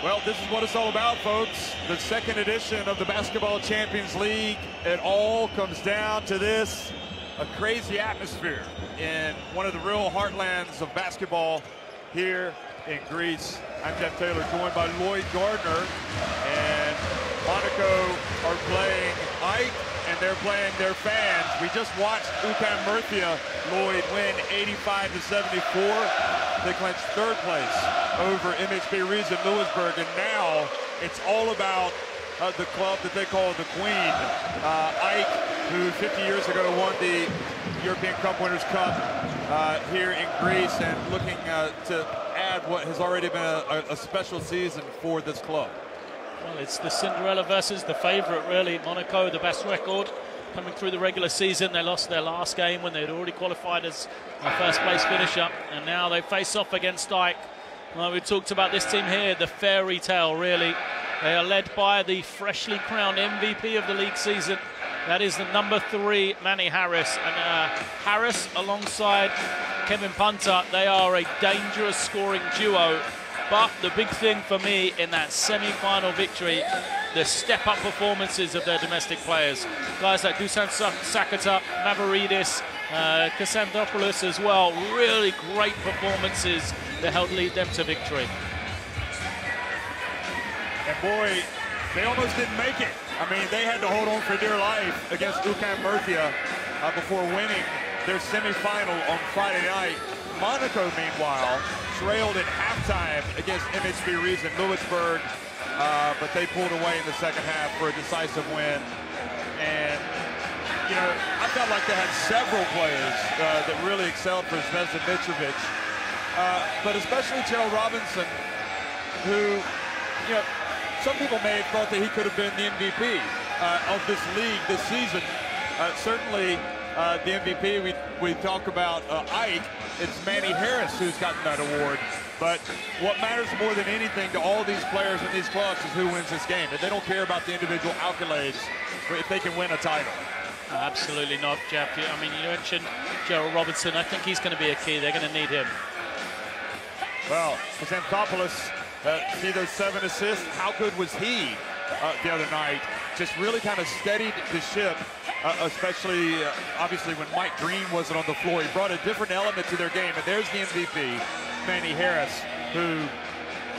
Well, this is what it's all about, folks. The second edition of the Basketball Champions League. It all comes down to this. A crazy atmosphere in one of the real heartlands of basketball here in Greece. I'm Jeff Taylor, joined by Lloyd Gardner. And Monaco are playing Ike, and they're playing their fans. We just watched UCAM Murcia, Lloyd, win 85-74. They clinched third place over MHP Riza Lewisburg, and now it's all about the club that they call the Queen. Ike, who 50 years ago won the European Cup Winners' Cup here in Greece, and looking to add what has already been a special season for this club. Well, it's the Cinderella versus the favourite, really. Monaco, the best record coming through the regular season. They lost their last game when they'd already qualified as a first-place finisher, and now they face off against Ike. Well, we talked about this team here, the fairy tale, really. They are led by the freshly crowned MVP of the league season. That is the number 3, Manny Harris. And Harris, alongside Kevin Punter, they are a dangerous scoring duo. But the big thing for me in that semi-final victory, the step-up performances of their domestic players. Guys like Dusan Sakata, Mavridis, Kassandopoulos as well. Really great performances that helped lead them to victory. And boy, they almost didn't make it. I mean, they had to hold on for dear life against UCAM Murcia before winning their semi-final on Friday night. Monaco, meanwhile, trailed at halftime against MHP Riza Lewisburg, but they pulled away in the second half for a decisive win. And, you know, I felt like they had several players that really excelled for Zvezda Mitrovic, but especially Gerald Robinson, who, you know, some people may have thought that he could have been the MVP of this league this season. Certainly the MVP, we talk about Ike, it's Manny Harris who's gotten that award. But what matters more than anything to all these players in these clubs is who wins this game. And they don't care about the individual accolades if they can win a title. Absolutely not, Jeff. I mean, you mentioned Gerald Robinson. I think he's going to be a key. They're going to need him. Well, Kassandopoulos, see those 7 assists? How good was he the other night? Just really kind of steadied the ship, especially, obviously, when Mike Green wasn't on the floor. He brought a different element to their game, and there's the MVP, Manny Harris, who,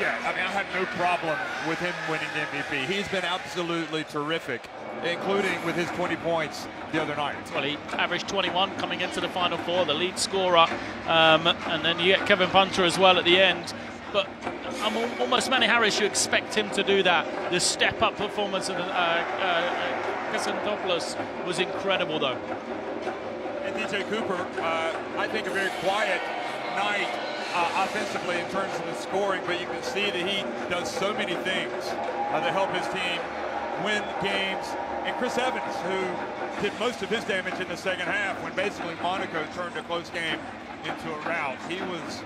yeah, I mean, I have no problem with him winning the MVP. He's been absolutely terrific, including with his 20 points the other night. Well, he averaged 21 coming into the Final Four, the lead scorer, and then you get Kevin Punter as well at the end. But almost Manny Harris, you expect him to do that. The step-up performance of Kassandopoulos was incredible, though. And DJ Cooper, I think a very quiet night offensively in terms of the scoring, but you can see that he does so many things that help his team win games. And Chris Evans, who did most of his damage in the second half when basically Monaco turned a close game into a rout. He was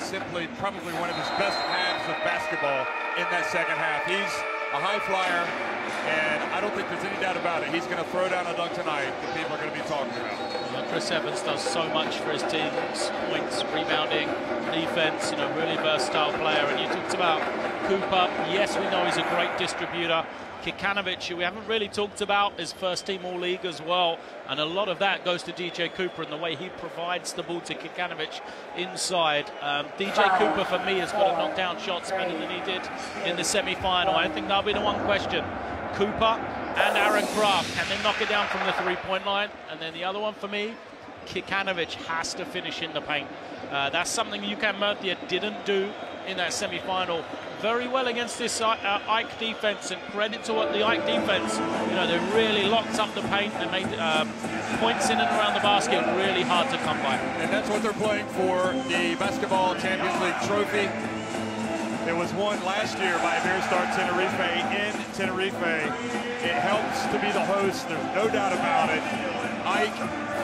simply probably one of his best halves of basketball in that second half. He's a high flyer, and I don't think there's any doubt about it. He's going to throw down a dunk tonight that people are going to be talking about. Well, Chris Evans does so much for his team. Points, rebounding, defense, you know, really versatile player. And you talked about Cooper. Yes, we know he's a great distributor. Kikanovic, who we haven't really talked about, is first-team All-League as well, and a lot of that goes to DJ Cooper and the way he provides the ball to Kikanovic inside. DJ Cooper, for me, has got to knock down shots better than he did in the semi-final. I think that'll be the one question. Cooper and Aaron Kraft, can they knock it down from the three-point line? And then the other one for me, Kikanovic has to finish in the paint. That's something UCAM Murcia didn't do in that semi-final very well against this Ike defense, and credit to the Ike defense. You know, they really locked up the paint and made points in and around the basket really hard to come by. And that's what they're playing for, the Basketball Champions League trophy. It was won last year by Iberostar Tenerife in Tenerife. It helps to be the host, there's no doubt about it. Ike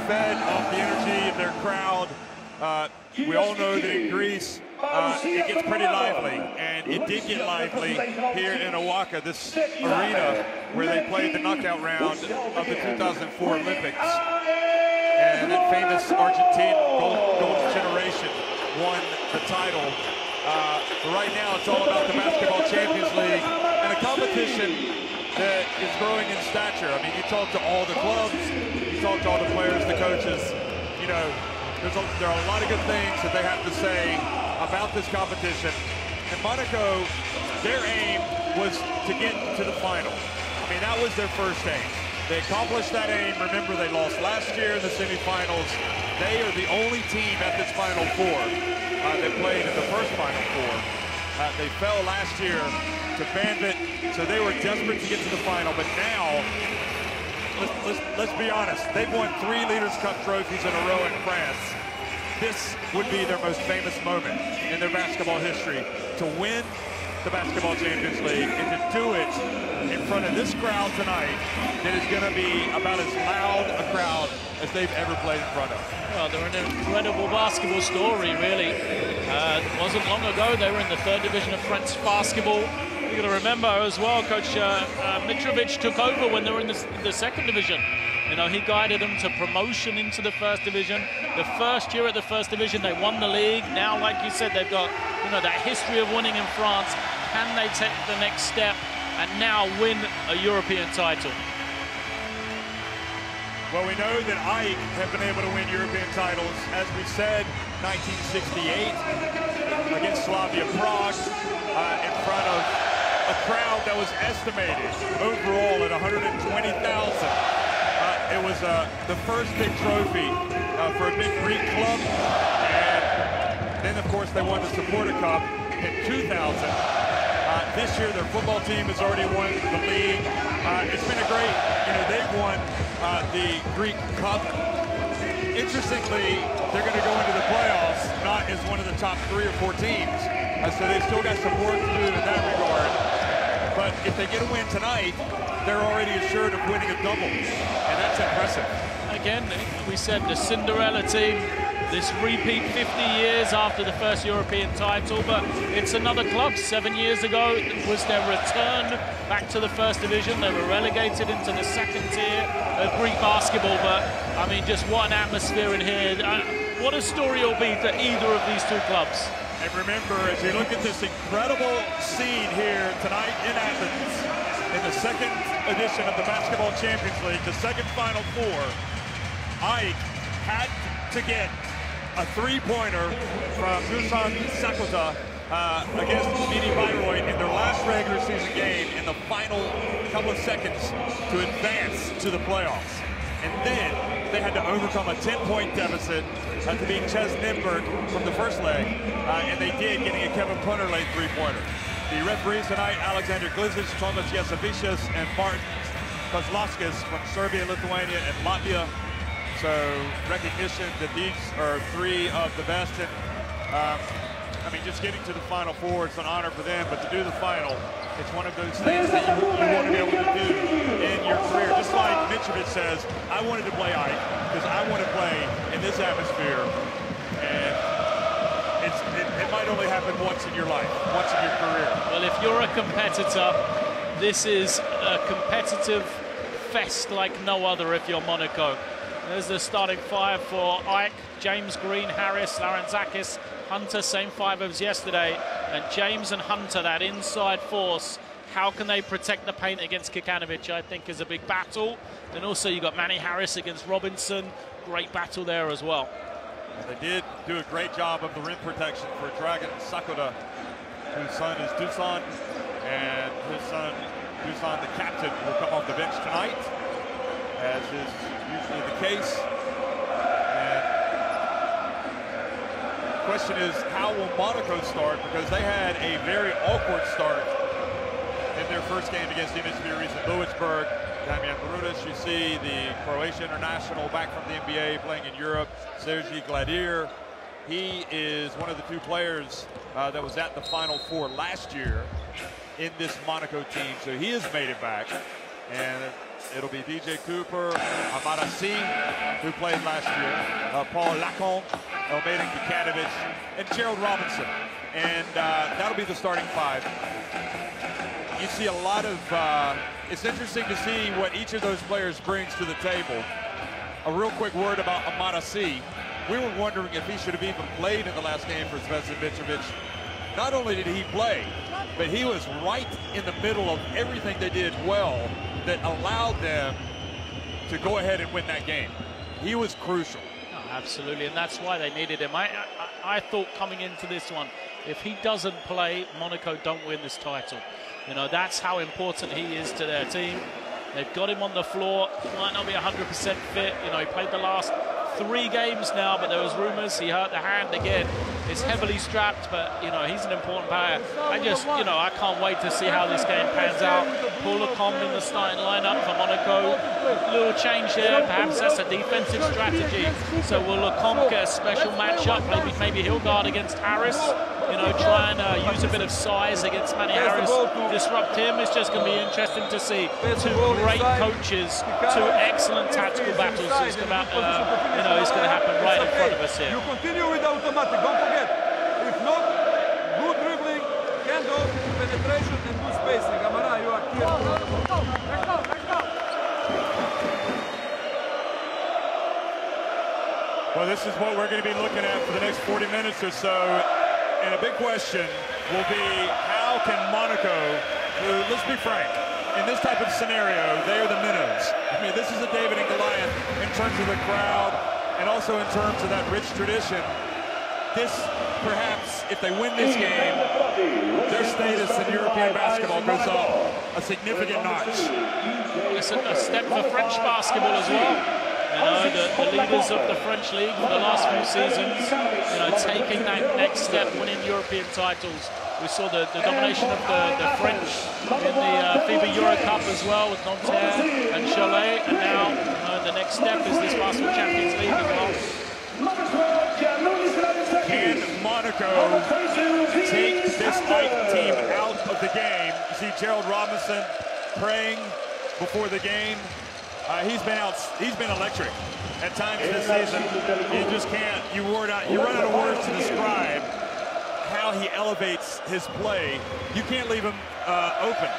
fed off the energy of their crowd. We all know that in Greece, it gets pretty lively, and it did get lively here in Oaxaca, this arena where they played the knockout round of the 2004 Olympics. And that famous Argentine gold generation won the title But right now, it's all about the Basketball Champions League and a competition that is growing in stature. I mean, you talk to all the clubs, you talk to all the players, the coaches, you know, there are a lot of good things that they have to say about this competition. And Monaco, their aim was to get to the final. I mean, that was their first aim. They accomplished that aim. Remember, they lost last year in the semifinals. They are the only team at this Final Four that played in the first Final Four. They fell last year to Bandit, so they were desperate to get to the final. But now, let's be honest, they've won 3 Leaders' Cup trophies in a row in France. This would be their most famous moment in their basketball history, to win the Basketball Champions League and to do it in front of this crowd tonight that is going to be about as loud a crowd as they've ever played in front of. Well, they're an incredible basketball story, really. It wasn't long ago they were in the 3rd division of French basketball. You've got to remember as well, Coach Mitrovic took over when they were in the 2nd division. You know, he guided them to promotion into the 1st division. The first year at the 1st division, they won the league. Now, like you said, they've got, you know, that history of winning in France. Can they take the next step and now win a European title? Well, we know that AEK have been able to win European titles, as we said, 1968 against Slavia Prague, in front of a crowd that was estimated overall at 120,000. It was the first big trophy for a big Greek club, and then, of course, they won the Supporter Cup in 2000. This year, their football team has already won the league. It's been a great, you know, they've won the Greek Cup. Interestingly, they're going to go into the playoffs not as one of the top 3 or 4 teams. So they've still got some work to do in that regard. But if they get a win tonight, they're already assured of winning a double. And that's impressive. Again, we said the Cinderella team, this repeat 50 years after the first European title, but it's another club. 7 years ago was their return back to the 1st division. They were relegated into the 2nd tier of Greek basketball, but I mean, just what an atmosphere in here. What a story it'll be to either of these 2 clubs. And remember, as you look at this incredible scene here tonight in Athens, in the 2nd edition of the Basketball Champions League, the 2nd Final Four, AEK had to get a 3-pointer from Dusan Sakota against Mini Bayreuth in their last regular season game in the final couple of seconds to advance to the playoffs. And then they had to overcome a 10-point deficit to beat Ches Nimberg from the first leg, and they did, getting a Kevin Punter late 3-pointer. The referees tonight, Alexander Glizic, Tomas Jasovicius, and Martin Kozlowskis from Serbia, Lithuania, and Latvia. So recognition that these are 3 of the best. And I mean, just getting to the Final Four, it's an honor for them, but to do the final, it's one of those things that you want to be able to do in your career. Just like Mitrovic says, I wanted to play AEK because I want to play in this atmosphere. And it might only happen once in your life, once in your career. Well, if you're a competitor, this is a competitive fest like no other if you're Monaco. There's the starting 5 for AEK: James, Green, Harris, Larantzakis, Hunter, same 5 as yesterday. And James and Hunter, that inside force, how can they protect the paint against Kikanovic, I think is a big battle. And also you've got Manny Harris against Robinson. Great battle there as well. They did do a great job of the rim protection for Dragan Sakota, whose son is Dusan, and his son, Dusan, the captain, will come off the bench tonight, as is usually the case. And the question is, how will Monaco start? Because they had a very awkward start in their first game against Dimitri Ruiz in Lewisburg. Damian Brudas, you see the Croatian international back from the NBA playing in Europe, Sergi Gladir. He is one of the 2 players that was at the Final Four last year in this Monaco team, so he has made it back. And it'll be DJ Cooper, Amarasi, who played last year, Paul Lacombe, Elmaden Kikanovic, and Gerald Robinson. And that'll be the starting 5. You see a lot of, it's interesting to see what each of those players brings to the table. A real quick word about Amarasi. We were wondering if he should have even played in the last game for Zvezdan Mitrovic. not only did he play, but he was right in the middle of everything they did well that allowed them to go ahead and win that game. He was crucial. Oh, absolutely, and that's why they needed him. I thought coming into this one, if he doesn't play, Monaco don't win this title. You know, that's how important he is to their team. They've got him on the floor. Might not be 100% fit. You know, he played the last 3 games now, but there was rumours he hurt the hand again. He's heavily strapped, but, you know, he's an important player. I can't wait to see how this game pans out. Paul Lecomte in the starting lineup for Monaco. Little change there. Perhaps that's a defensive strategy. So will Lecomte get a special matchup? Maybe he'll guard against Harris. You know, try and use a bit of size against Manny Harris, disrupt him. It's just going to be interesting to see 2 great coaches, 2 excellent tactical battles. It's going to happen right in front of us here. You continue with automatic, don't forget. If not, good dribbling, handoff, penetration, and good spacing. Amara, you are here. Well, this is what we're going to be looking at for the next 40 minutes or so. And a big question will be, how can Monaco, who, let's be frank, in this type of scenario, they are the minnows. I mean, this is a David and Goliath in terms of the crowd and also in terms of that rich tradition. This, perhaps, if they win this game, their status in European basketball goes up a significant notch. It's a step for French basketball as well. You know, the leaders of the French league for the last few seasons, you know, taking that next step, winning European titles. We saw the domination of the French in the FIBA Euro Cup as well with Nanterre and Cholet, and now the next step is this Basketball Champions League as well. Can Monaco take this AEK team out of the game? You see Gerald Robinson praying before the game. He's been electric at times this season. You just can't, you run out of words to describe how he elevates his play. You can't leave him open.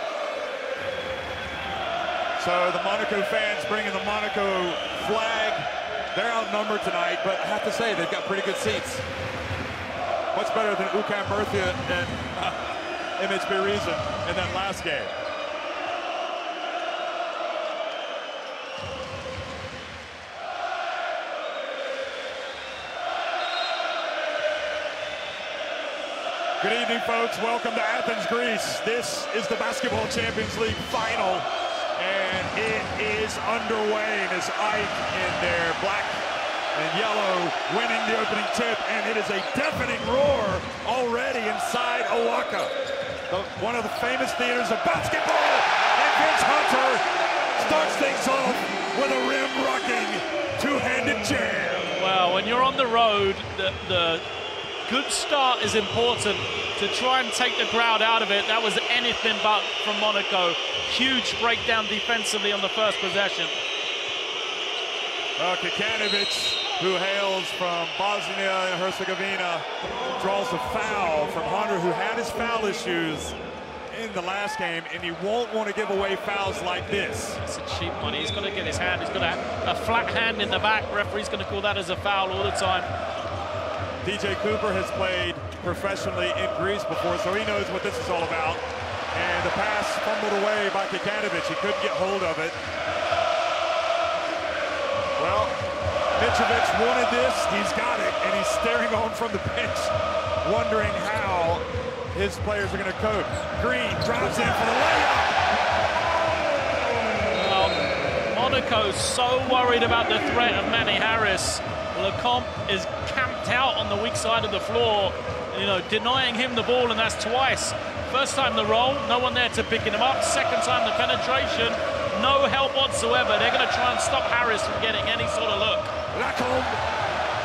So the Monaco fans bringing the Monaco flag. They're outnumbered tonight, but I have to say they've got pretty good seats. Much better than UCAM Murcia and Image Berizin in that last game. Good evening, folks. Welcome to Athens, Greece. This is the Basketball Champions League final, and it is underway. And it's AEK in their black and yellow winning the opening tip, and it is a deafening roar already inside Owaka, one of the famous theaters of basketball. And Vince Hunter starts things off with a rim-rocking two-handed jam. Well, when you're on the road, the good start is important to try and take the crowd out of it. That was anything but from Monaco. Huge breakdown defensively on the first possession. Kikanovic, who hails from Bosnia and Herzegovina, draws a foul from Hunter, who had his foul issues in the last game, and he won't want to give away fouls like this. It's a cheap one. He's got to get his hand. He's got a flat hand in the back. Referee's going to call that as a foul all the time. DJ Cooper has played professionally in Greece before, so he knows what this is all about. And the pass fumbled away by Kikanovic. He couldn't get hold of it. Well, Mitrovic wanted this. He's got it, and he's staring on from the bench, wondering how his players are going to cope. Green drives in for the layup. Well, Monaco's so worried about the threat of Manny Harris. Lecomte is camped out on the weak side of the floor, you know, denying him the ball, and that's twice. First time the roll, no one there to picking him up. Second time the penetration, no help whatsoever. They're going to try and stop Harris from getting any sort of look. Lecomte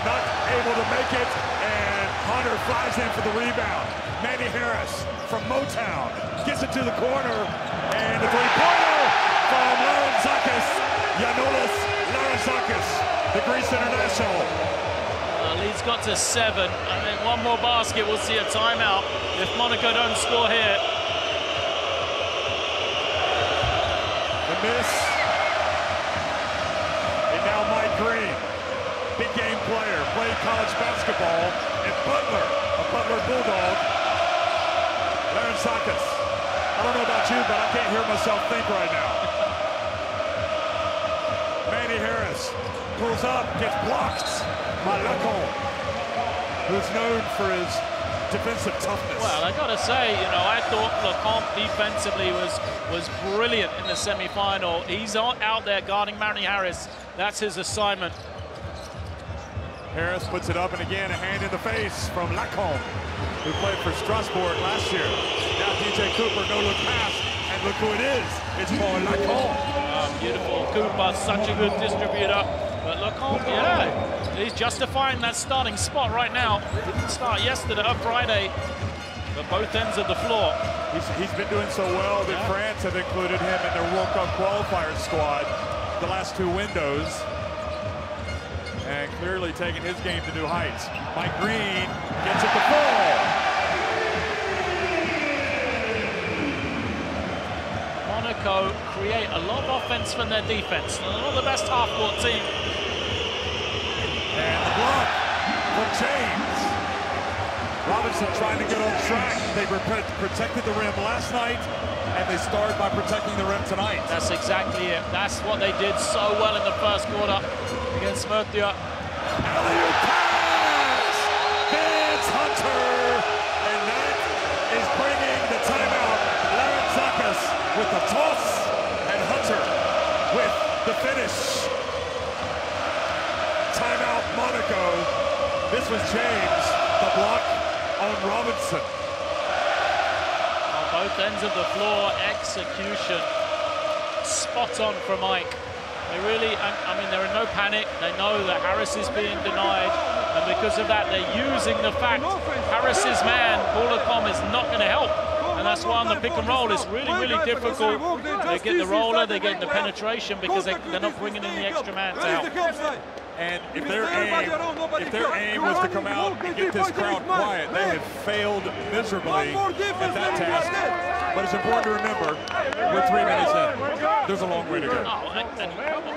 not able to make it, and Hunter flies in for the rebound. Manny Harris from Motown gets it to the corner, and the three-pointer from Larantzakis, Yanolis Larantzakis, the Greece international. Lead's got to 7. I think one more basket, we'll see a timeout if Monaco don't score here. The miss. And now Mike Green, big game player, played college basketball, and Butler, a Butler Bulldog, Larantzakis. I don't know about you, but I can't hear myself think right now. Manny Harris pulls up, gets blocked by Lacombe, who's known for his defensive toughness. Well, I gotta say, you know, I thought Lacombe defensively was brilliant in the semi-final. He's out there guarding Manny Harris. That's his assignment. Harris puts it up, and again, a hand in the face from Lacombe, who played for Strasbourg last year. Now DJ Cooper, no look pass, and look who it is. It's for Lacombe. Beautiful. Cooper, such a good distributor. But Lacombe, yeah, he's justifying that starting spot right now. He didn't start yesterday or Friday, but both ends of the floor. He's been doing so well that France have included him in their World Cup qualifier squad the last 2 windows. And clearly taking his game to new heights. Mike Green gets it to fall. Monaco create a lot of offense from their defense. They're not the best half-court team. And the block from James. Robinson trying to get on track. They protected the rim last night, and they started by protecting the rim tonight. That's exactly it. That's what they did so well in the first quarter against Murcia. Alley-oop pass! Vince Hunter! And that is bringing the timeout. Larantzakis with the toss, and Hunter with the finish. Timeout Monaco. This was James, the block on Robinson. On both ends of the floor, execution. Spot on from Mike. They really, I mean, they're in no panic. They know that Harris is being denied. And because of that, they're using the fact Harris's man, Paul Lacombe, is not going to help. And that's why on the pick and roll, it's really, really difficult. They get the roller, they get the penetration because they're not bringing in the extra man to help. And if their aim was to come out and get this crowd quiet, they have failed miserably at that task. But it's important to remember, we're 3 minutes in. There's a long way to go. Oh, and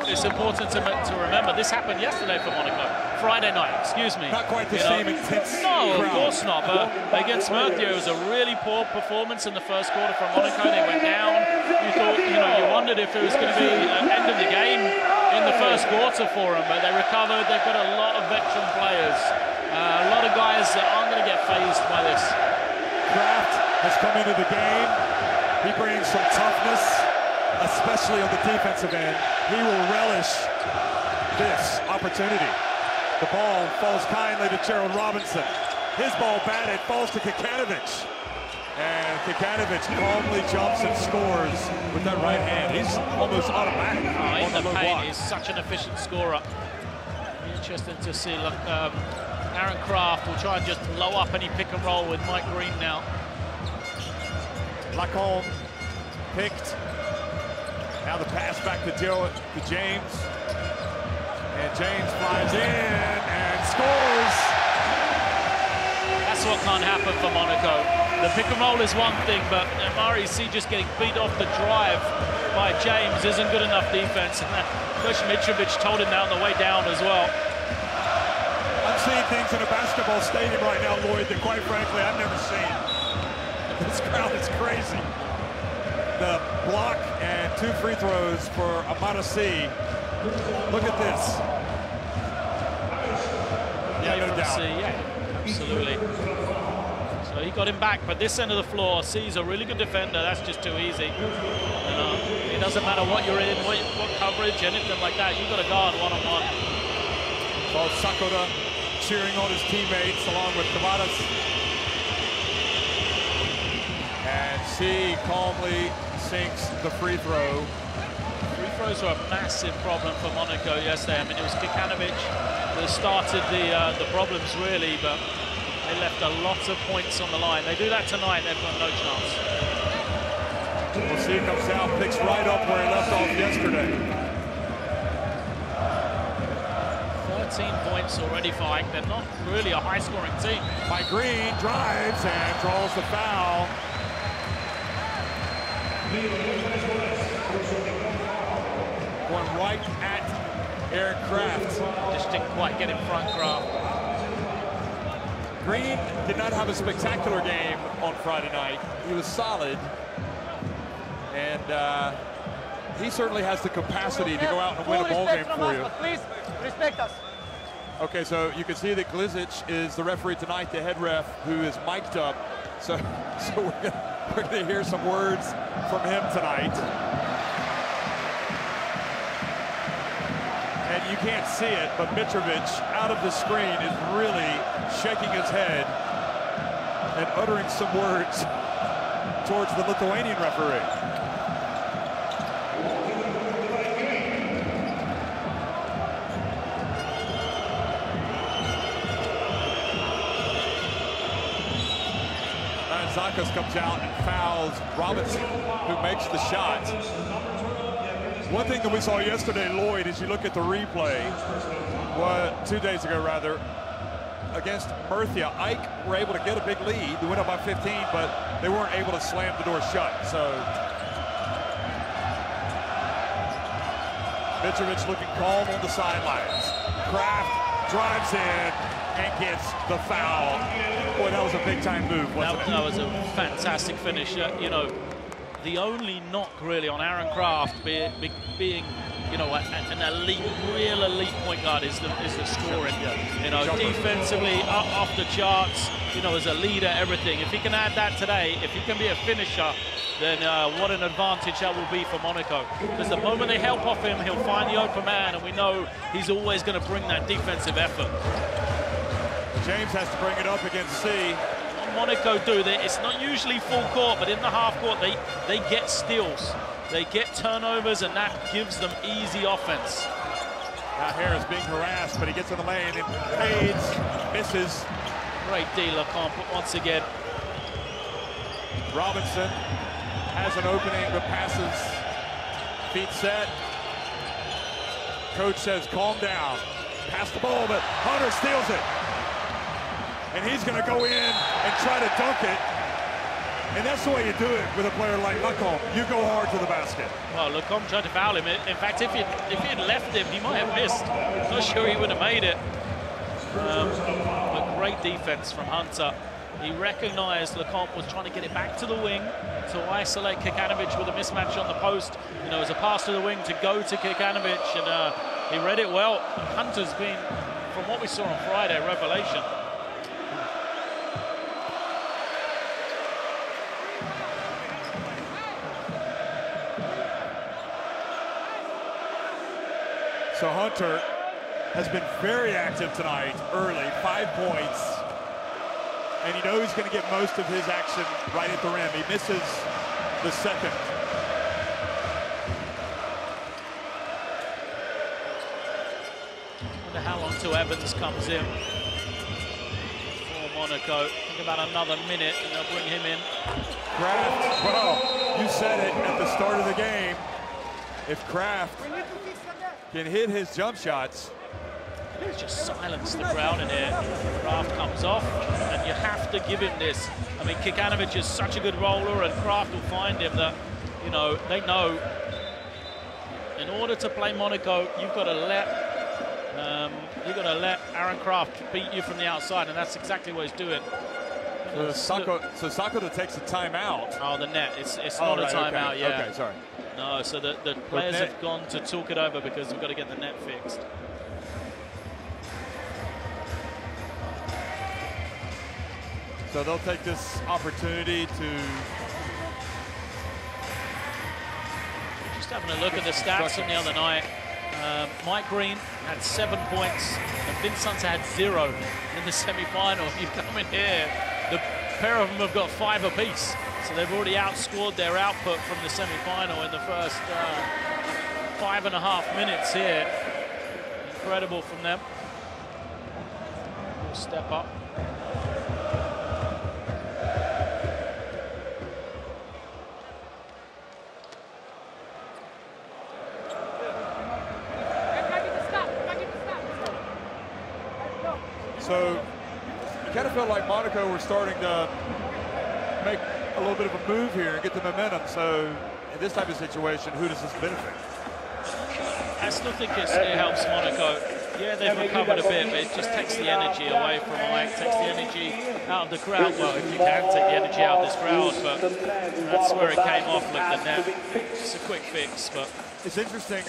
it's important to remember, this happened yesterday for Monaco. Friday night, excuse me. Not quite the same intense No, crowd. of course not. But against Murcia, it was a really poor performance in the first quarter from Monaco. They went down. You thought, you wondered if it was going to be an end of the game in the first quarter for them, but they recovered. They've got a lot of veteran players, a lot of guys that aren't going to get fazed by this. Kraft has come into the game. He brings some toughness, especially on the defensive end. He will relish this opportunity. The ball falls kindly to Gerald Robinson. His ball batted, falls to Kikanovic. And Kikanovic calmly jumps and scores with that right hand. He's almost automatic In on the low paint, block. he's such an efficient scorer. Be interesting to see. Look, Aaron Kraft will try and just blow up any pick and roll with Mike Green now. Lacombe picked. Now the pass back to James. And James flies in and scores. That's what can't happen for Monaco. The pick and roll is one thing, but REC just getting beat off the drive by James isn't good enough defense. And Coach Mitrovic told him that on the way down as well. I'm seeing things in a basketball stadium right now, Lloyd, that quite frankly I've never seen. This crowd is crazy. The block and 2 free throws for Amadasi. Look at this. Yeah, no doubt. Yeah, absolutely. So he got him back, but this end of the floor, C's a really good defender. That's just too easy. It doesn't matter what you're in, what coverage, anything like that. You've got to guard one-on-one. Well, Sakura cheering on his teammates along with Kavadas. And C calmly sinks the free throw. Free throws were a massive problem for Monaco yesterday. I mean, it was Kikanovic that started the problems really, but they left a lot of points on the line. They do that tonight, they've got no chance. We'll see, comes out, picks right up where he left off yesterday. 13 points already for Ike. They're not really a high-scoring team. Mike Green drives and draws the foul. Going right at Eric Kraft. Just didn't quite get in front, Kraft. Green did not have a spectacular game on Friday night. He was solid, and he certainly has the capacity to go out and win a ball game for you. Please respect us. Okay, so you can see that Glizic is the referee tonight, the head ref, who is mic'd up. So we're gonna hear some words from him tonight. And you can't see it, but Mitrovic out of the screen is really shaking his head and uttering some words towards the Lithuanian referee. Zakos comes out and fouls Robinson, who makes the shot. One thing that we saw yesterday, Lloyd, as you look at the replay, 2 days ago rather, against Murcia, AEK were able to get a big lead. They went up by 15, but they weren't able to slam the door shut. So Mitrovic looking calm on the sidelines. Kraft drives in and gets the foul. Boy, that was a big-time move, wasn't it? That was a fantastic finish. You know, the only knock really on Aaron Kraft being, you know, an elite, real elite point guard is the scoring. You know, defensively, off the charts, you know, as a leader, everything. If he can add that today, if he can be a finisher, then what an advantage that will be for Monaco. Because the moment they help off him, he'll find the open man, and we know he's always going to bring that defensive effort. James has to bring it up against C. Monaco do that. It's not usually full court, but in the half court, they get steals. They get turnovers, and that gives them easy offense. Now Harris being harassed, but he gets in the lane and fades, misses. Great D, Lecomte, once again. Robinson has an opening, but passes. Feet set. Coach says, calm down. Pass the ball, but Hunter steals it. And he's going to go in and try to dunk it. And that's the way you do it with a player like Lecomte. You go hard to the basket. Well, Lecomte tried to foul him. In fact, if he had left him, he might have missed. Not sure he would have made it. But great defense from Hunter. He recognized Lecomte was trying to get it back to the wing to isolate Kikanovic with a mismatch on the post. You know, as a pass to the wing to go to Kikanovic, and he read it well. Hunter's been, from what we saw on Friday, a revelation. So Hunter has been very active tonight, early, 5 points. And you know he's going to get most of his action right at the rim. He misses the second. Wonder how long till Evans comes in for Monaco. Think about another minute and they'll bring him in. Kraft, well, you said it at the start of the game. If Kraft can hit his jump shots. He's just silenced the crowd in here. Kraft comes off, and you have to give him this. I mean, Kikanovic is such a good roller, and Kraft will find him that, you know, they know in order to play Monaco, you've got to let Aaron Kraft beat you from the outside, and that's exactly what he's doing. So Sakura takes a timeout. Oh, the net. It's not a timeout, okay. yeah. Okay, sorry. No, so the players have gone to talk it over because we've got to get the net fixed. So they'll take this opportunity to... Just having a look at the stats from the other night. Mike Green had 7 points and Vincenza had 0 in the semi-final. You come in here, the pair of them have got 5 apiece. So they've already outscored their output from the semi-final in the first 5.5 minutes here. Incredible from them. We'll step up. So you kind of felt like Monaco were starting to make a little bit of a move here and get the momentum. So in this type of situation, who does this benefit? I still think it helps Monaco. Yeah, they've recovered a bit, but it just takes the energy away from AEK, takes the energy out of the crowd. Well, if you can take the energy out of this crowd, but that's where it came off, like the net. It's a quick fix, but... It's interesting,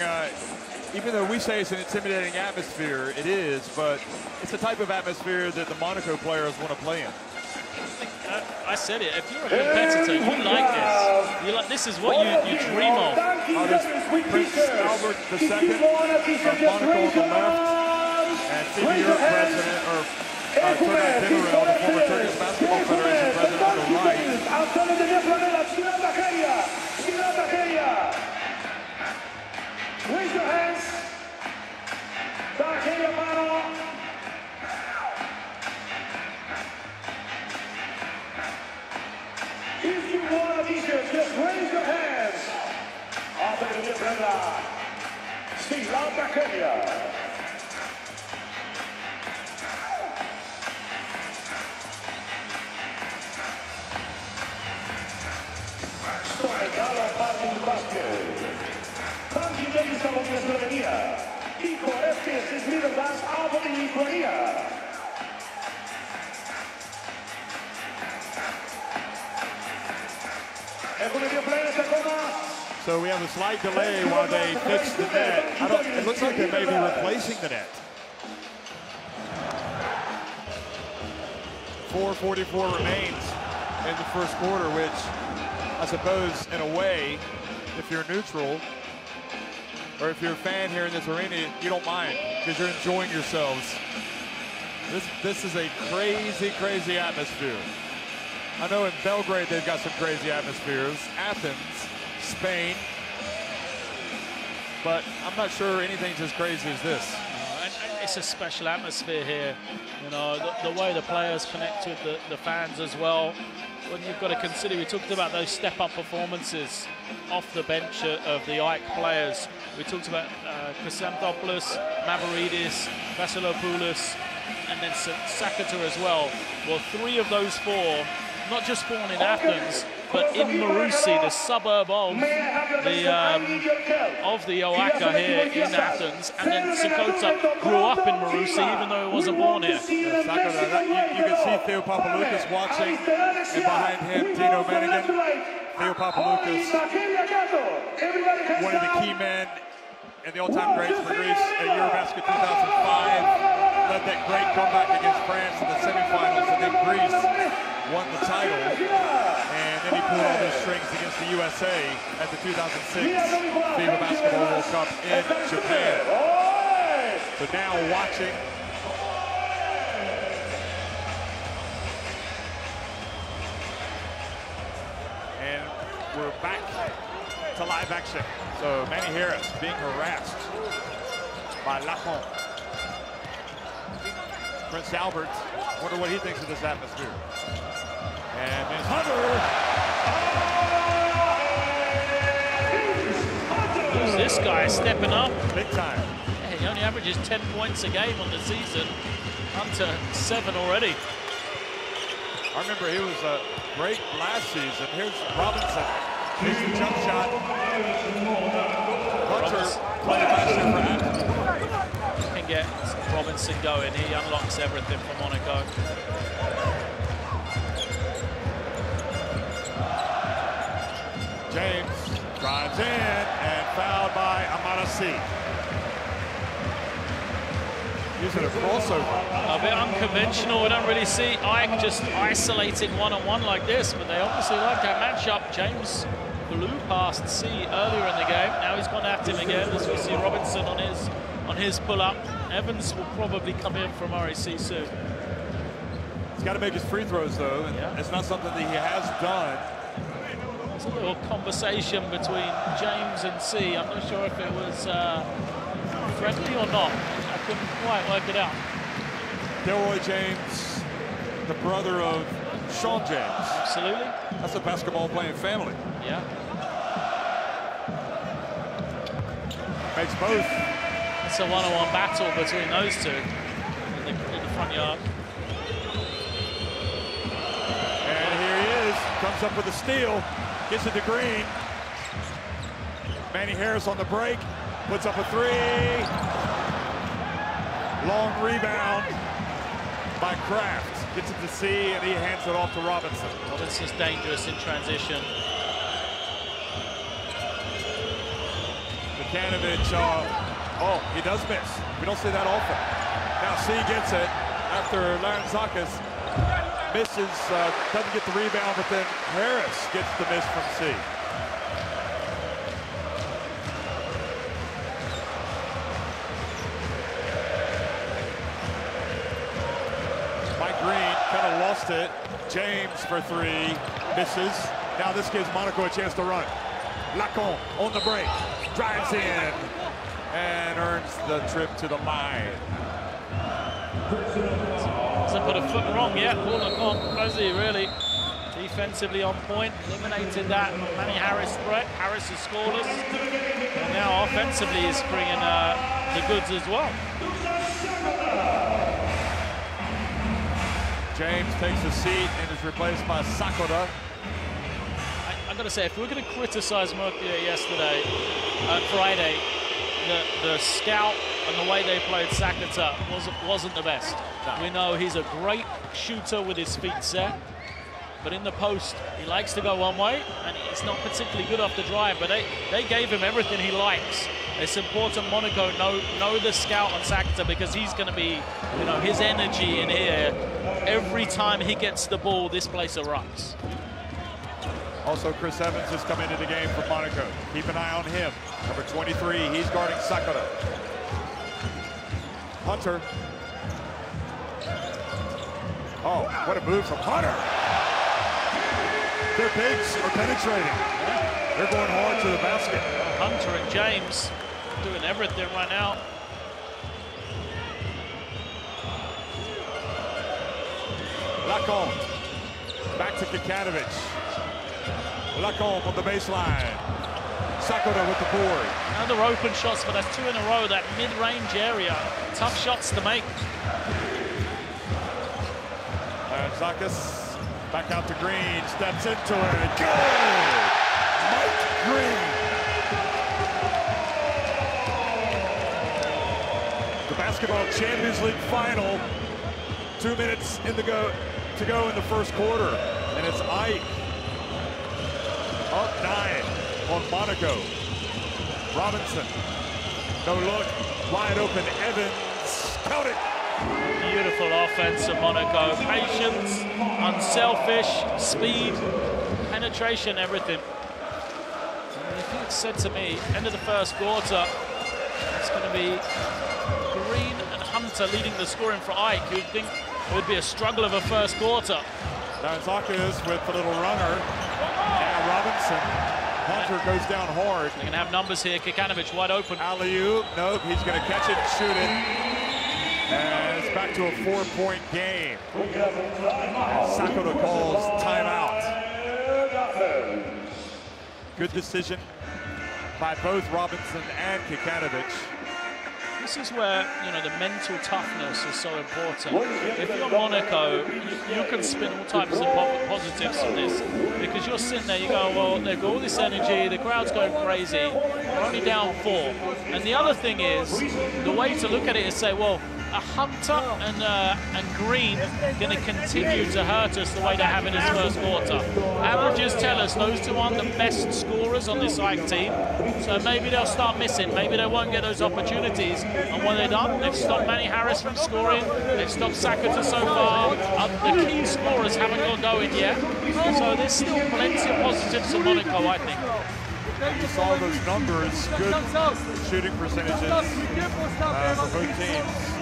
even though we say it's an intimidating atmosphere, it is, but it's the type of atmosphere that the Monaco players want to play in. I said it, if you're a competitor, you like this. This is what you dream of. Prince Albert II of Monaco on the left, and FIBA president, or Turner Demirel, the former Turkish Basketball Federation president on the right. Raise your hands. If you want a t-shirt, just raise your hands. After the Nibrella, Silata Kenya. Στο μεγάλο πάρτι του μπάσκετ. Παντζινέκης από την Σλοβενία. Οι χορεύτες της Μίδοντας από την Λιθουανία. Έχουμε δύο πλέονες ακόμα. So we have a slight delay while they fix the net. It looks like they may be replacing the net. 4:44 remains in the first quarter, which I suppose in a way, if you're neutral, or if you're a fan here in this arena, you don't mind because you're enjoying yourselves. This is a crazy, crazy atmosphere. I know in Belgrade they've got some crazy atmospheres, Athens, Spain, but I'm not sure anything's as crazy as this. It's a special atmosphere here, you know, the way the players connect with the fans as well. When you've got to consider, we talked about those step-up performances off the bench of the AEK players. We talked about Chrysanthopoulos, Mavridis, Vasilopoulos, and then Sakata as well. Well, three of those four, not just born in Athens, but in Marousi, the suburb of the OAKA here in Athens, and then Sakota grew up in Marousi, even though he wasn't born here. You can see Theo Papaloukas watching, and behind him, Dino Manigan. Theo Papaloukas, one of the key men and the all-time greats for Greece at Eurobasket 2005, led that great comeback against France in the semifinals, and then Greece won the title, and then he pulled all those strings against the USA at the 2006 FIBA Basketball World Cup in Japan. So now watching and we're back to live action. So Manny Harris being harassed by Lacon. Prince Albert, wonder what he thinks of this atmosphere. And then Hunter. Who's this guy stepping up? Big time. Yeah, he only averages 10 points a game on the season. Up to 7 already. I remember he was great last season. Here's Robinson. Here's the jump shot. Hunter played last year for Athens. Can get Robinson going. He unlocks everything for Monaco. James drives in and fouled by Amarasi. Using a crossover. A bit unconventional. We don't really see AEK just isolating one-on-one like this, but they obviously like that matchup. James blew past C earlier in the game. Now he's gone at him again, as we see Robinson on his pull-up. Evans will probably come in from RAC soon. He's got to make his free throws, though, and it's not something that he has done. There's a little conversation between James and C. I'm not sure if it was friendly or not. I couldn't quite work it out. Delroy James, the brother of Sean James. Absolutely. That's a basketball playing family. Yeah. Makes both. It's a one-on-one battle between those two in the front yard. And here he is, comes up with a steal, gets it to Green. Manny Harris on the break, puts up a three. Long rebound by Kraft. Gets it to C, and he hands it off to Robinson. Robinson's dangerous in transition. Kikanovic, oh, he does miss. We don't see that often. Now C gets it after Larantzakis misses, doesn't get the rebound, but then Harris gets the miss from C. Mike Green kind of lost it. James for three, misses. Now this gives Monaco a chance to run. Lacon on the break, drives in, and earns the trip to the line. Hasn't put a foot wrong yet, Paul Lacon, has he really? Defensively on point, eliminated that Manny Harris threat. Harris is scoreless, and now offensively is bringing the goods as well. James takes a seat and is replaced by Sakura. I've got to say, if we're going to criticize Murcia yesterday, Friday, the scout and the way they played Sakata wasn't the best. No. We know he's a great shooter with his feet set, but in the post, he likes to go one way, and it's not particularly good off the drive, but they gave him everything he likes. It's important Monaco know the scout on Sakata, because he's going to be, you know, his energy in here. Every time he gets the ball, this place erupts. Also, Chris Evans has come into the game for Monaco. Keep an eye on him. Number 23, he's guarding Sakura. Hunter. Oh, what a move from Hunter. Their bigs are penetrating. They're going hard to the basket. Hunter and James doing everything right now. Lacon. Back to Kikanovic. Lacombe on the baseline. Sakura with the board. Another open shots, but that's two in a row. That mid-range area, tough shots to make. Zakis back out to Green, steps into it. Good! Mike Green. The Basketball Champions League final. 2 minutes to go in the first quarter, and it's Ike. Up 9 on Monaco. Robinson, no look, wide open. Evans, count it. Beautiful offense of Monaco. Patience, unselfish, speed, penetration, everything. And if you'd said to me, end of the first quarter, it's going to be Green and Hunter leading the scoring for Ike, you'd think it would be a struggle of a first quarter. Larantzakis with the little runner. Now Robinson. Hunter goes down hard. They're going to have numbers here. Kikanovic wide open. Alley-oop. Nope, he's going to catch it and shoot it. And it's back to a 4-point game. And Sakura calls timeout. Good decision by both Robinson and Kikanovic. This is where, you know, the mental toughness is so important. If you're Monaco, you can spin all types of positives on this, because you're sitting there, you go, well, they've got all this energy, the crowd's going crazy, we're only down 4. And the other thing is, the way to look at it is say, well, a Hunter and Green going to continue to hurt us the way they have in this first quarter. Averages tell us those two aren't the best scorers on this Ike team, so maybe they'll start missing. Maybe they won't get those opportunities. And what they've done, they've stopped Manny Harris from scoring. They've stopped Sakata so far. The key scorers haven't got going yet. So there's still plenty of positives for Monaco, I think. You saw those numbers, good shooting percentages for both teams.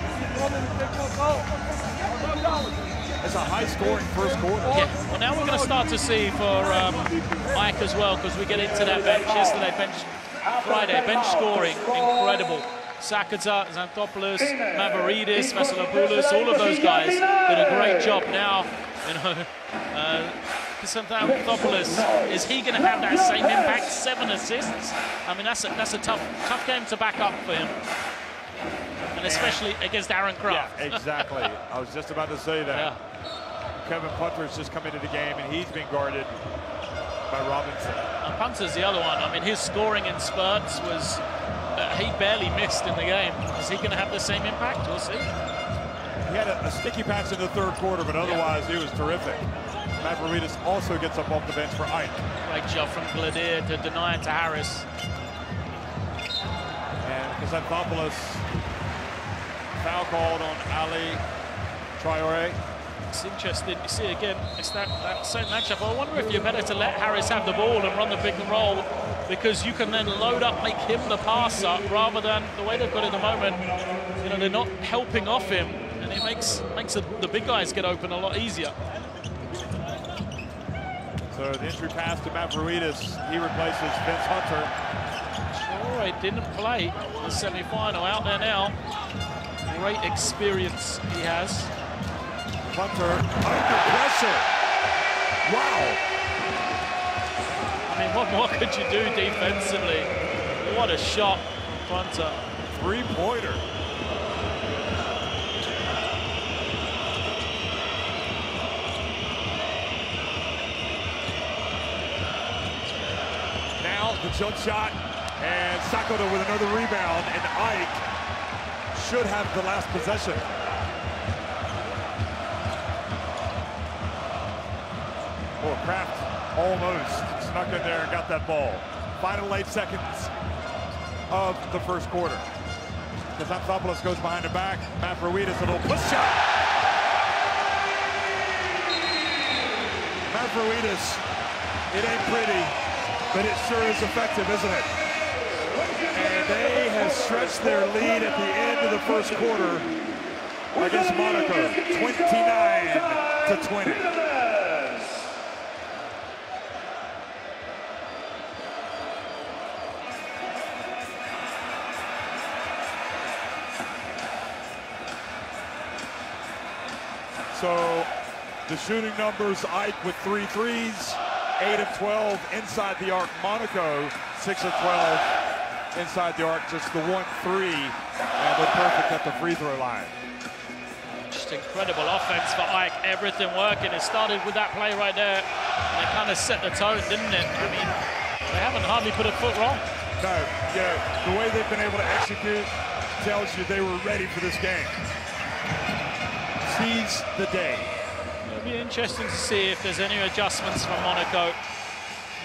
It's a high-scoring first quarter. Yeah, well now we're going to start to see for Ike as well, because we get into that bench yesterday, Friday, bench scoring, incredible. Sakata, Xanthopoulos, Mavridis, Vasilopoulos, all of those guys did a great job. Now, you know, Xanthopoulos, is he going to have that same impact? 7 assists. I mean, that's a tough game to back up for him. And especially against Aaron Kraft. Yeah, exactly. I was just about to say that. Yeah. Kevin Punter's just come into the game, and he's been guarded by Robinson. And Punter's the other one. I mean, his scoring in spurts was he barely missed in the game. Is he going to have the same impact? We'll see. He had a sticky patch in the third quarter, but otherwise he was terrific. Mavroidis also gets up off the bench for Ike. Great job from Gladier to deny it to Harris. And Kazanthopoulos foul called on Ali Traore. It's interesting. You see again, it's that same matchup. I wonder if you're better to let Harris have the ball and run the pick and roll, because you can then load up, make him the passer, rather than the way they've got it at the moment. You know, they're not helping off him, and it makes the big guys get open a lot easier. So the entry pass to Mavroidis, he replaces Vince Hunter. Traore didn't play the semi-final, out there now. Great experience he has. Hunter under pressure. Wow. I mean, what more could you do defensively? What a shot from Hunter. Three-pointer. Now the jump shot, and Sakoda with another rebound, and Ike should have the last possession. Oh, Kraft almost snuck in there and got that ball. Final 8 seconds of the first quarter. Kazanthopoulos goes behind the back. Mavroidis, a little push shot. Mavroidis, it ain't pretty, but it sure is effective, isn't it? And they have stretched their lead at the end of the first quarter against Monaco, 29-20. So the shooting numbers, Ike with 3 threes, 8 of 12 inside the arc. Monaco, 6 of 12 inside the arc, just the 1 3, and they're perfect at the free throw line. Just incredible offense for Ike, everything working. It started with that play right there, and it kind of set the tone, didn't it? I mean, they haven't hardly put a foot wrong. No, yeah, the way they've been able to execute tells you they were ready for this game. Seize the day. It'll be interesting to see if there's any adjustments from Monaco.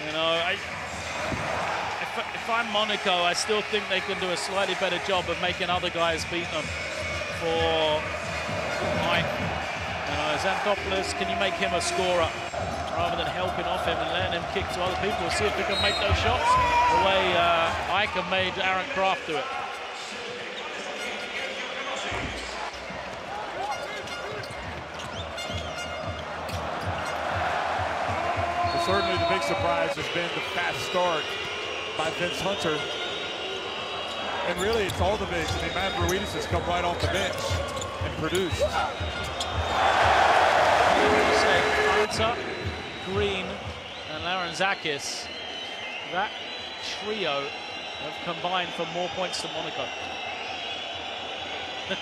You know, if I'm Monaco, I still think they can do a slightly better job of making other guys beat them. For Mike, you know, Xanthopoulos, can you make him a scorer rather than helping off him and letting him kick to other people? See if they can make those shots the way Ike made Aaron Kraft do it. Certainly the big surprise has been the fast start by Vince Hunter. And really, it's all the bigs. I mean, Mavroidis has come right off the bench and produced. Hunter, Green, and Laranzakis. That trio have combined for more points than Monaco.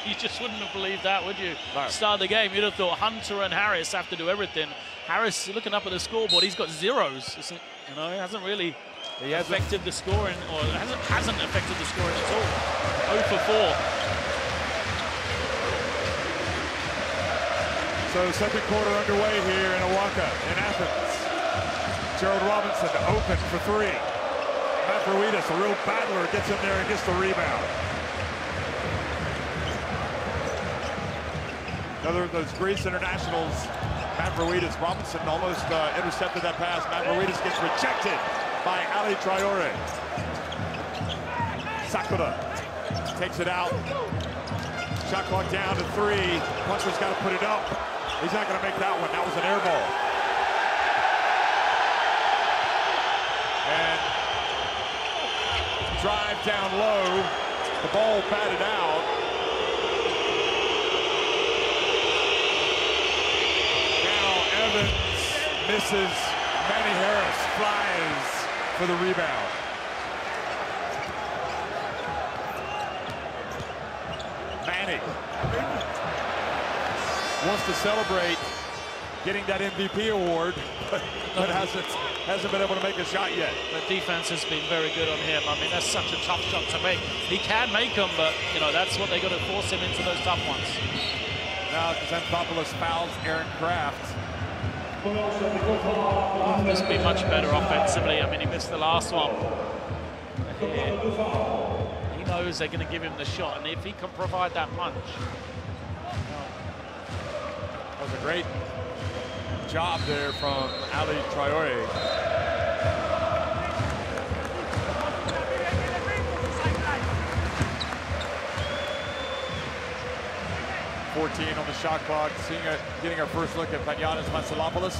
You just wouldn't have believed that, would you? No. Start of the game, you'd have thought Hunter and Harris have to do everything. Harris, looking up at the scoreboard, he's got zeros. You know, it hasn't really affected the scoring, or hasn't affected the scoring at all. 0 for 4. So second quarter underway here in Awaka, in Athens. Gerald Robinson open for 3. Mavroidis, a real battler, gets in there and gets the rebound. Another of those Greece internationals, Mavroidis. Robinson almost intercepted that pass. Mavroidis gets rejected by Ali Traore. Sakoda takes it out. Shot clock down to 3. Puncher's got to put it up. He's not going to make that one. That was an air ball. And drive down low. The ball batted out. Misses. Manny Harris flies for the rebound. Manny wants to celebrate getting that MVP award, but hasn't been able to make a shot yet. The defense has been very good on him. I mean, that's such a tough shot to make. He can make them, but, you know, that's what they got to force him into those tough ones. Now, Xanthopoulos fouls Aaron Kraft. This would be much better offensively. I mean, he missed the last one. He knows they're going to give him the shot, and if he can provide that punch. That was a great job there from Ali Traore. .14 on the shot clock, getting our first look at Panyanis Matsalopoulos.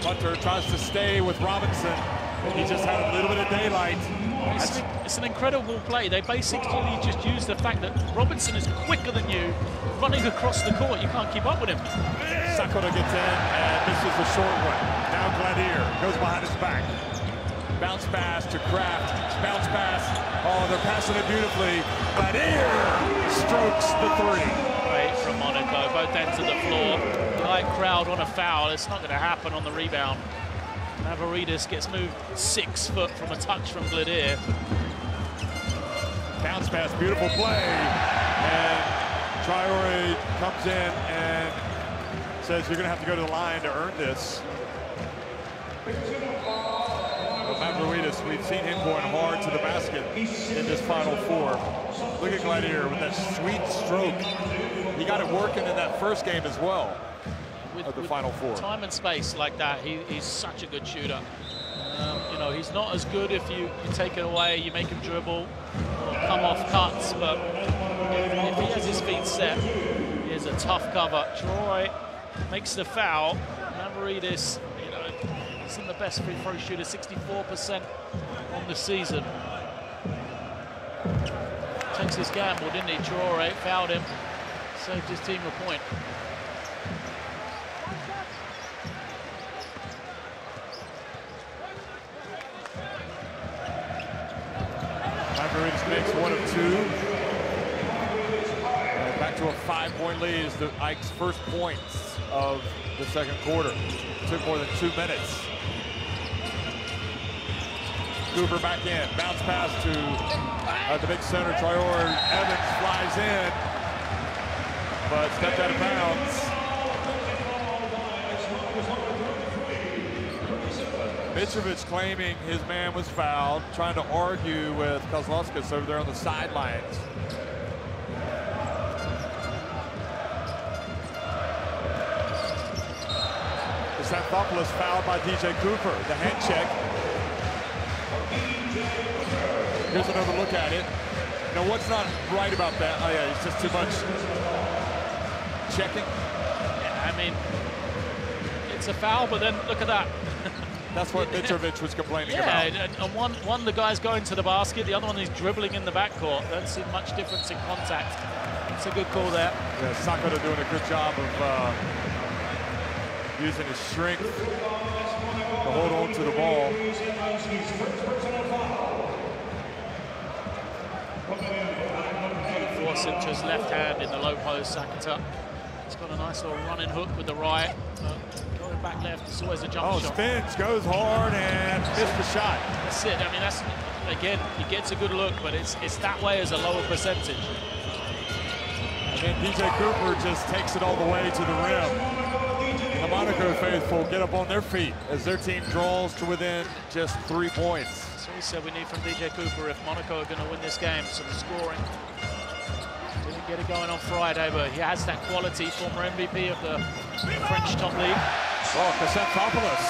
Hunter tries to stay with Robinson, but he just had a little bit of daylight. It's an incredible play. They basically just use the fact that Robinson is quicker than you, running across the court. You can't keep up with him. Sakura gets in and misses the short one. Now Gladier goes behind his back. Bounce pass to Kraft. Bounce pass. Oh, they're passing it beautifully. Gladier strokes the three. Great from Monaco, both ends of the floor. The light crowd on a foul. It's not going to happen on the rebound. Mavridis gets moved 6 foot from a touch from Gladier. Bounce pass, beautiful play. And Traore comes in and says, you're going to have to go to the line to earn this. Mavridis, we've seen him going hard to the basket in this Final Four. Look at Gladier with that sweet stroke. He got it working in that first game as well. Of the Final Four. Time and space like that, he's such a good shooter. You know, he's not as good if you take it away, you make him dribble, or come off cuts, but if he has his feet set, he is a tough cover. Troy makes the foul. Mavridis, you know, he's in the best free throw shooter, 64% on the season. Takes his gamble, didn't he? Troy fouled him, saved his team a point. Mavridis makes 1 of 2. And back to a 5-point lead is the Ike's first points of the second quarter. Took more than 2 minutes. Cooper back in, bounce pass to the big center, Traore. Evans flies in, but stepped out of bounds. Mitrovic claiming his man was fouled, trying to argue with Kozlowskis over there on the sidelines. Xanthopoulos fouled by DJ Cooper. The hand check. Here's another look at it. Now, what's not right about that? Oh, yeah, it's just too much checking. Yeah, I mean, it's a foul, but then look at that. That's what Mitrovic was complaining about. Yeah, and one the guy's going to the basket, the other one is dribbling in the backcourt. Don't see much difference in contact. It's a good call there. Yeah, Sakura doing a good job of using his strength to hold on to the ball. Force into his left hand in the low post, Sakata. He's got a nice little running hook with the right. Going back left, it's always a jump shot. Spins, goes hard, and missed the shot. That's it. I mean, that's, again, he gets a good look, but it's that way as a lower percentage. And then DJ Cooper just takes it all the way to the rim. The Monaco faithful get up on their feet as their team draws to within just 3 points. That's what we said we need from DJ Cooper if Monaco are going to win this game. Some scoring. Didn't get it going on Friday, but he has that quality. Former MVP of the French top league. Oh, Xanthopoulos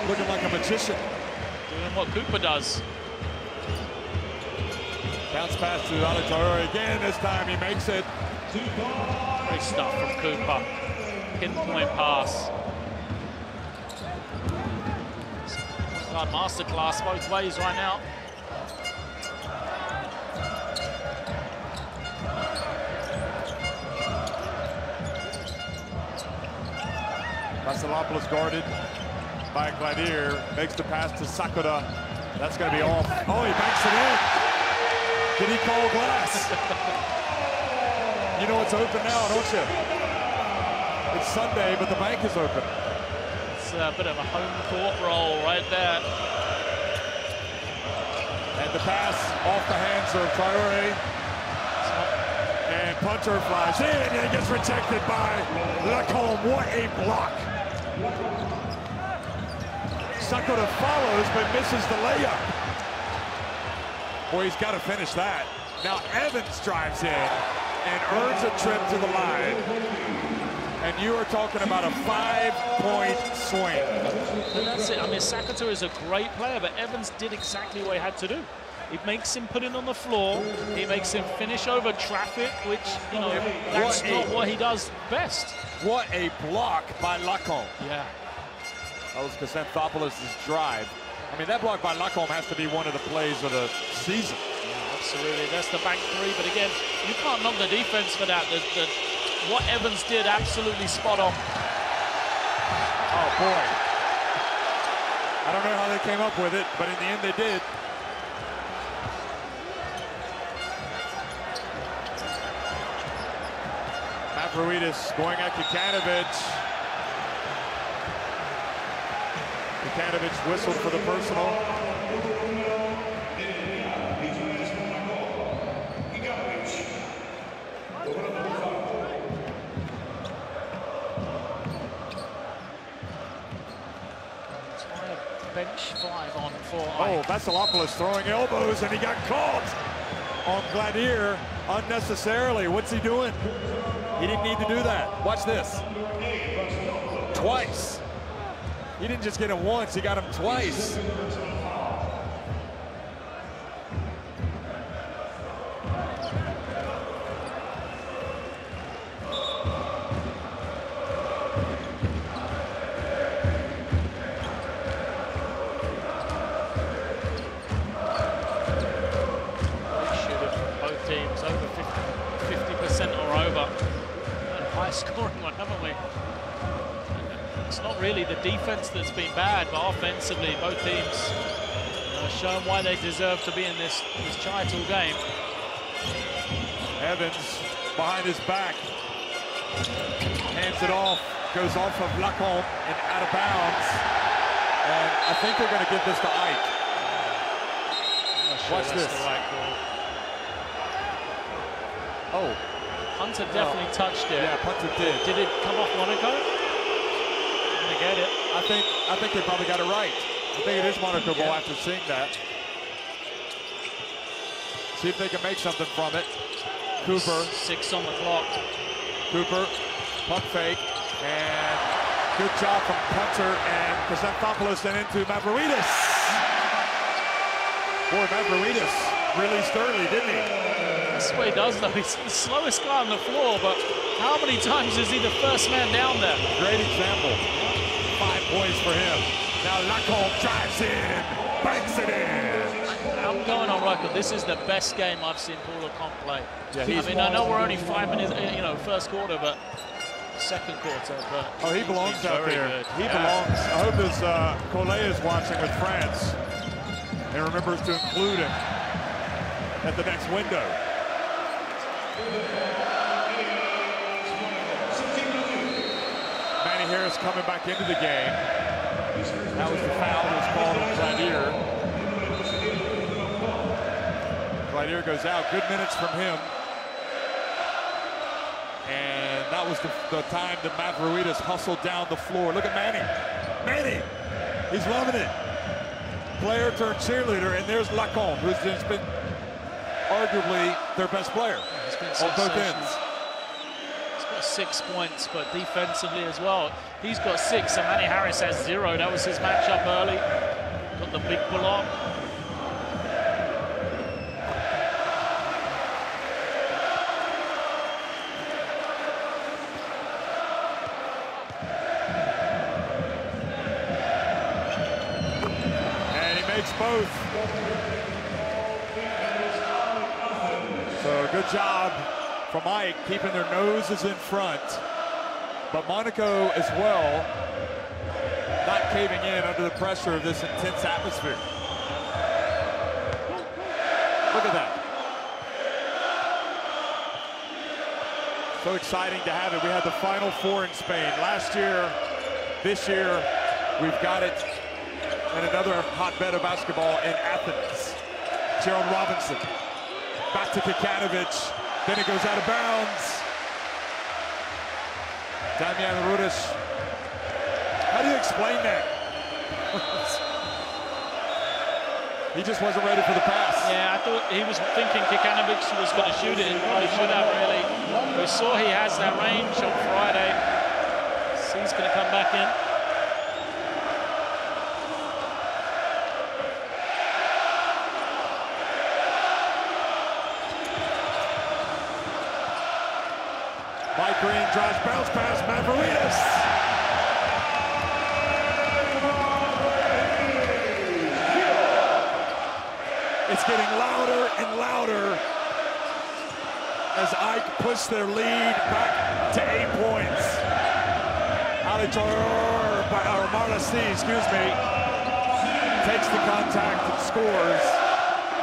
looking like a magician. Doing what Cooper does. Bounce pass to Ali Traore again. This time he makes it. Great stuff from Cooper. Pinpoint pass. God, masterclass both ways right now. Matsalopoulos guarded by Gladier. Makes the pass to Sakura. That's going to be off. Oh, he banks it in. Did he call glass? You know it's open now, don't you? It's Sunday, but the bank is open. It's a bit of a home court roll right there. And the pass off the hands of Traore. And punter flies in and gets rejected by Lacombe. What a block. Sakura follows but misses the layup. Boy, he's got to finish that. Now Evans drives in and earns a trip to the line. And you are talking about a 5-point swing. And that's it. I mean, Sakata is a great player, but Evans did exactly what he had to do. He makes him put it on the floor. He makes him finish over traffic, which, you know, that's not what he does best. What a block by Lacombe. Yeah. That was Kasanthopoulos' drive. I mean, that block by Lacombe has to be one of the plays of the season. Yeah, absolutely. That's the bank three. But again, you can't knock the defense for that. What Evans did, absolutely spot on. Oh, boy. I don't know how they came up with it, but in the end they did. Mavroidis going at Kikanovic. Kikanovic whistled for the personal. Bench 5 on for Oh, Vasilopoulos throwing elbows, and he got caught on Gladier unnecessarily. What's he doing? He didn't need to do that. Watch this. Twice. He didn't just get him once, he got him twice. Both teams over 50% or over. And high scoring one, haven't we? It's not really the defense that's been bad, but offensively, both teams have shown why they deserve to be in this title game. Evans behind his back, hands it off, goes off of Lacombe and out of bounds. And I think they're going to give this to Ike. Sure, watch this. The right call. Oh. Hunter definitely touched it. Yeah, Hunter did. Did it come off Monaco? Didn't get it. I think they probably got it right. I think it is Monaco ball after seeing that. See if they can make something from it. Cooper. 6 on the clock. Cooper, pump fake, and good job from Hunter and Kasanthopoulos and into Mavroidis. Boy, Mavroidis released early, didn't he? That's what he does, though. He's the slowest guy on the floor, but how many times is he the first man down there? Great example. 5 points for him. Now Lacombe drives in, banks it in. I'm going on record. This is the best game I've seen Paul Lecomte play. Yeah, I mean, I know we're only 5 minutes, you know, first quarter, but second quarter. But oh, he belongs out there. Good. He belongs. I hope his Collet is watching with France and remembers to include him at the next window. Manny Harris coming back into the game. That was the foul that was called on Gladier. Gladier goes out. Good minutes from him. And that was the time that Mavroidis hustled down the floor. Look at Manny. Manny! He's loving it. Player turned cheerleader, and there's Lacombe, who's just been arguably their best player on both ends. He's got 6 points, but defensively as well. He's got 6, and Manny Harris has 0. That was his matchup early. Got the big block. Both. So good job from Ike keeping their noses in front. But Monaco as well, not caving in under the pressure of this intense atmosphere. Look at that. So exciting to have it. We had the Final Four in Spain last year. This year, we've got it. And another hotbed of basketball in Athens. Gerald Robinson. Back to Kikanovic. Then it goes out of bounds. Damian Rudic. How do you explain that? He just wasn't ready for the pass. Yeah, I thought he was thinking Kikanovic was going to shoot it, and probably should have, really. We saw he has that range on Friday. So he's going to come back in. Mike Green drives, bounce pass, Maveritas. It's getting louder and louder as AEK push their lead back to 8 points. Marlassi, takes the contact and scores.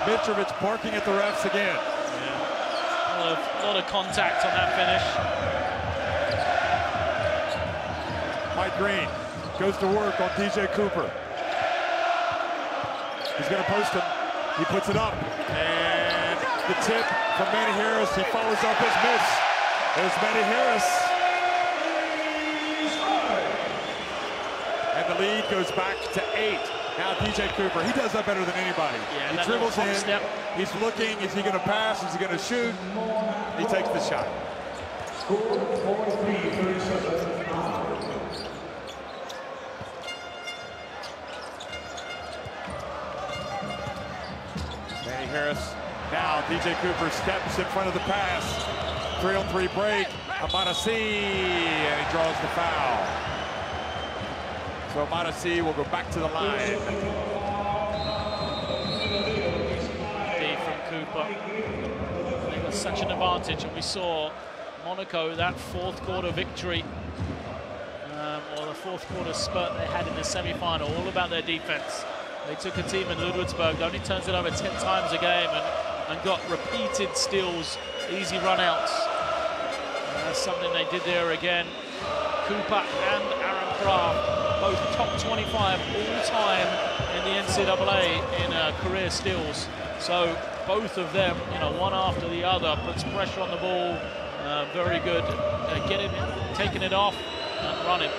Mitrovic barking at the refs again. Yeah. A lot of contact on that finish. Mike Green goes to work on DJ Cooper. He's going to post him. He puts it up, and the tip from Manny Harris. He follows up his miss. There's Manny Harris. And the lead goes back to 8. Now DJ Cooper, he does that better than anybody. Yeah, he dribbles in, step. He's looking, is he gonna pass, is he gonna shoot? He takes the shot. Manny Harris, now DJ Cooper steps in front of the pass. 3-on-3 break, Amadasi, and he draws the foul. So Amadasi will go back to the line. D from Cooper. I think that's such an advantage, and we saw Monaco, that fourth quarter victory, or the fourth quarter spurt they had in the semi-final, all about their defense. They took a team in Ludwigsburg that only turns it over 10 times a game and got repeated steals, easy run-outs. That's something they did there again. Cooper and Aaron Kraft, both top 25 all-time in the NCAA in career steals. So both of them, one after the other, puts pressure on the ball. Very good, taking it off and running.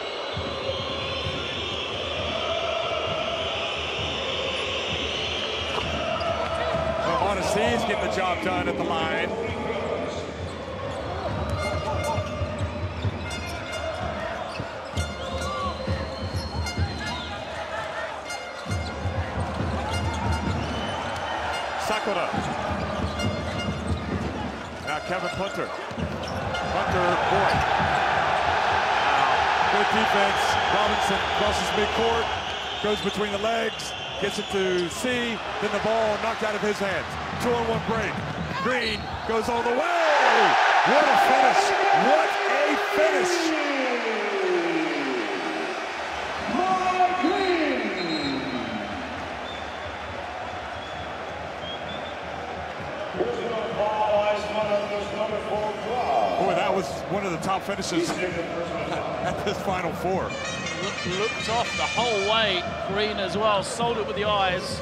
Odyssey's getting the job done at the line. Sakura. Now Kevin Punter. Boy. Good defense. Robinson crosses midcourt, goes between the legs, gets it to C, then the ball knocked out of his hands. 2-on-1 break. Green goes all the way. What a finish. What a finish. Boy, that was one of the top finishes at this Final Four. Looked off the whole way. Green as well, sold it with the eyes.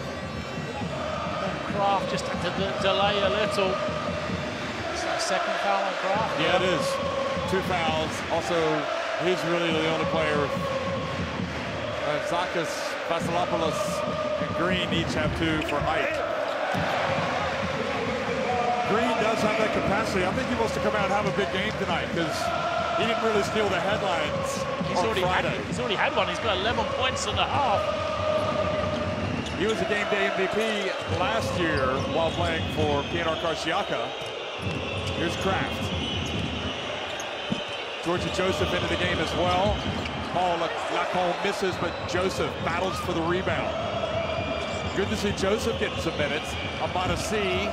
Kraft just had to delay a little. It's the second foul on Kraft. Yeah, it is. 2 fouls. Also, he's really the only player. Zakis, Vasilopoulos, and Green each have 2 for AEK. Green does have that capacity. I think he wants to come out and have a big game tonight because he didn't really steal the headlines on Friday. He's already had one. He's got 11 points and a half. He was a game day MVP last year while playing for PNR Karşıyaka. Here's Kraft. Georgia Joseph into the game as well. Paul Lacombe misses, but Joseph battles for the rebound. Good to see Joseph getting some minutes. Amadasi.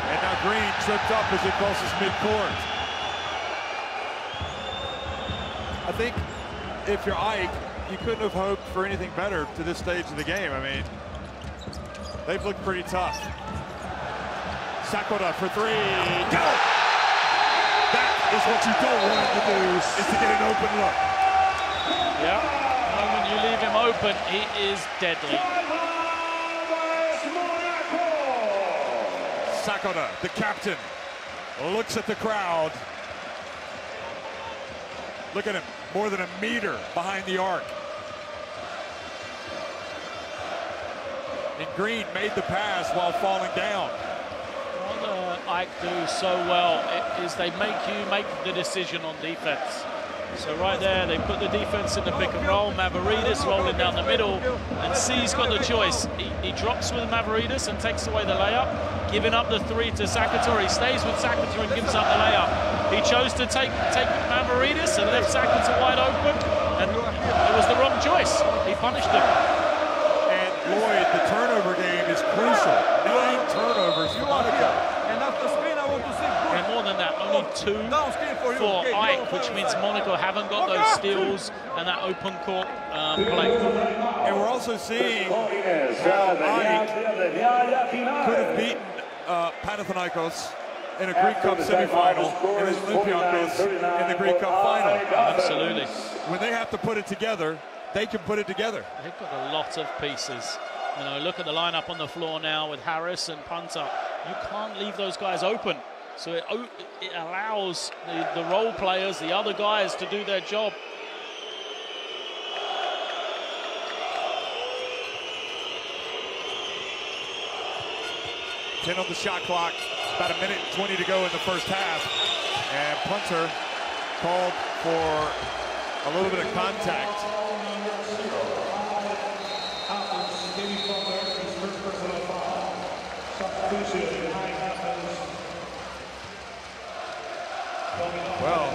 And now Green tripped up as he crosses midcourt. I think if you're AEK, you couldn't have hoped for anything better to this stage of the game. I mean, they've looked pretty tough. Sakura for three. Go! That is what you don't want him to do, is to get an open look. Yeah. And when you leave him open, he is deadly. Sakura, the captain, looks at the crowd. Look at him, more than a meter behind the arc. And Green made the pass while falling down. What AEK do so well is they make you make the decision on defense. So right there, they put the defense in the pick and roll. Mavridis rolling down the middle, and C's got the choice. He drops with Mavridis and takes away the layup, giving up the three to Sakura. He stays with Sakura and gives up the layup. He chose to take Mavridis and left Sakura wide open, and it was the wrong choice. He punished him. And Lloyd, the turnover game is crucial. 9 turnovers for Monaco. And after screen, I want to see good. And more than that, only 2 Down screen for you. for Okay, AEK, which means Monaco haven't got those steals and that open court play. And we're also seeing how AEK could have beaten Panathinaikos in a Greek Cup semifinal and then Olympiacos in the Greek Cup final. Absolutely. When they have to put it together, they can put it together. They've got a lot of pieces. You know, look at the lineup on the floor now with Harris and Punter. You can't leave those guys open. So it allows the role players, the other guys, to do their job. Ten on the shot clock. About 1 minute and 20 to go in the first half. And Punter called for a little bit of contact. Well,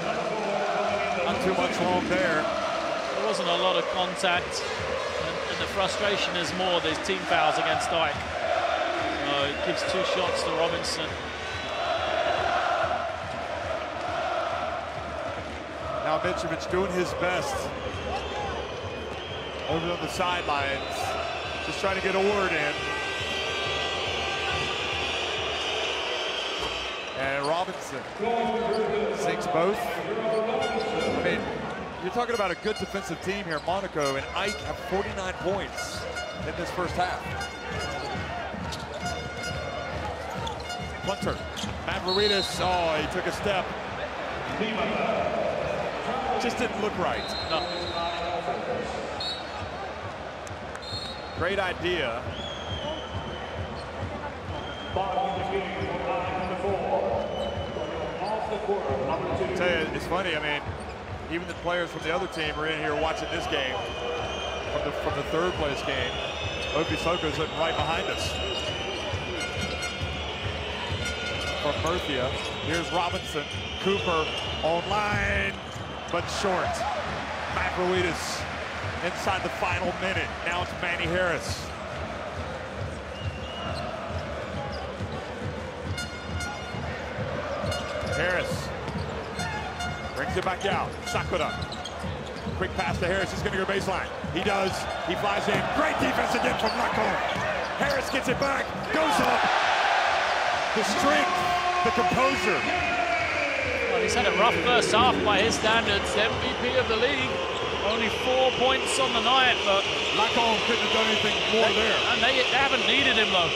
not too much wrong there. There wasn't a lot of contact, and the frustration is more. There's team fouls against AEK. It gives 2 shots to Robinson. Now Mitrovic doing his best over on the sidelines, just trying to get a word in. And Robinson sinks both. I mean, you're talking about a good defensive team here. Monaco and AEK have 49 points in this first half. Punter, Mavridis, oh, he took a step. Just didn't look right. No. Great idea. I tell you, it's funny. I mean, even the players from the other team are in here watching this game from the third place game. Obisoko's sitting right behind us. From Murthia, here's Robinson. Cooper online, but short. Mavridis inside the final minute. Now it's Manny Harris. Harris brings it back out. Sakura. Quick pass to Harris. He's going to go baseline. He does. He flies in. Great defense again from Lacombe. Harris gets it back. Goes up. The strength, the composure. Well, he's had a rough first half by his standards. MVP of the league. Only 4 points on the night, but Lacombe couldn't have done anything more there. And they haven't needed him, though.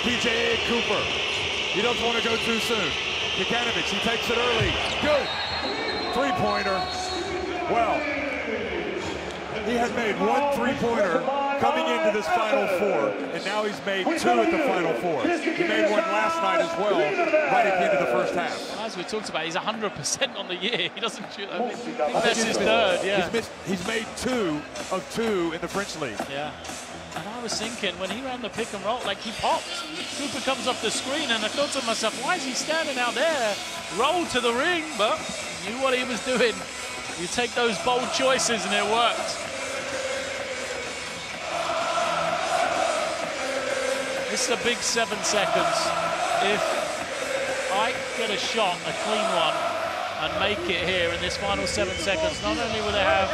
PJ Cooper. He doesn't want to go too soon. Kikanovic, he takes it early. Good. 3-pointer. Well, he had made 1 3-pointer coming into this Final Four, and now he's made 2 at the Final Four. He made 1 last night as well, right at the end of the first half. As we talked about, he's 100% on the year. He doesn't shoot. I think that's his third, yeah. He's made 2 of 2 in the French league. Yeah. And I was thinking, when he ran the pick and roll, like he popped. Cooper comes off the screen, and I thought to myself, why is he standing out there? Rolled to the ring, but knew what he was doing. You take those bold choices, and it worked. This is a big 7 seconds. If I get a shot, a clean one, and make it here in this final 7 seconds, not only will they have,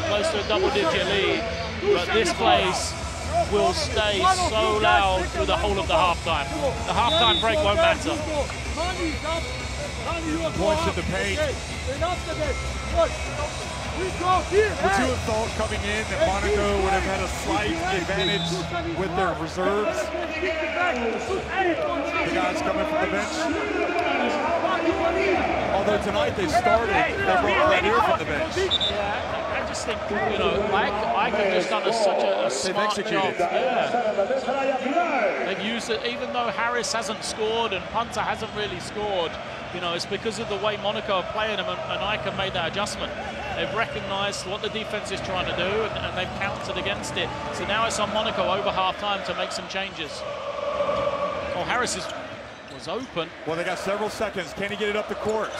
close to a double-digit lead, but this place will stay so loud through the whole of the halftime. The halftime break won't matter. Points in the paint. Would you have thought coming in that Monaco would have had a slight advantage with their reserves? The guys coming from the bench. Although tonight they started, they brought right here from the bench. Yeah, I just think, you know, Ike have just done such a smart job. Yeah. They've used it, even though Harris hasn't scored and Punter hasn't really scored, you know, it's because of the way Monaco are playing them, and Ike have made that adjustment. They've recognised what the defence is trying to do, and they've countered against it. So now it's on Monaco over half-time to make some changes. Oh, Harris was open. Well, they got several seconds. Can he get it up the court?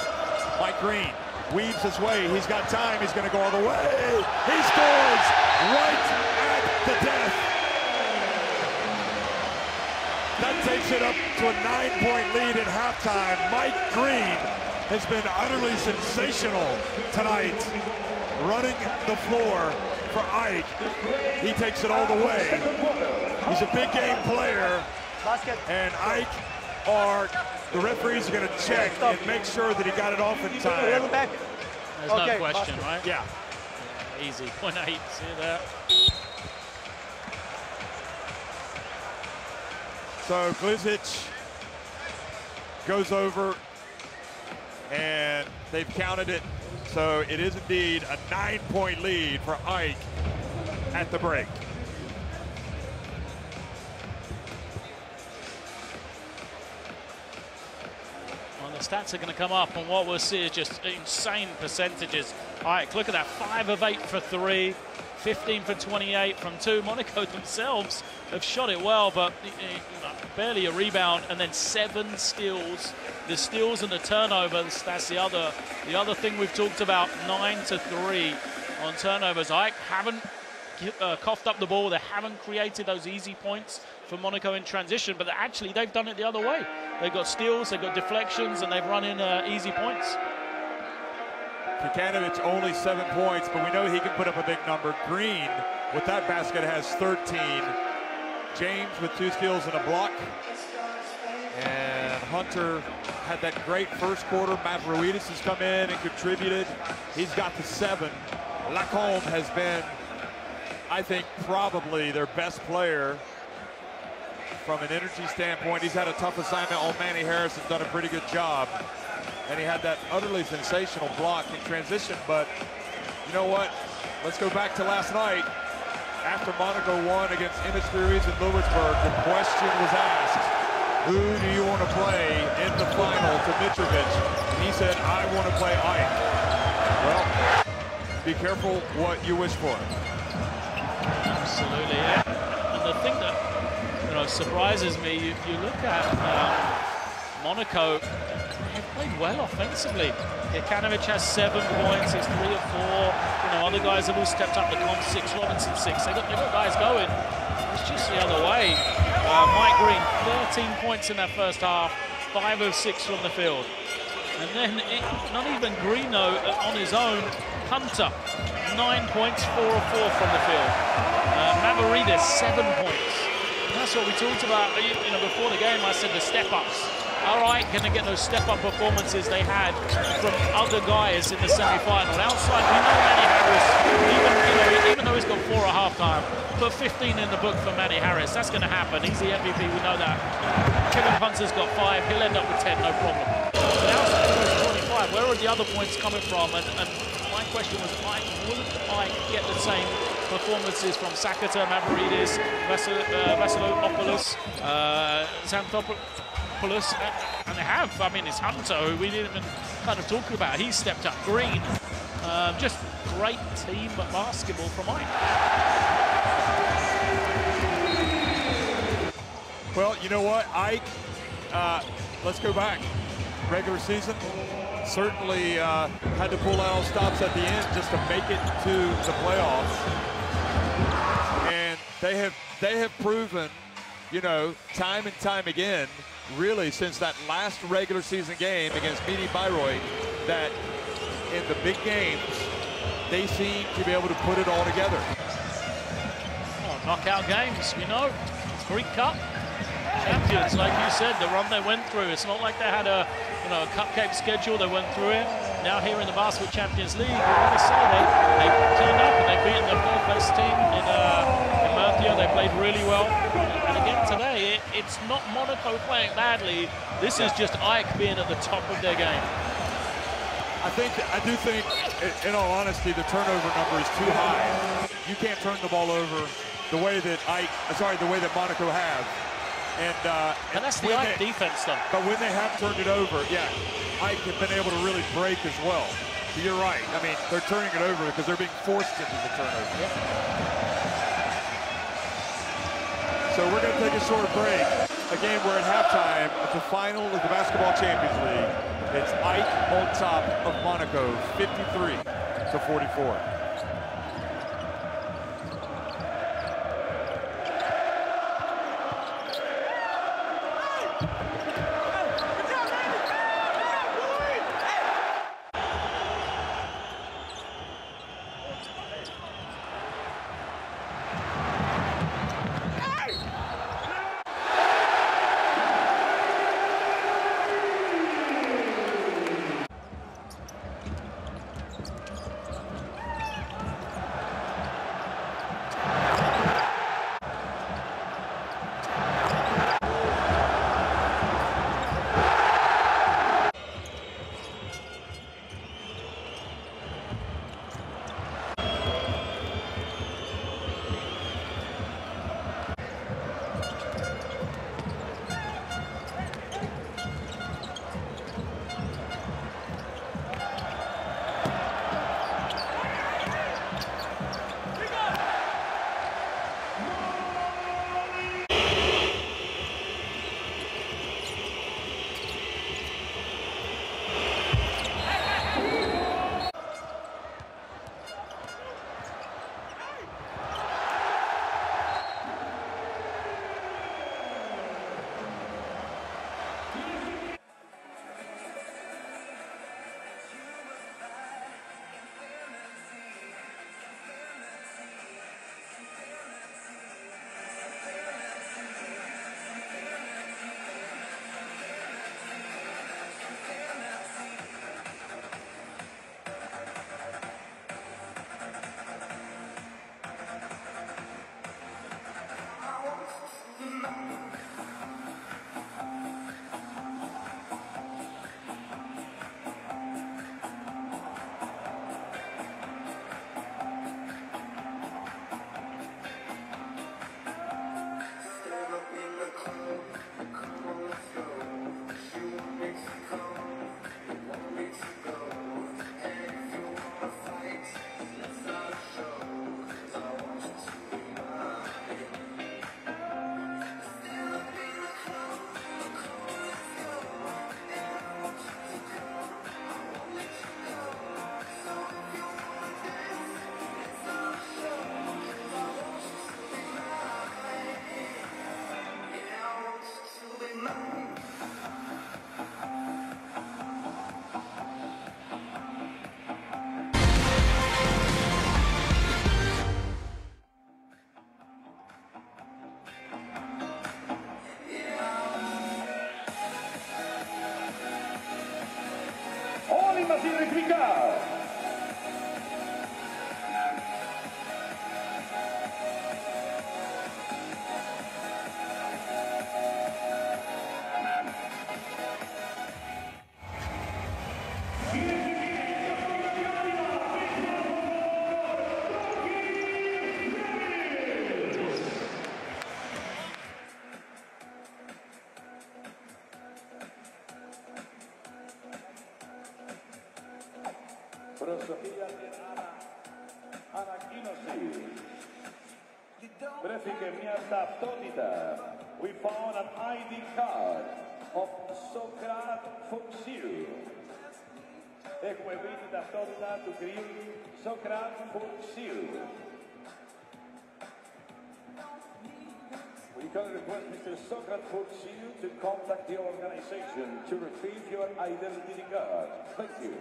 Mike Green weaves his way. He's got time. He's going to go all the way. He scores right at the death. That takes it up to a 9-point lead at halftime. Mike Green has been utterly sensational tonight, running the floor for Ike. He takes it all the way. He's a big game player, and Ike, the referees are going to check and make sure that he got it off in time. There's no question, right? Yeah. Easy. 0.8. See that? So Glizic goes over, and they've counted it. So it is indeed a 9-point lead for Ike at the break. Well, the stats are going to come up, and what we'll see is just insane percentages. Ike, look at that, 5 of 8 for 3. 15 for 28 from 2. Monaco themselves have shot it well, but barely a rebound, and then 7 steals. The steals and the turnovers, that's the other thing we've talked about. 9 to 3 on turnovers. Ike haven't coughed up the ball. They haven't created those easy points for Monaco in transition, but actually they've done it the other way. They've got steals, they've got deflections, and they've run in easy points. Kikanovic only 7 points, but we know he can put up a big number. Green, with that basket, has 13. James with 2 steals and a block. And Hunter had that great first quarter. Mavroidis has come in and contributed. He's got the 7. Lacombe has been, I think, probably their best player from an energy standpoint. He's had a tough assignment on Manny Harris, has done a pretty good job. And he had that utterly sensational block in transition. But you know what? Let's go back to last night. After Monaco won against Image Ruiz in Lewisburg, the question was asked, who do you want to play in the final to Mitrovic? And he said, I want to play Ike. Well, be careful what you wish for. Absolutely, yeah. And the thing that surprises me, you look at Monaco, they've played well offensively. Kikanovic has 7 points, he's 3 of 4. Other guys have all stepped up. The Con 6, Robinson 6. They've got guys going. It's just the other way. Mike Green, 13 points in that first half, 5 of 6 from the field. And then, not even Greeno on his own. Hunter, 9 points, 4 of 4 from the field. Mavroidis, 7 points. And that's what we talked about, before the game. I said the step-ups. All right, going to get those step-up performances they had from other guys in the semi-final. Outside, we know Manny Harris, even though he's got 4 at halftime, put 15 in the book for Manny Harris. That's going to happen. He's the MVP, we know that. Kevin Punter's got 5. He'll end up with 10, no problem. But outside of 25, where are the other points coming from? And my question was, wouldn't Ike get the same performances from Sakata, Mavroidis, Vasilopoulos, Xanthopoulos, and they have. I mean, it's Hunter, who we didn't even kind of talk about. He's stepped up. Green, just great team basketball from Ike. Well, you know what, Ike, let's go back. Regular season, certainly had to pull out stops at the end just to make it to the playoffs. And they have proven, time and time again, really since that last regular season game against Midi Bayreuth, that in the big games, they seem to be able to put it all together. Oh, knockout games, we know. Greek Cup champions, like you said, the run they went through. It's not like they had a cupcake schedule. They went through it. Now here in the Basketball Champions League, I want to say they turned up and they've beaten the third best team in Murcia. They played really well. And again today, it's not Monaco playing badly. This is just AEK being at the top of their game. I do think, in all honesty, the turnover number is too high. You can't turn the ball over the way that Monaco have. And that's the AEK defense, though. But when they have turned it over, yeah, AEK have been able to really break as well. So you're right. I mean, they're turning it over because they're being forced into the turnover. Yep. So we're going to take a short break. Again, we're at halftime of the final of the Basketball Champions League. It's AEK on top of Monaco, 53-44. Προσοχή την ανακοίνωση. Βρέθηκε μια ταυτότητα. We found an ID card of Sokrat Fuxiu. Έχουμε βρει την ταυτότητα του κυρίου Sokrat Fuxiu. We can request Mr. Sokrat Fuxiu to contact the organization to retrieve your identity card. Thank you.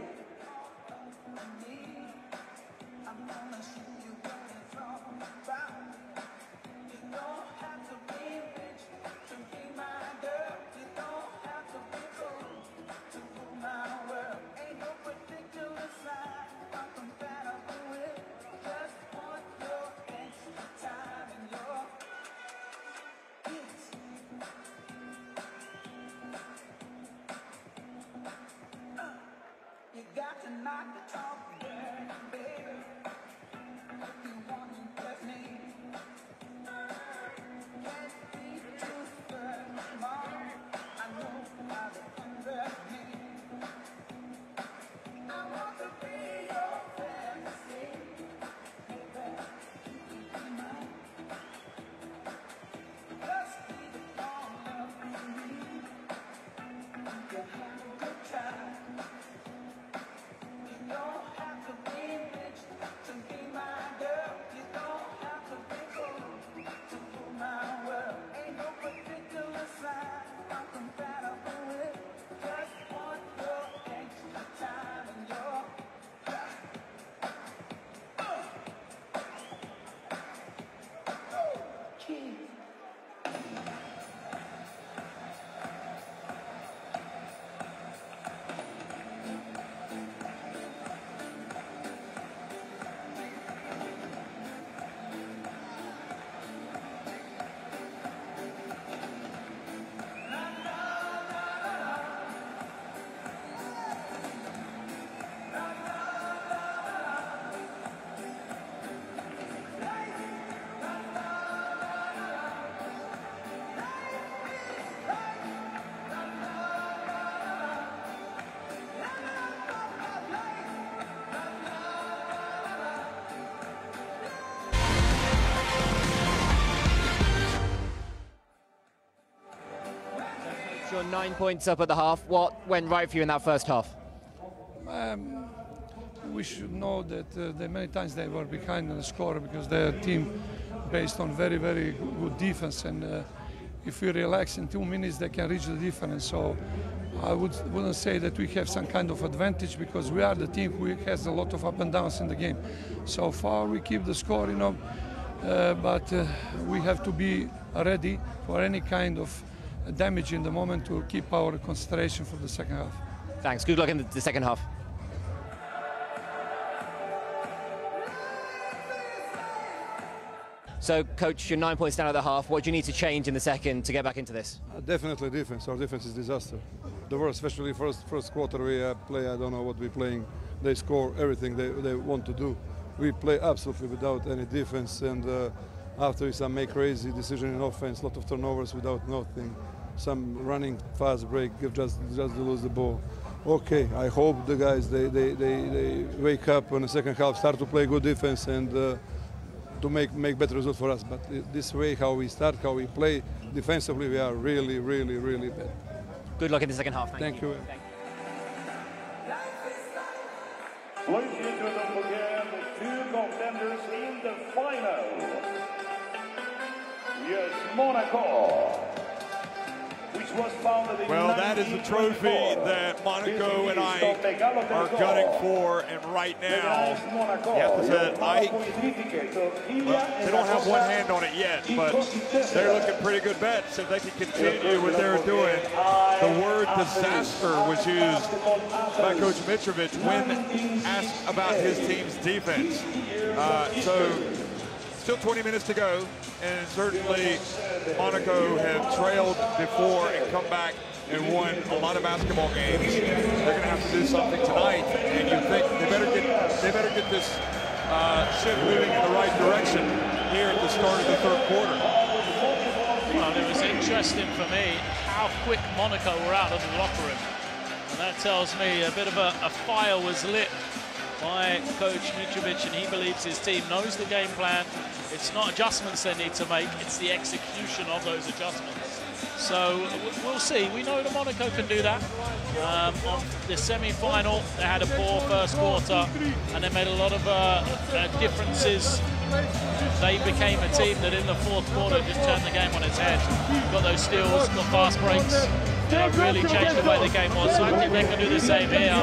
You're 9 points up at the half. What went right for you in that first half? We should know that many times they were behind on the score because their team based on very, very good defense, and if we relax in 2 minutes they can reach the difference. So I wouldn't say that we have some kind of advantage because we are the team who has a lot of up and downs in the game. So far we keep the score, you know, but we have to be ready for any kind of damage in the moment to keep our concentration for the second half. Thanks. Good luck in the second half. So, Coach, you're 9 points down at the half. What do you need to change in the second to get back into this? Definitely defense. Our defense is disaster. The worst, especially first quarter we play, I don't know what we're playing. They score everything they want to do. We play absolutely without any defense, and after we some make crazy decision in offense, lot of turnovers without nothing, some running fast break, just to lose the ball. Okay, I hope the guys they wake up in the second half, start to play good defense, and to make better results for us. But this way, how we start, how we play defensively, we are really, really, really bad. Good luck in the second half. Thank you. Ladies and gentlemen, don't forget the two contenders in the final. AS Monaco, which was founded in Well, that is the trophy that Monaco and AEK are gunning for, and right now, you have to say AEK, well, they don't have one hand on it yet, but they're looking pretty good bets if they can continue what they're doing. The word disaster was used by Coach Mitrovic when asked about his team's defense. So still 20 minutes to go, and certainly Monaco have trailed before and come back and won a lot of basketball games. They're going to have to do something tonight, and you think they better get this ship moving in the right direction here at the start of the third quarter. Well, it was interesting for me how quick Monaco were out of the locker room, and that tells me a bit of a fire was lit by Coach Mitrovic, and he believes his team knows the game plan. It's not adjustments they need to make, it's the execution of those adjustments. So we'll see. We know that Monaco can do that. On the semi-final, they had a poor first quarter, and they made a lot of differences. They became a team that in the fourth quarter just turned the game on its head. Got those steals, got fast breaks. Really changed the way the game was. So I think they can do the same here.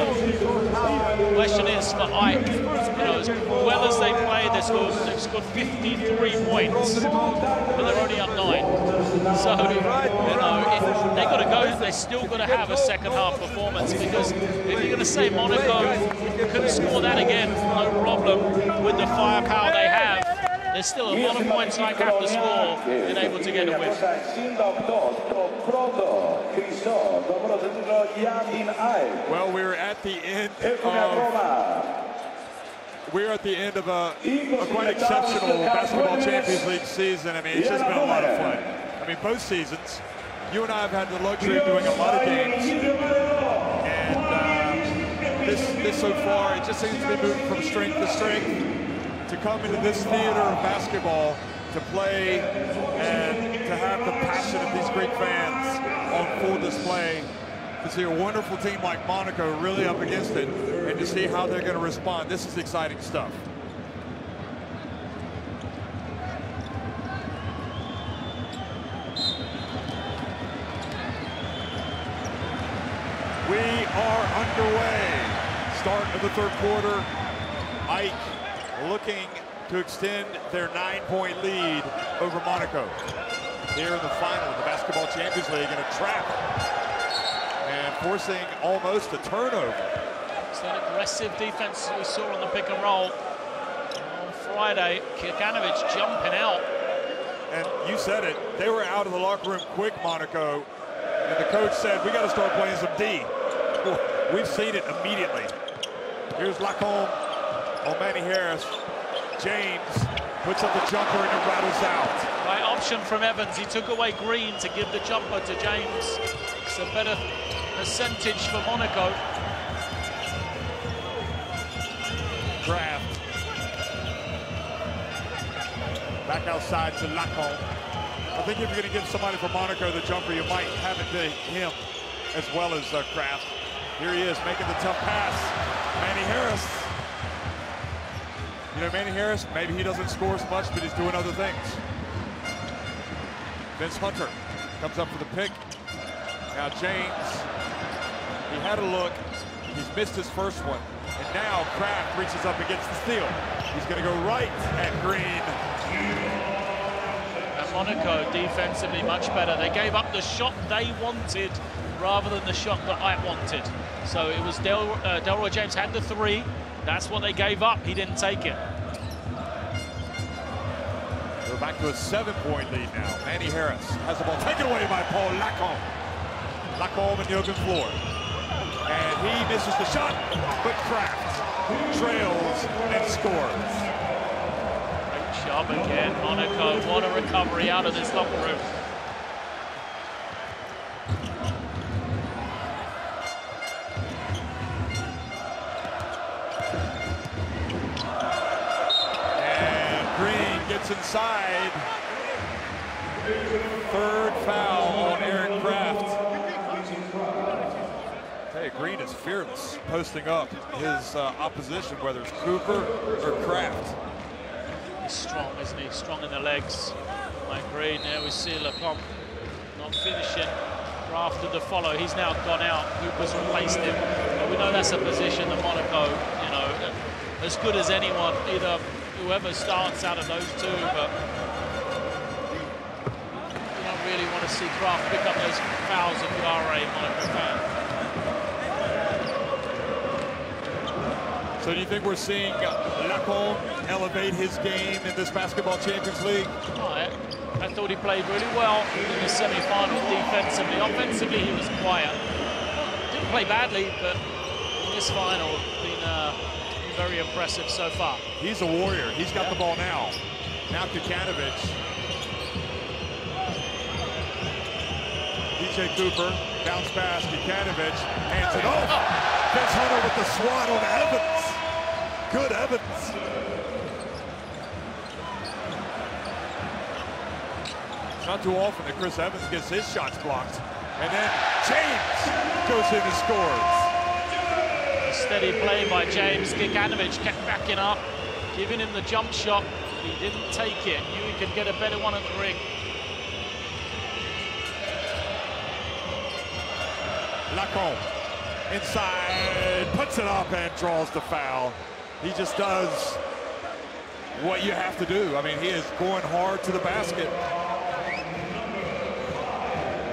The question is for AEK, you know, as well as they play, they've scored 53 points, but they're only up 9. So, you know, they've got to go. They still got to have a second half performance, because if you're going to say Monaco can score that again, no problem with the firepower they have, there's still a lot of points AEK have to score and able to get a win. Well, we're at the end of a quite exceptional Basketball Champions League season. I mean, it's just been a lot of fun. I mean, both seasons, you and I have had the luxury of doing a lot of games. And this so far, it just seems to be moving from strength to strength to come into this theater of basketball to play and to have the passion of these great fans on full display, to see a wonderful team like Monaco really up against it, and to see how they're going to respond. This is exciting stuff. We are underway. Start of the third quarter. AEK looking to extend their 9-point lead over Monaco. Here in the final of the Basketball Champions League in a trap. And forcing almost a turnover. It's that aggressive defense we saw on the pick and roll on Friday. Kikanovic jumping out. And you said it, they were out of the locker room quick, Monaco. And the coach said, we got to start playing some D. We've seen it immediately. Here's Lacombe on Manny Harris. James puts up the jumper and it rattles out. Right option from Evans. He took away Green to give the jumper to James. It's a better percentage for Monaco. Kraft. Back outside to Lacombe. I think if you're going to give somebody from Monaco the jumper, you might have it to him as well as Kraft. Here he is making the tough pass. Manny Harris. You know, Manny Harris, maybe he doesn't score as much, but he's doing other things. Vince Hunter comes up for the pick. Now James, he had a look. He's missed his first one. And now Kraft reaches up and gets the steal. He's going to go right at Green. And Monaco defensively much better. They gave up the shot they wanted rather than the shot that I wanted. So it was Delroy James had the three. That's what they gave up. He didn't take it. We're back to a 7-point lead now. Manny Harris has the ball taken away by Paul Lacombe. Lacombe and Jogan Floor. And he misses the shot, but Kraft trails and scores. Great job again, Monaco. What a recovery out of this locker room. Inside. Third foul on Aaron Kraft. Hey, Green is fearless, posting up his opposition, whether it's Cooper or Kraft. He's strong, isn't he? Strong in the legs. Like Green, there we see Lacombe not finishing. Kraft did the follow. He's now gone out. Cooper's replaced him. But we know that's a position that Monaco, you know, as good as anyone, either whoever starts out of those two, but you don't really want to see Kraft pick up those fouls if you are a Monaco fan. So do you think we're seeing Lacombe elevate his game in this Basketball Champions League? Oh, I thought he played really well in the semi-final defensively. Offensively, he was quiet. Didn't play badly, but in this final, been very impressive so far. He's a warrior. He's got the ball now. Now Kikanovic. DJ Cooper, bounce pass, Kikanovic, hands it off. Vince Hunter with the swat on Evans. Good Evans. It's not too often that Chris Evans gets his shots blocked. And then James goes in and scores. Steady play by James. Kikanovic kept backing up, giving him the jump shot. He didn't take it. Knew he could get a better one at the ring. Lacombe inside, puts it up and draws the foul. He just does what you have to do. I mean, he is going hard to the basket.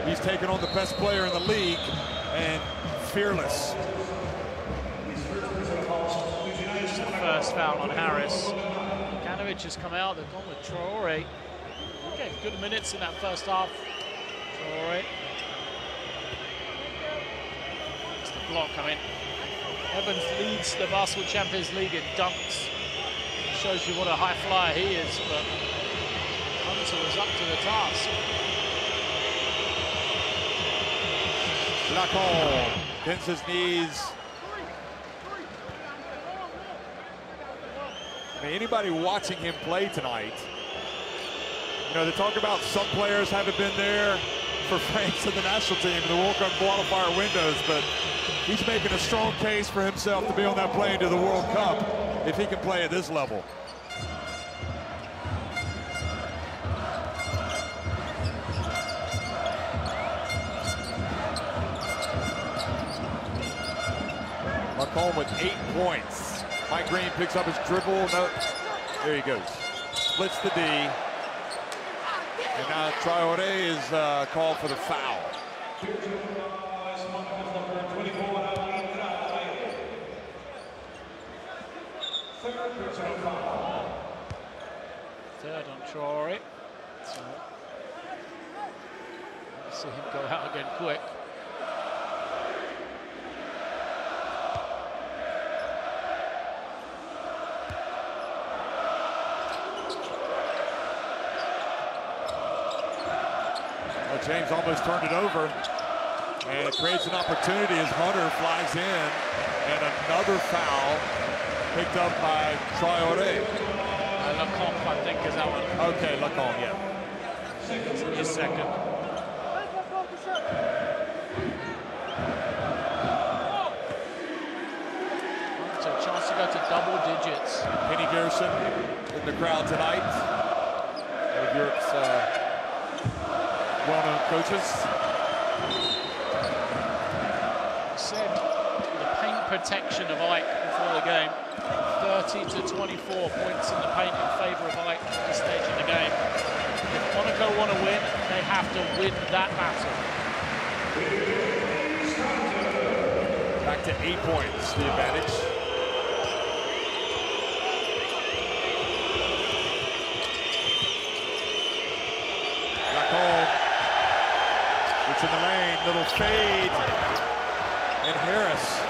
He's taken on the best player in the league and fearless. First foul on Harris. Kikanovic has come out. They've gone with Traore. He gave good minutes in that first half. Traore. block. I mean, Evans leads the Basketball Champions League in dunks. Shows you what a high flyer he is, but Hunter was up to the task. Lacombe bends his knees. I mean, anybody watching him play tonight, you know, they talk about some players haven't been there for France and the national team in the World Cup qualifier windows, but he's making a strong case for himself to be on that plane to the World Cup if he can play at this level. Lacombe with 8 points. Mike Green picks up his dribble. No, there he goes. Splits the D. And now Traoré is called for the foul. Third on Traoré. So let's see him go out again quick. James almost turned it over, and it creates an opportunity as Hunter flies in, and another foul picked up by Traoré. Lacombe, I think, is that one. Okay, Lacombe, yeah. It's his second. So a chance to go to double digits. Penny Gerson in the crowd tonight. One of Europe's well-known coaches. Said the paint protection of Ike before the game, 30 to 24 points in the paint in favour of Ike at this stage in the game. If Monaco want to win, they have to win that battle. Back to 8 points, the advantage. Lacombe. It's in the lane, little fade, and Harris.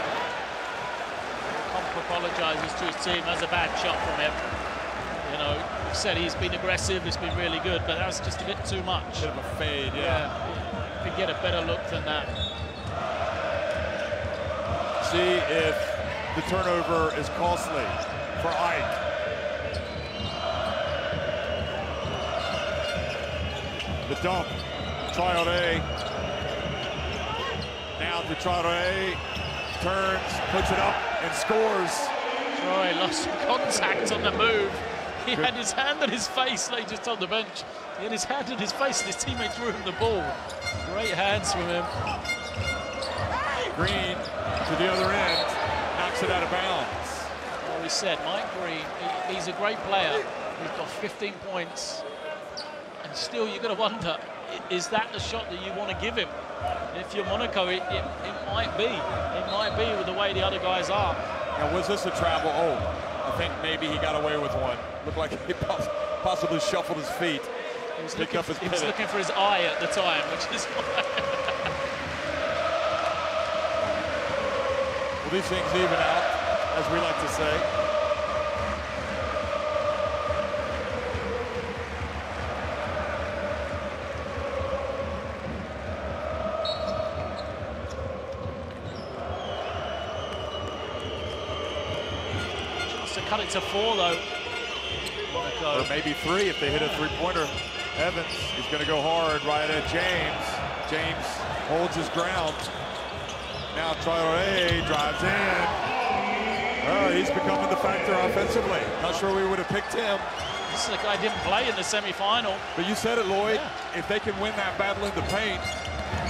Comp apologises to his team. That's a bad shot from him. You know, we've said he's been aggressive, it's been really good, but that's just a bit too much. Bit of a fade, yeah. Could get a better look than that. See if the turnover is costly for Ike. The dump, Traoré. Now to Traoré, turns, puts it up, and scores. Troy lost contact on the move. He had his hand on his face, like just on the bench. He had his hand on his face, and his teammate threw him the ball. Great hands from him. Green to the other end, knocks it out of bounds. Well, we said, Mike Green, he's a great player. He's got 15 points. And still, you're going to wonder, is that the shot that you want to give him? If you're Monaco, it might be. It might be with the way the other guys are. Now, was this a travel? Oh, I think maybe he got away with one. Looked like he possibly shuffled his feet. He was looking for his eye at the time, which is why. Well, these things even out, as we like to say. Cut it to 4 though. Or maybe 3 if they hit a three-pointer. Evans is going to go hard right at James. James holds his ground. Now Traoré drives in. Oh, he's becoming the factor offensively. Not sure we would have picked him. This is a guy who didn't play in the semi-final. But you said it, Lloyd. Yeah. If they can win that battle in the paint,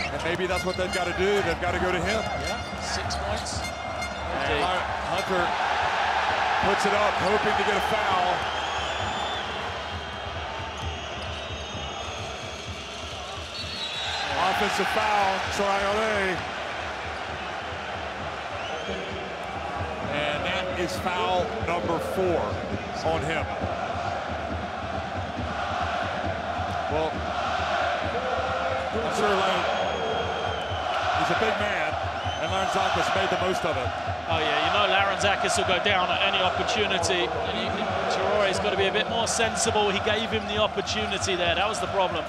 and maybe that's what they've got to do. They've got to go to him. Yeah, 6 points. And Hunter puts it up, hoping to get a foul. Offensive foul, Traoré. And that is foul number 4 on him. Well, I'm sure he's a big man. And Larantzakis made the most of it. Oh yeah, you know Larantzakis will go down at any opportunity. Traore's got to be a bit more sensible. He gave him the opportunity there. That was the problem.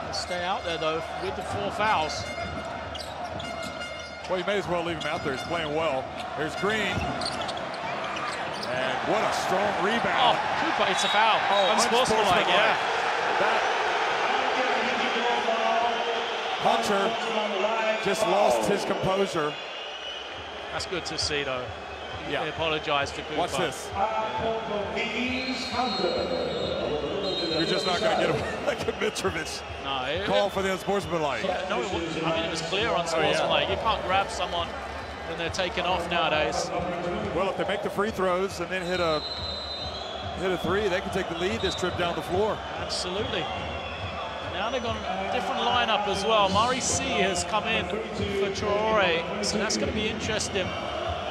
He'll stay out there though with the 4 fouls. Well, you may as well leave him out there. He's playing well. There's Green. And what a strong rebound. Oh, Cooper, it's a foul. Oh, unsportsmanlike, yeah. That Hunter just lost his composure. That's good to see, though. Yeah. He apologized to Cooper. Watch this. You're just not going to get him like a Mitrovic. No. Call for the unsportsmanlike. No, it wasn't. I mean, it was clear unsportsmanlike. You can't grab someone when they're taken off nowadays. Well, if they make the free throws and then hit a 3, they can take the lead this trip down the floor. Absolutely. Now they've got a different lineup as well. Murray C has come in for Traore, so that's going to be interesting.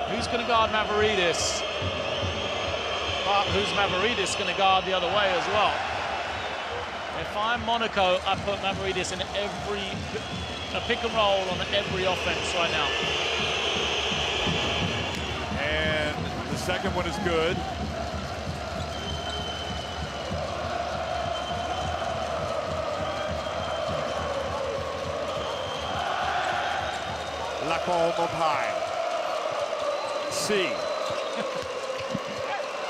Who's going to guard Mavroidis? But who's Mavroidis going to guard the other way as well? If I'm Monaco, I put Mavroidis in a pick and roll on every offense right now. And the second one is good. Lacombe up high. C.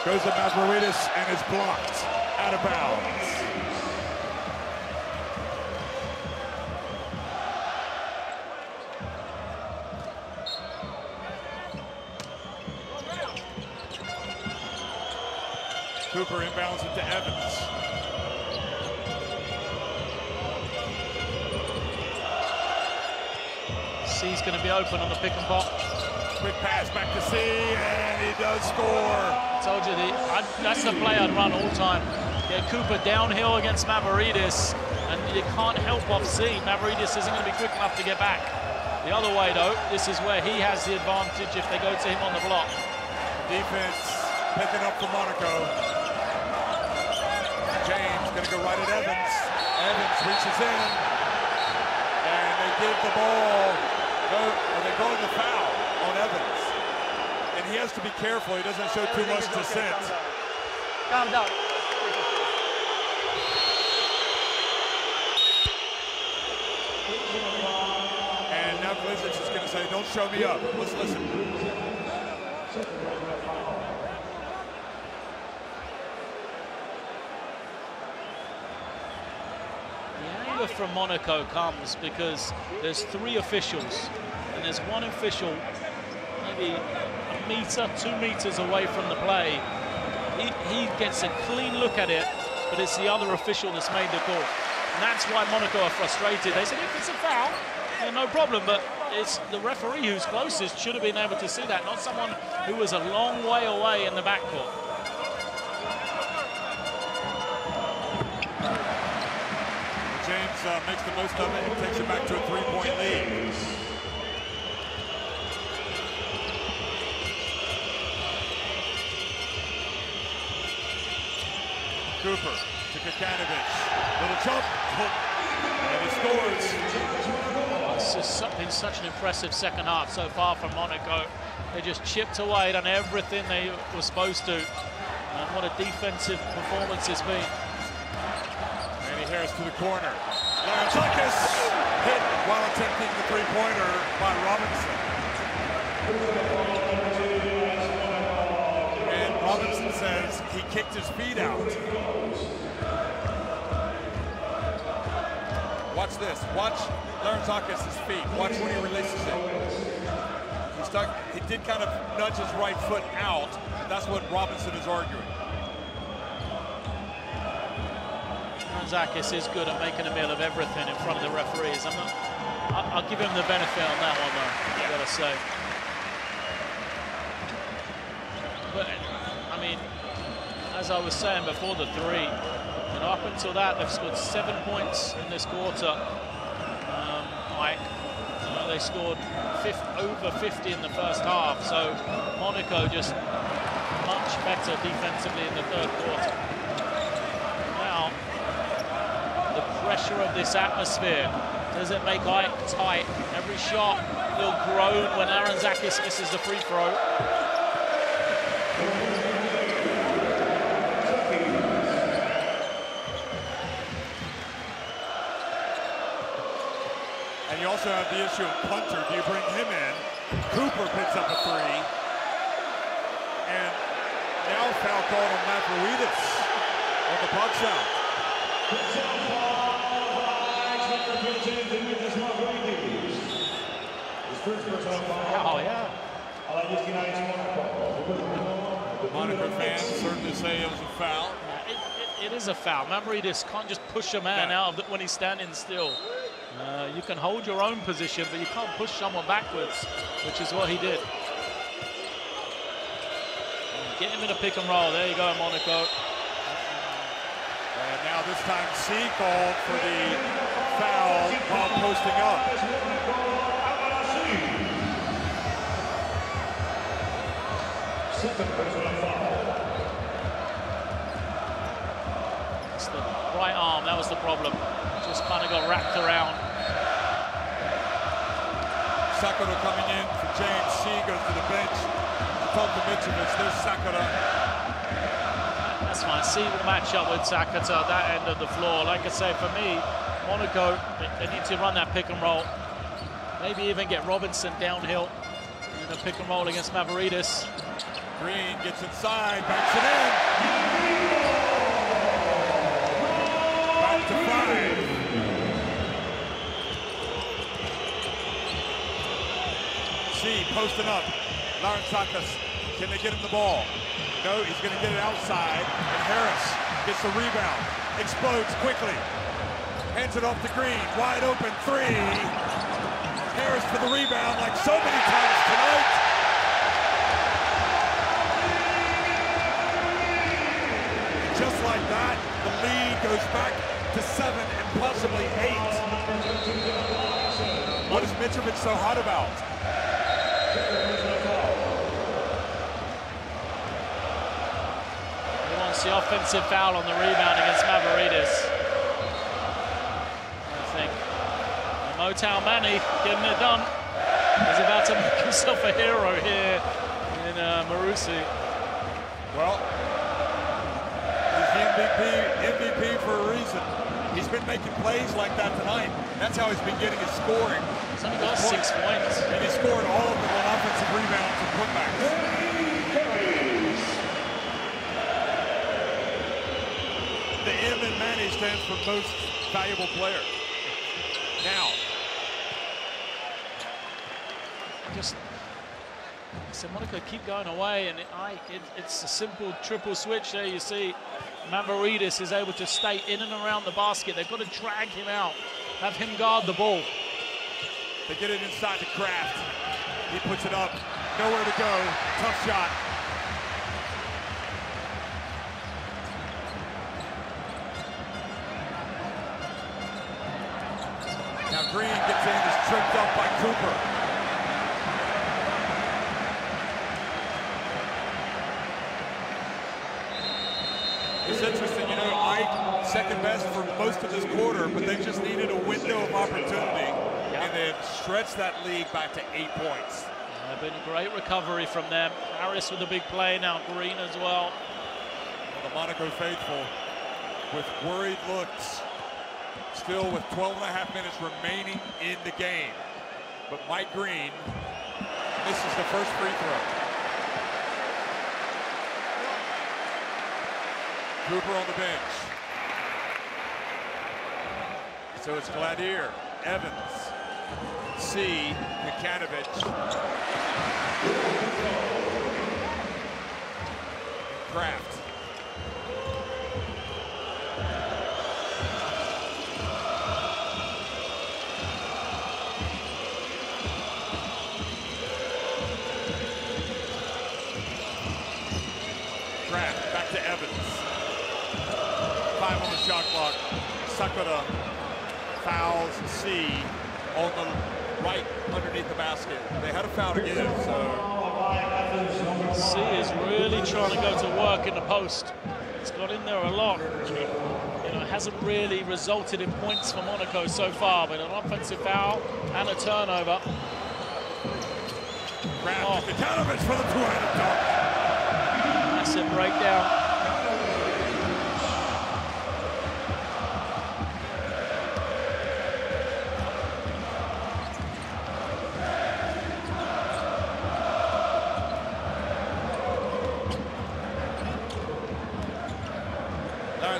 Goes to Mavroidis and is blocked out of bounds. Cooper inbounds it to Evans. C's going to be open on the pick and pop. Quick pass back to C, and he does score. I told you, that's the play I'd run all the time. Get Cooper downhill against Mavroidis, and you can't help but see Mavroidis isn't going to be quick enough to get back. The other way, though, this is where he has the advantage if they go to him on the block. Defense picking up for Monaco. James going to go right at Evans. Evans reaches in, and they give the ball. They call the foul on Evans. And he has to be careful. He doesn't show too much dissent. Calm down. And now Glisic is going to say, don't show me up. Let's listen. From Monaco comes because there's 3 officials and there's one official maybe a meter, 2 meters away from the play. He gets a clean look at it, but it's the other official that's made the call. And that's why Monaco are frustrated. They said if it's a foul, yeah, no problem, but it's the referee who's closest should have been able to see that, not someone who was a long way away in the backcourt. James makes the most of it and takes it back to a 3-point lead. Cooper to Kikanovic. Little jump, and he scores. It's just been such an impressive second half so far from Monaco. They just chipped away, done everything they were supposed to. And what a defensive performance it's been. Harris to the corner. Larantzakis hit while attempting the 3-pointer by Robinson. And Robinson says he kicked his feet out. Watch this. Watch Larantzakis' feet. Watch when he releases it. He did kind of nudge his right foot out. That's what Robinson is arguing. Larantzakis is good at making a meal of everything in front of the referees. I'll give him the benefit on that one, though, I've got to say. But, I mean, as I was saying before the 3, up until that, they've scored 7 points in this quarter. Mike, they scored over 50 in the first half, so Monaco just much better defensively in the third quarter. Now, the pressure of this atmosphere. Does it make Ike tight? Every shot will groan when Aranzakis misses the free throw. And you also have the issue of punter. Do you bring him in? Cooper picks up a three. And now foul called on Mavroidis on the puck shot. Oh, yeah. Monaco fans certainly say it was a foul. It is a foul. Mavroidis can't just push a man out of it when he's standing still. You can hold your own position, but you can't push someone backwards, which is what he did. Get him in a pick and roll. There you go, Monaco. And now this time C called for the foul while posting up. It's the right arm, that was the problem. Just kind of got wrapped around. Sakura coming in for James. C goes to the bench. To Mitrovic. There's Sakura. That's fine. C will match up with Sakura at that end of the floor. Like I say, for me, Monaco, they need to run that pick and roll. Maybe even get Robinson downhill in a pick and roll against Mavroidis. Green gets inside, backs it in. Back to 5. C posting up. Larantzakis, can they get him the ball? No, he's going to get it outside. And Harris gets the rebound. Explodes quickly. Hands it off to Green. Wide open three. Harris for the rebound like so many times tonight. Just like that, the lead goes back to 7 and possibly 8. What is Mitrovic so hot about? He wants the offensive foul on the rebound against Mavroidis. I think Motown Manny getting it done. He's about to make himself a hero here in Marusi. Well, he's the MVP for a reason. He's been making plays like that tonight. That's how he's been getting his scoring. He's only got 6 points. And he scored all of them on offensive rebounds and putbacks. The M in Manny stands for most valuable player. Now. Just, so Monaco keep going away, and it's a simple triple switch there. You see Mavroidis is able to stay in and around the basket. They've got to drag him out, have him guard the ball. They get it inside the Kraft. He puts it up, nowhere to go, tough shot. Now Green gets in, is tripped up by Cooper. It's interesting, you know, Ike second best for most of this quarter, but they just needed a window of opportunity, and they've stretched that lead back to 8 points. Been a great recovery from them. Harris with a big play, now Green as well. The Monaco faithful with worried looks, still with 12.5 minutes remaining in the game. But Mike Green misses the first free throw. Cooper on the bench. So it's Gladier, Evans, C, Nikanovic, Kraft. Kraft back to Evans. 5 on the shot clock. Sakura fouls C on the right underneath the basket. They had a foul to give, so. C is really trying to go to work in the post. It's got in there a lot. you know, hasn't really resulted in points for Monaco so far, but an offensive foul and a turnover. Kikanovic for the two-handed dunk. Massive breakdown.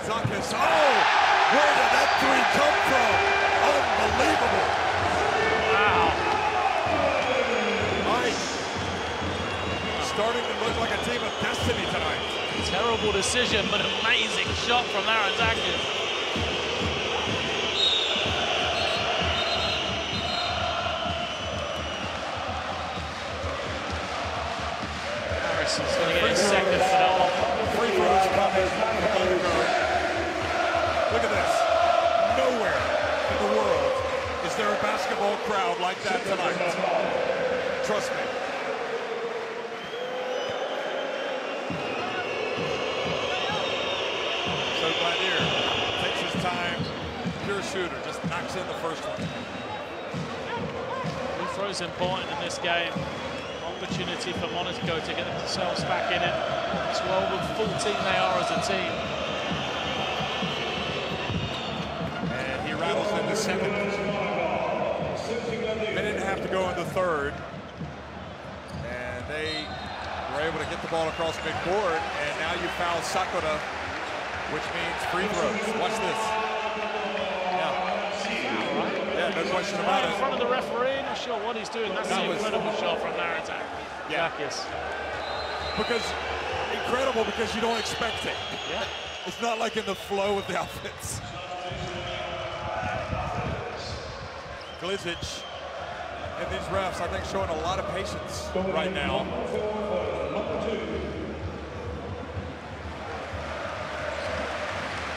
Zakis, oh, where did that three come from? Unbelievable. Wow. Mike, starting to look like a team of destiny tonight. Terrible decision, but amazing shot from Zakis. Harrison's going to get his second for that one. Free throws coming. Look at this. Nowhere in the world is there a basketball crowd like that tonight. Trust me. So Gladier takes his time. Pure shooter. Just knocks in the first one. Free throws important in this game. Opportunity for Monaco to get themselves back in it. 12 of 14 they are as a team. Rattles in the second. Minute and a half to go in the third. And they were able to get the ball across midcourt. And now you foul Sakura, which means free throws. Watch this. Yeah, no question about it. In front of the referee, not sure what he's doing. That's an incredible shot from Zakis. Yeah. Because, incredible because you don't expect it. Yeah. It's not like in the flow of the offense. Glizic and these refs, I think, showing a lot of patience right now.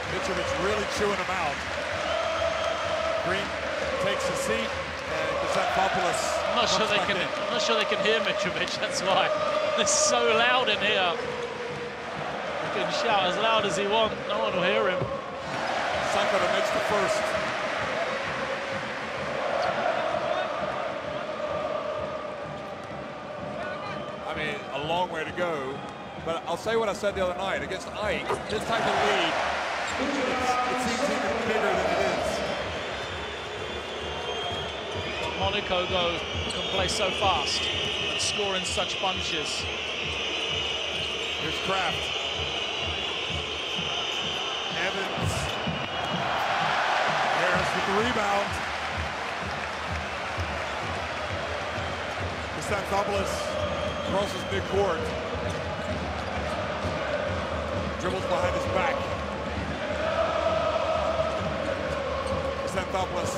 Mitrovic really chewing them out. Green takes a seat, and Kosakopoulos. I'm not sure they can hear Mitrovic. That's why it's so loud in here. He can shout as loud as he wants. No one will hear him. Sakura makes the first. A long way to go, but I'll say what I said the other night against Ike. This type of lead, it seems even bigger than it is. Monaco can play so fast and score in such bunches. Here's Kraft. Evans. Harris with the rebound. Kosakopoulos crosses midcourt. Dribbles behind his back. Kosakopoulos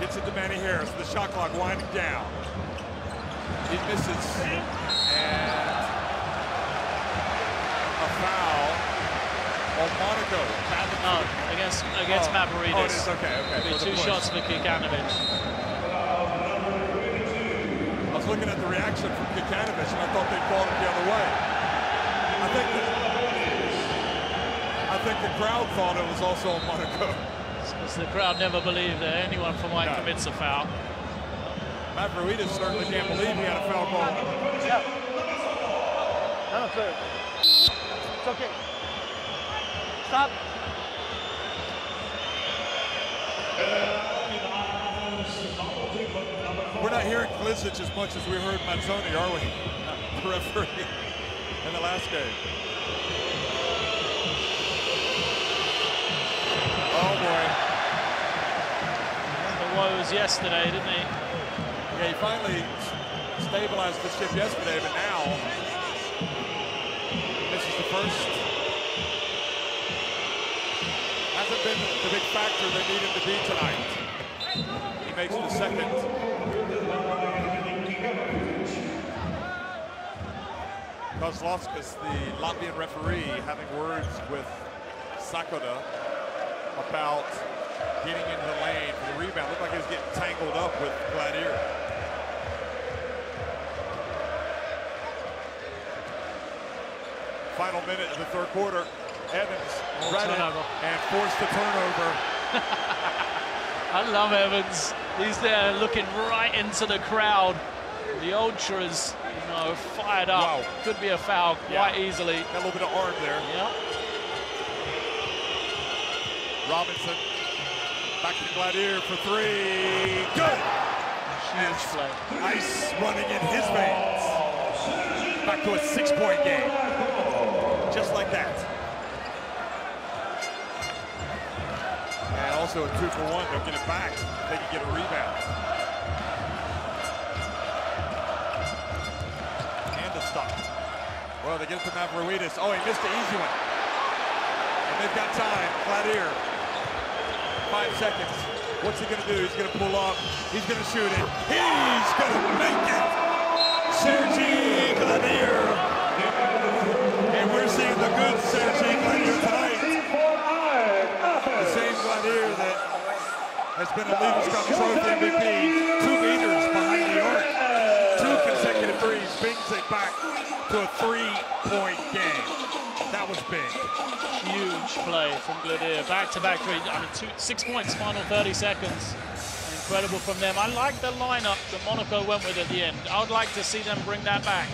gets it to Manny Harris. The shot clock winding down. He misses. And a foul on Monaco. No, against Mavropanos. Oh, it is okay. Two shots for Kikanovic. I was looking at the reaction from Kikanovic, and I thought they called it the other way. I think the crowd thought it was also on Monaco. Because the crowd never believed that anyone from White commits a foul. Mavropanos certainly can't believe he had a foul ball. Yeah. No, clear. It's okay. Stop. We're not hearing Glizic as much as we heard Mazzoni, are we? The referee in the last game. Oh boy. The woes yesterday, didn't he? Yeah, he finally stabilized the ship yesterday, but now this is the first. Hasn't been the big factor they needed to be tonight. He makes the second. Kozlovskis, the Latvian referee, having words with Sakura about getting into the lane for the rebound. Looked like he was getting tangled up with Gladier. Final minute of the third quarter. Evans read it and forced the turnover. I love Evans. He's there looking right into the crowd. The ultras, you know, fired up. Wow. Could be a foul quite easily. Got a little bit of arm there. Yep. Robinson back to Gladier for three. Good. Huge play. Ice running in his veins. Back to a 6-point game. Just like that. And also a 2-for-1. They'll get it back. They can get a rebound. And a stop. Well, they get it to Mavroidis. Oh, he missed the easy one. And they've got time. Gladier. 5 seconds. What's he going to do? He's going to pull up. He's going to shoot it. He's going to make it. Sergi Gladier. And we're seeing the good Sergi Gladier tonight. The same Gladier that has been a Leaders Cup Trophy MVP. 2 meters behind the arc. 2 consecutive threes. Brings it back to a 3-point game. That was big. Huge play from Gladier. Back-to-back three. I mean, 6 points, final 30 seconds. Incredible from them. I like the lineup that Monaco went with at the end. I would like to see them bring that back.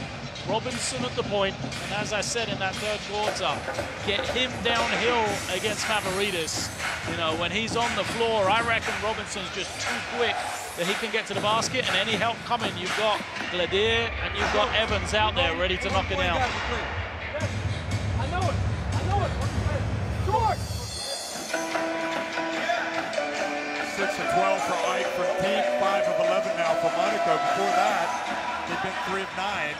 Robinson at the point, and as I said in that third quarter, get him downhill against Mavroidis. You know, when he's on the floor, I reckon Robinson's just too quick that he can get to the basket, and any help coming, you've got Gladier and you've got Evans out there ready to knock it down. I know it. George! 6 of 12 for Ike from deep, 5 of 11 now for Monaco. Before that, they've been 3 of 9.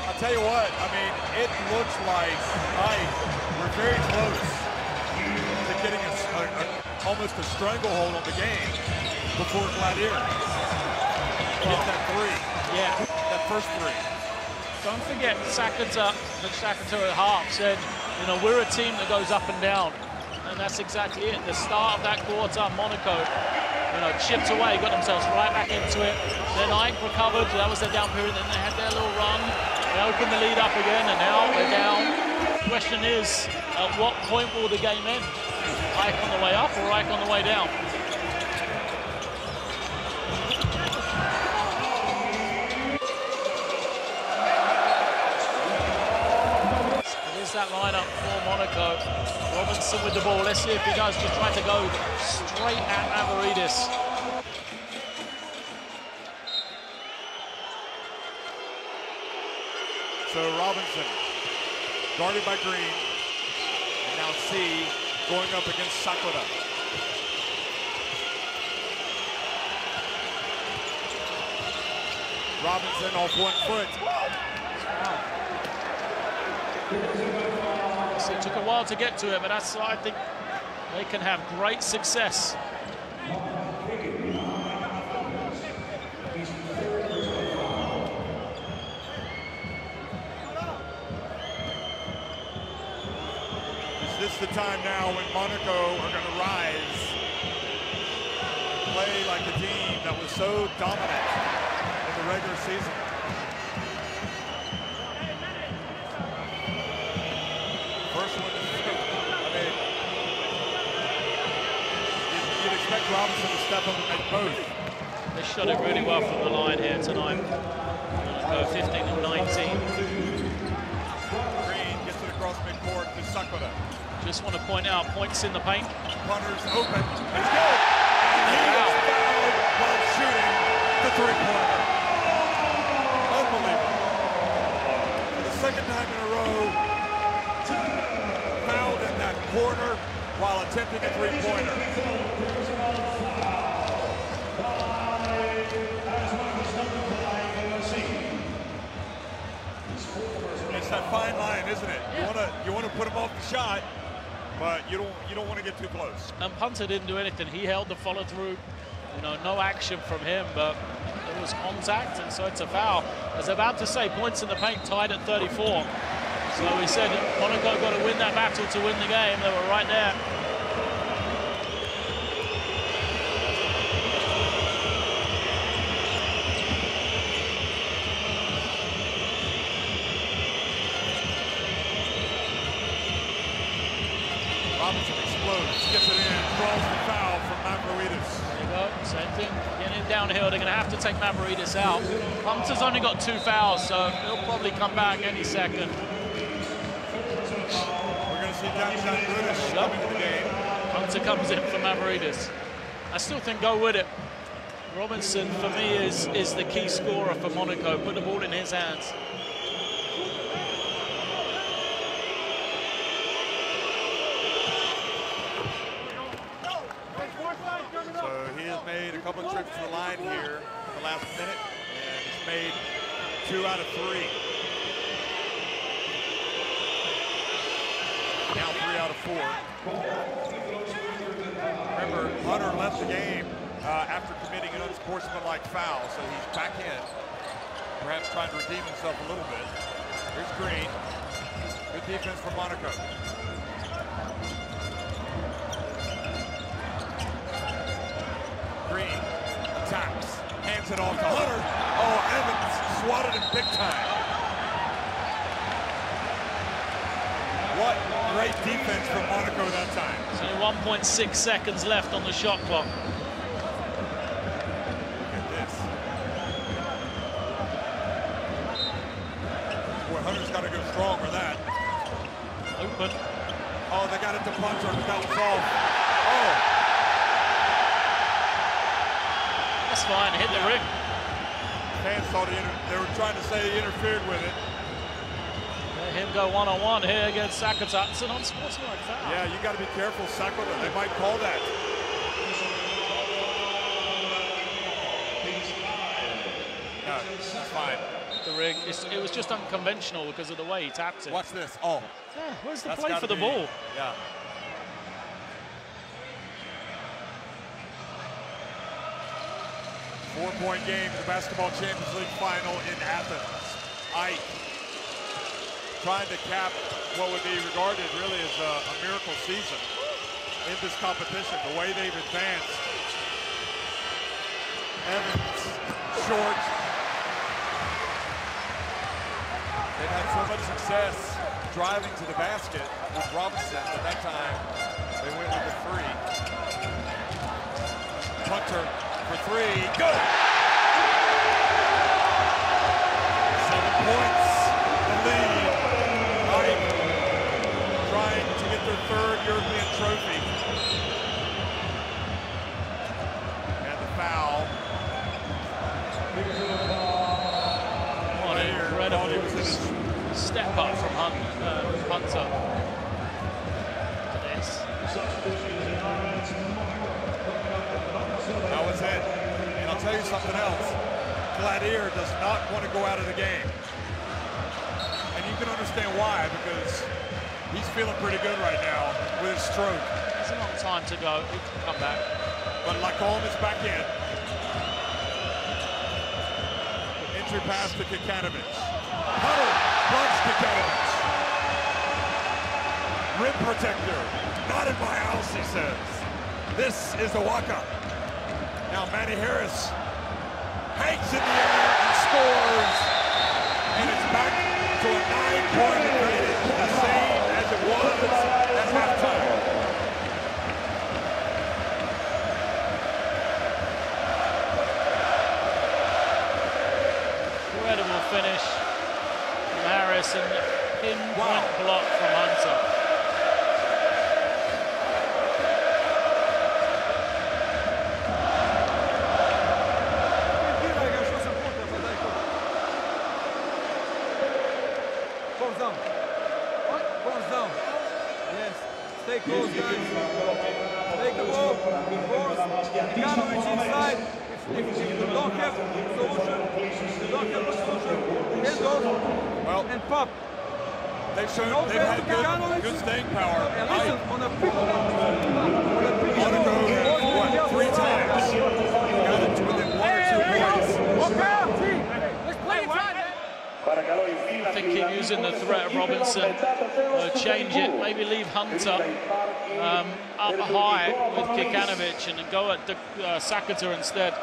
I'll tell you what, I mean, it looks like Ike, we're very close to getting almost a stranglehold on the game before Gladier. Hit that 3. Yeah. That first 3. Don't forget, Sakata at half said, you know, we're a team that goes up and down. And that's exactly it. The start of that quarter, Monaco, you know, chipped away, got themselves right back into it. Then Ike recovered, that was their down period, then they had their little run. They opened the lead up again, and now they're down. The question is, at what point will the game end? Ike on the way up or Ike on the way down? That lineup for Monaco. Robinson with the ball. Let's see if he does. Just trying to go straight at Mavroidis. So Robinson, guarded by Green. And now C going up against Sakura. Robinson off 1 foot. It took a while to get to it, but that's, I think they can have great success. Is this the time now when Monaco are going to rise? Play like a team that was so dominant in the regular season. First one, I mean, you'd expect Robinson to step up and make both. They shot it really well from the line here tonight. 15 and 19. Green gets it across midcourt to Sakura. Just want to point out, points in the paint. Punter's open. It's good. And he is fouled while shooting the 3-pointer. Unbelievable. For the second time in a row, fouled in that corner while attempting a 3-pointer. It's that fine line, isn't it? You want to put him off the shot, but you don't want to get too close. And Punter didn't do anything. He held the follow through. You know, no action from him, but it was contact, and so it's a foul. I was about to say, points in the paint tied at 34. So we said Monaco got to win that battle to win the game. They were right there. Robinson explodes, gets it in, draws the foul from Mavroidis. There you go, same thing. Getting it downhill, they're going to have to take Mavroidis out. Hunter's only got 2 fouls, so he'll probably come back any second. We're going to see Jackson British come into the game. Hunter comes in for Mavroidis. I still think go with it. Robinson, for me, is the key scorer for Monaco. Put the ball in his hands. So he has made a couple of trips to the line here in the last minute, and he's made 2 out of 3. Now 3 out of 4. Remember, Hunter left the game after committing an unsportsmanlike foul, so he's back in, perhaps trying to redeem himself a little bit. Here's Green. Good defense from Monaco. Green attacks, hands it off to Hunter. Oh, Evans swatted him big time. What great defense from Monaco that time. There's only 1.6 seconds left on the shot clock. Look at this. Boy, Hunter's got to go strong with that. Open. Oh, they got it to Punter, but that was off. Oh. That's fine, hit the ring. Fans thought they were trying to say he interfered with it. Let him go one-on-one here against Sakata. It's an unsportsmanlike foul. Yeah, you got to be careful, Sakata. They might call that. No, it's fine. The ring. It was just unconventional because of the way he tapped it. Watch this. Oh. Yeah, where's the That's play for the ball? Yeah. Four-point game, the Basketball Champions League final in Athens. Ike trying to cap what would be regarded really as a miracle season in this competition, the way they've advanced. Evans, short. They've had so much success driving to the basket with Robinson, but that time they went with the 3. Punter for 3, good! 7 points, the lead. Ike trying to get their 3rd European trophy. And the foul. What an incredible step up from Hunter. This. That was it. And I'll tell you something else. Gladier does not want to go out of the game. And you can understand why, because he's feeling pretty good right now with his stroke. There's a long time to go. He can come back. But Lacombe is back in. Entry pass to Kikanovich. Hunter blocks Kikanovich. Rim protector. Not in my house, he says. This is the Waka. Now Manny Harris hangs in the air and scores. And it's back to a 9-point advantage, the same as it was at halftime. Incredible finish from Harris and pinpoint block from Hunter. Stay close, guys. Take the ball. Force. Kikanovich inside. If you don't have solution, hands off and pop. They've had good staying power. And listen, on a pick. Monaco, what, 3 times? Got it to within 1 or 2 points. Let's play it right. I think keep using the threat of Robinson, change it, maybe leave Hunter up high with Kikanovich and go at Sakata instead.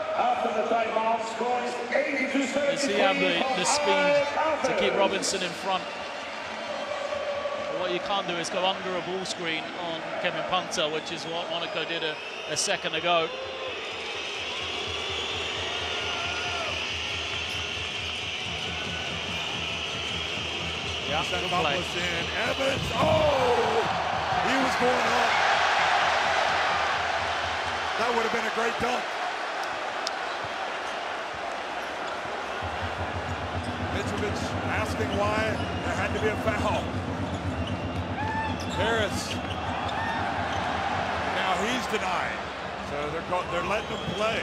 Does he have the speed to keep Robinson in front? What what you can't do is go under a ball screen on Kevin Punter, which is what Monaco did a second ago. Yeah, good play. In. Evans, oh! He was going up. That would have been a great dunk. Mitrovic asking why there had to be a foul. Harris. Now he's denied. So they're letting him play.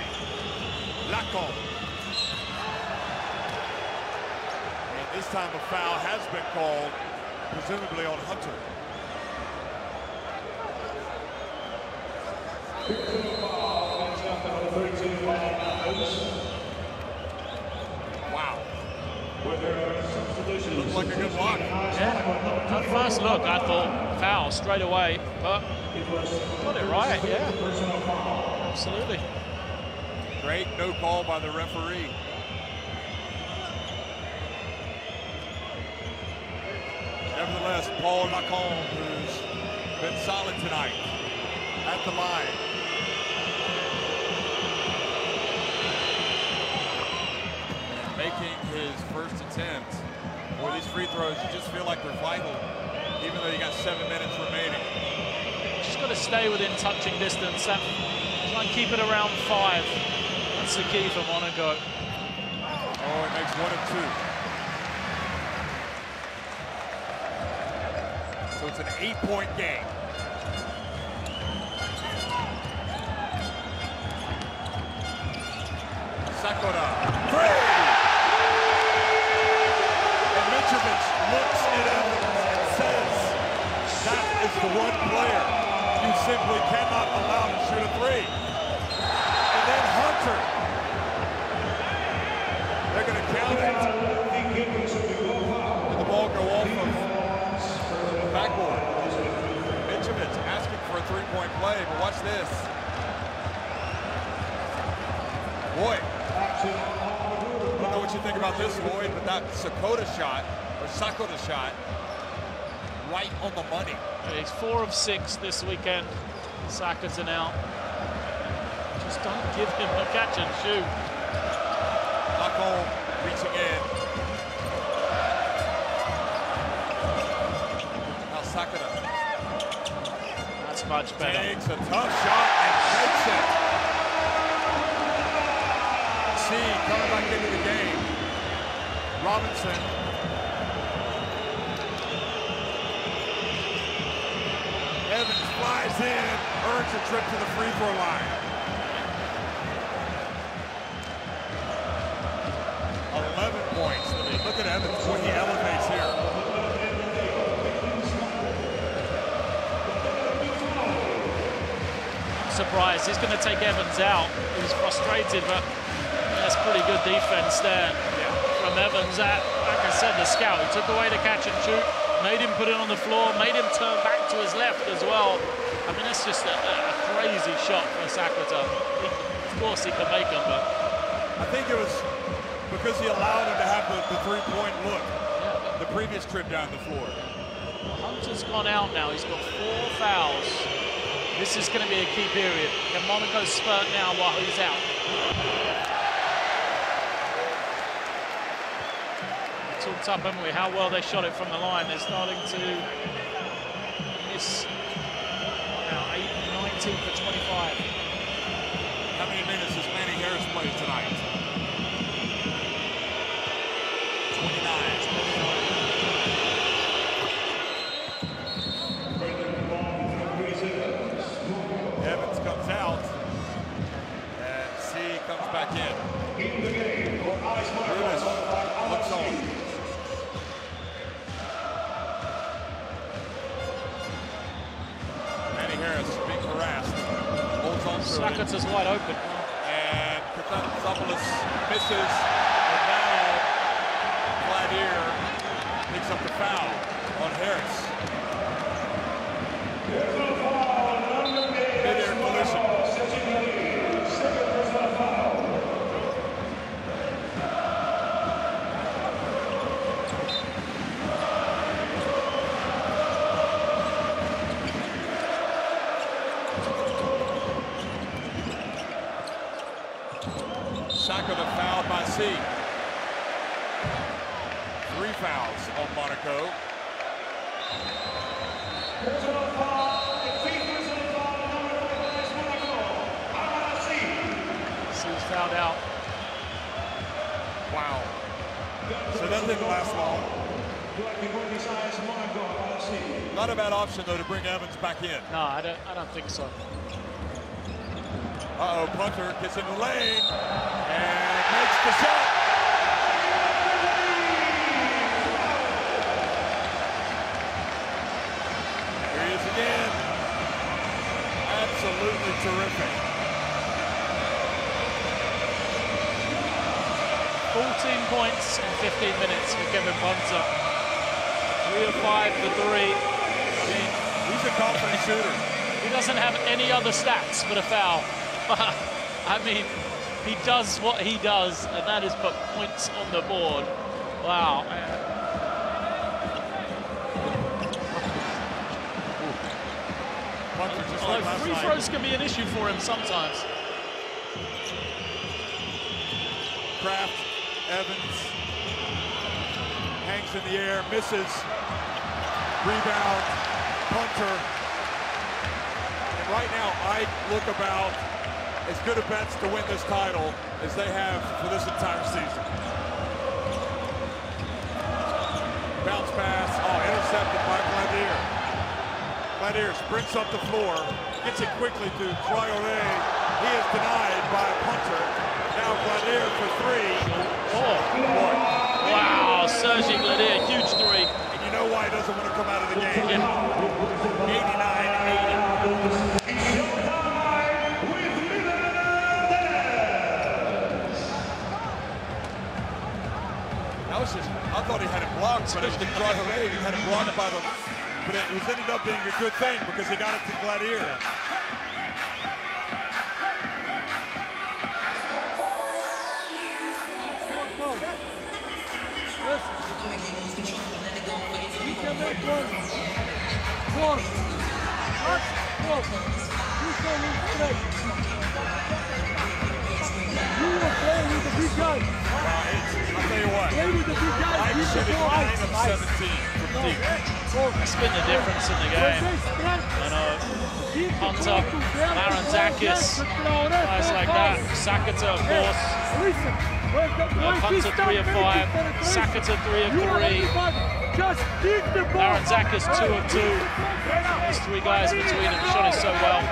Lacombe. And this time a foul has been called, presumably on Hunter. Wow. Looked like a good block. Yeah. At first look, I thought foul straight away, but got it right, yeah. Absolutely. Great no call by the referee. Nevertheless, Paul Lacombe, who's been solid tonight, at the line. Making his first attempt. Boy, these free throws, you just feel like they're vital, even though you got 7 minutes remaining. Just got to stay within touching distance. Try and keep it around 5. That's the key for Monaco. Oh, it makes 1 of 2. So it's an 8-point game. Sakura, 3! And Mitrovic looks at Evans and says, that is the one player you simply cannot allow to shoot a 3. And then Hunter. They're going to count it. And the ball go off of the backboard. Mitrovic asking for a 3-point play, but watch this. Boy. I don't know what you think about this, Lloyd, but that Sakota shot, right on the money. He's 4 of 6 this weekend. Sakata now. Just don't give him a catch and shoot. Lacombe reaching in. Now Sakata. That's much better. Takes a tough shot and makes it. Coming back into the game. Robinson. Evans flies in, earns a trip to the free throw line. 11 points. Look at Evans when he elevates here. I'm surprised. He's going to take Evans out. He was frustrated, but that's pretty good defense there from Evans. Like I said, the scout, he took away the catch and shoot, made him put it on the floor, made him turn back to his left as well. I mean, that's just a crazy shot for Sakata. Of course, he can make them, but I think it was because he allowed him to have the 3-point look the previous trip down the floor. Hunter's gone out now. He's got 4 fouls. This is going to be a key period. Can Monaco spurt now while he's out? Talked up, haven't we, how well they shot it from the line. They're starting to miss now. 19 for 25. How many minutes has Manny Harris played tonight? 29. Evans comes out, and C comes back in. Brutus looks on. Harris being harassed, holds on to it. Sakata's wide open. And Kathanopoulos misses, and now Gladier picks up the foul on Harris. Mid-air collision. back of the foul by C. 3 fouls on Monaco. C's fouled out. Wow. So that didn't last long. Not a bad option though to bring Evans back in. No, I don't think so. Uh-oh, punter gets in the lane and makes the shot. Here he is again. Absolutely terrific. 14 points in 15 minutes for Kevin Punter. 3 of 5 for 3. I mean, he's a confident shooter. He doesn't have any other stats but a foul. I mean, he does what he does, and that is put points on the board. Wow. Free throws can be an issue for him sometimes. Kraft, Evans, hangs in the air, misses, rebound, punter. And right now, Ike look about as good a bets to win this title as they have for this entire season. Bounce pass, intercepted by Gladier. Gladier sprints up the floor, gets it quickly to Traoré. He is denied by a punter. Now Gladier for 3. Oh, boy. Wow, Sergi Gladier, huge 3. And you know why he doesn't want to come out of the game. Yeah. 89-80. I thought he had it blocked, but it didn't drive away. He had it blocked by them. But it was ended up being a good thing because he got it to Gladier. I'll tell you what, Mike should have 9 of 17 from deep. That's been the difference in the game. I know, Hunter, Marantzakis, guys like that. Sakata, of course. Hunter 3 of 5, Sakata 3 of 3. Marantzakis 2 of 2. There's 3 guys between them, shot it so well.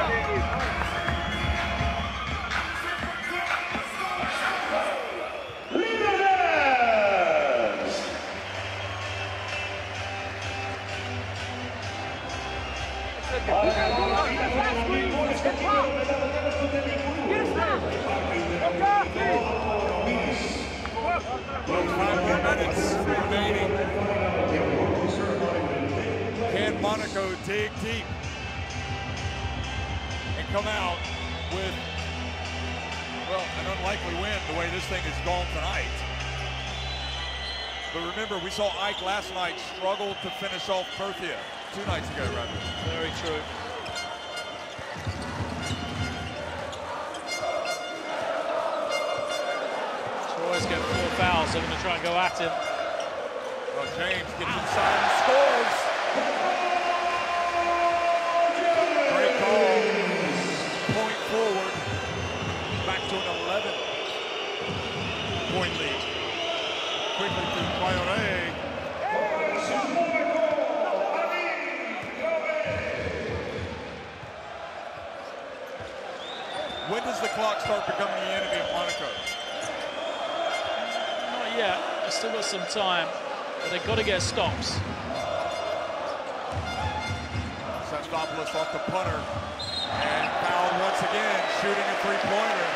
Can Monaco dig deep and come out with, well, an unlikely win the way this thing is gone tonight? But remember, we saw Ike last night struggle to finish off Murcia 2 nights ago, rather. Very true. Troy's got 4 fouls. They're going to try and go at him. Well, James gets inside and scores. Great call. Point forward. Back to an 11-point lead. Quickly to Traoré. When does the clock start becoming the enemy of Monaco? Not yet. They've still got some time, but they've got to get stops. Sestopoulos off the punter. And fouled once again, shooting a 3-pointer.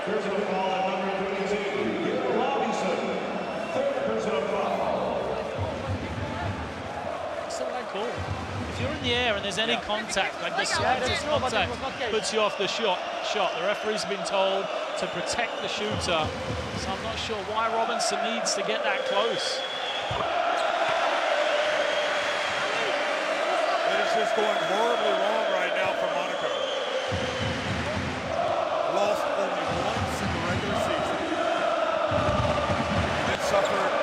Personal foul at number 22, Robinson. 3rd personal foul. What's the right call? If you're in the air and there's any contact, like the slightest contact puts you off the shot. The referee's been told to protect the shooter, so I'm not sure why Robinson needs to get that close. It is just going horribly wrong right now for Monaco. Lost only once in the regular season. And then suffered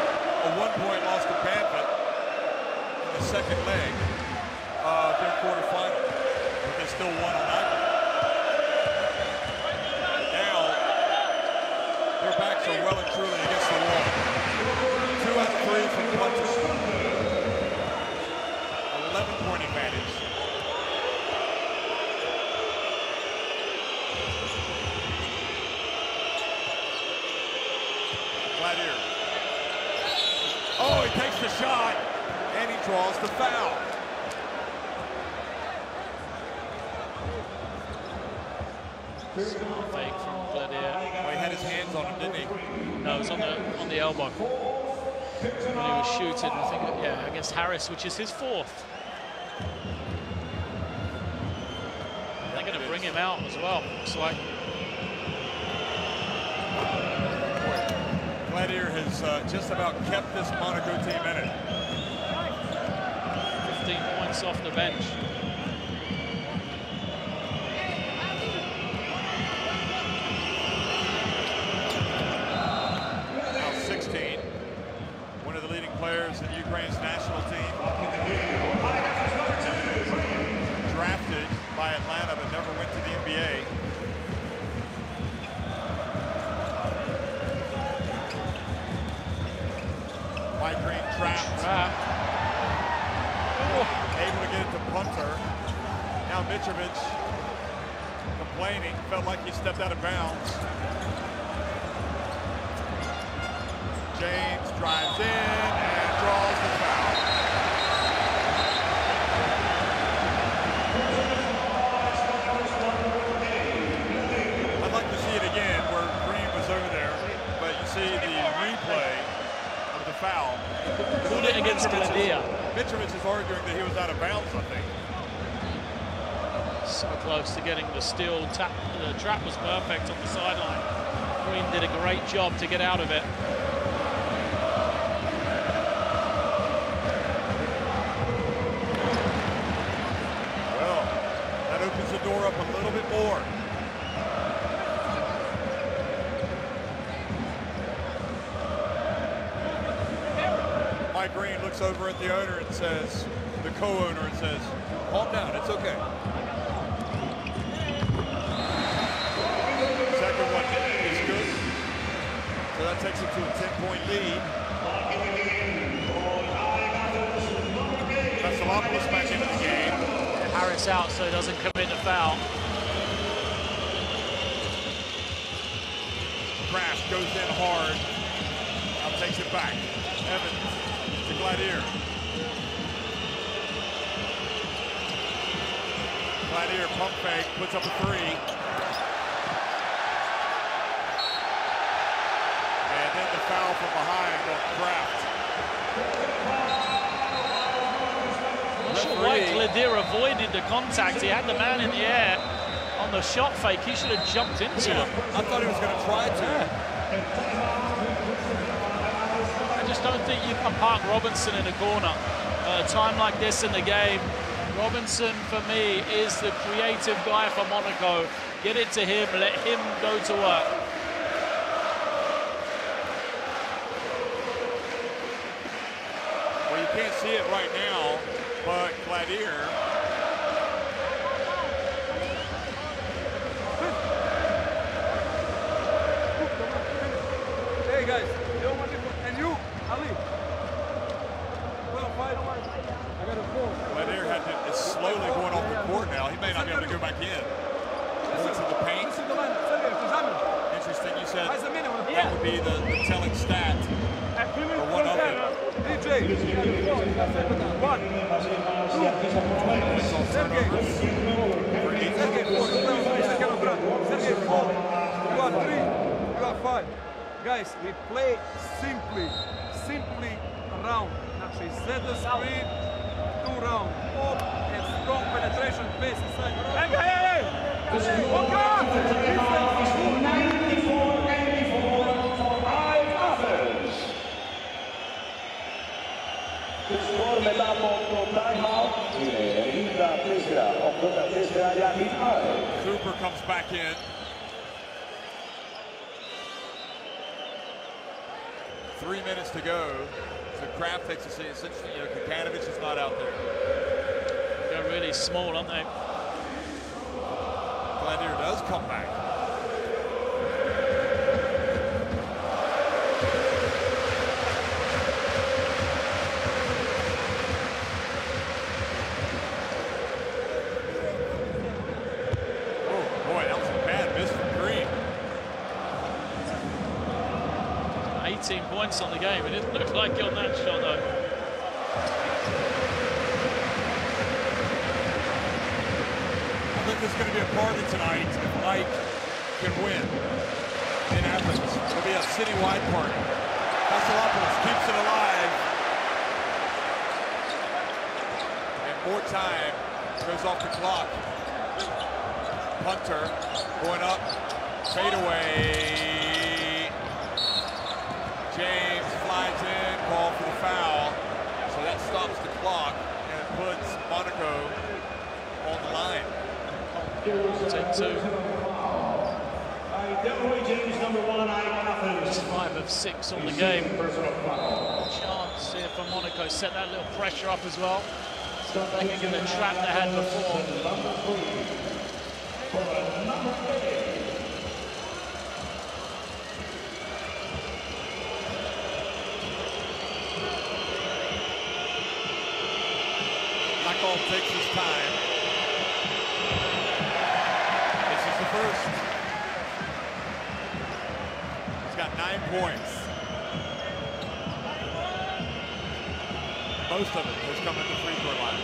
a 1-point loss to Banford in the second leg of their quarterfinal. But they still won on that. Now, their backs are well and truly against the wall. 2 out of 3 from punches. 11-point advantage. Gladier. Oh, he takes the shot, and he draws the foul. Smart fake from Gladier. Oh, he had his hands on him, didn't he? No, it was on the elbow. When he was shooting, I think, yeah, against Harris, which is his 4th. They're going to bring him out as well, looks like. Gladier has just about kept this Monaco team in it. 15 points off the bench. Now 16. One of the leading players in Ukraine's national team. Drafted by Atlanta but never went to the NBA. Mike Green trapped. Able to get it to Punter. Now Mitrovic complaining, felt like he stepped out of bounds. James drives in and draws the foul. I'd like to see it again where Green was over there, but you see the replay of the foul. Called it against Gladier. Mitrovic is arguing that he was out of bounds, I think. So close to getting the steal. The trap was perfect on the sideline. Green did a great job to get out of it. Well, that opens the door up a little bit more. Mike Green looks over at the owner and says, the co-owner, and says, calm down, it's okay. Second one is good. So that takes it to a 10-point lead. Vasilopoulos back into the game. Harris out so he doesn't commit a foul. Craft goes in hard. Now takes it back. Evans to Gladier. Gladier pump fake, puts up a 3. And then the foul from behind on Kraft. I'm not sure why Gladier avoided the contact. He had the man in the air on the shot fake. He should have jumped into him. I thought he was going to try to. I just don't think you can park Robinson in a corner at a time like this in the game. Robinson, for me, is the creative guy for Monaco. Get it to him, let him go to work. Well, you can't see it right now, but Gladier. Hey guys, and you, Ali. Well, fight. I got a phone. Gladier is slowly going off the court now. He may not be able to go back in. Going to the paint. Interesting, you said that would be the telling stat, or one of it. DJ, 1, 2, Sergey, 4, you are 3, you are 5. Guys, we play simply around. Znači, set the screen, 2 round, up and strong penetration, pace inside. Hey! score μετά από το timeout είναι 94-84 για την ΑΕΚ. Cooper comes back in. Three minutes to go. So Kraft takes a seat. Essentially, you know, Kikanovich is not out there. They're really small, aren't they? Gladiator does come back. Oh boy, that was a bad miss from Green. 18 points on the game. It didn't look like it on that shot, though. I think there's going to be a party tonight if Ike can win in Athens. It'll be a citywide party. Vasilopoulos keeps it alive. And more time goes off the clock. Punter going up, fadeaway. James flies in, call for the foul. So that stops the clock and puts Monaco on the line. 10-2. James, number 1, Athens. 5 of 6 on the game. Chance here for Monaco. Set that little pressure up as well. Stop back in the trap they had before. Michael takes his time. This is the first. He's got 9 points. Most of it has come at the free throw line.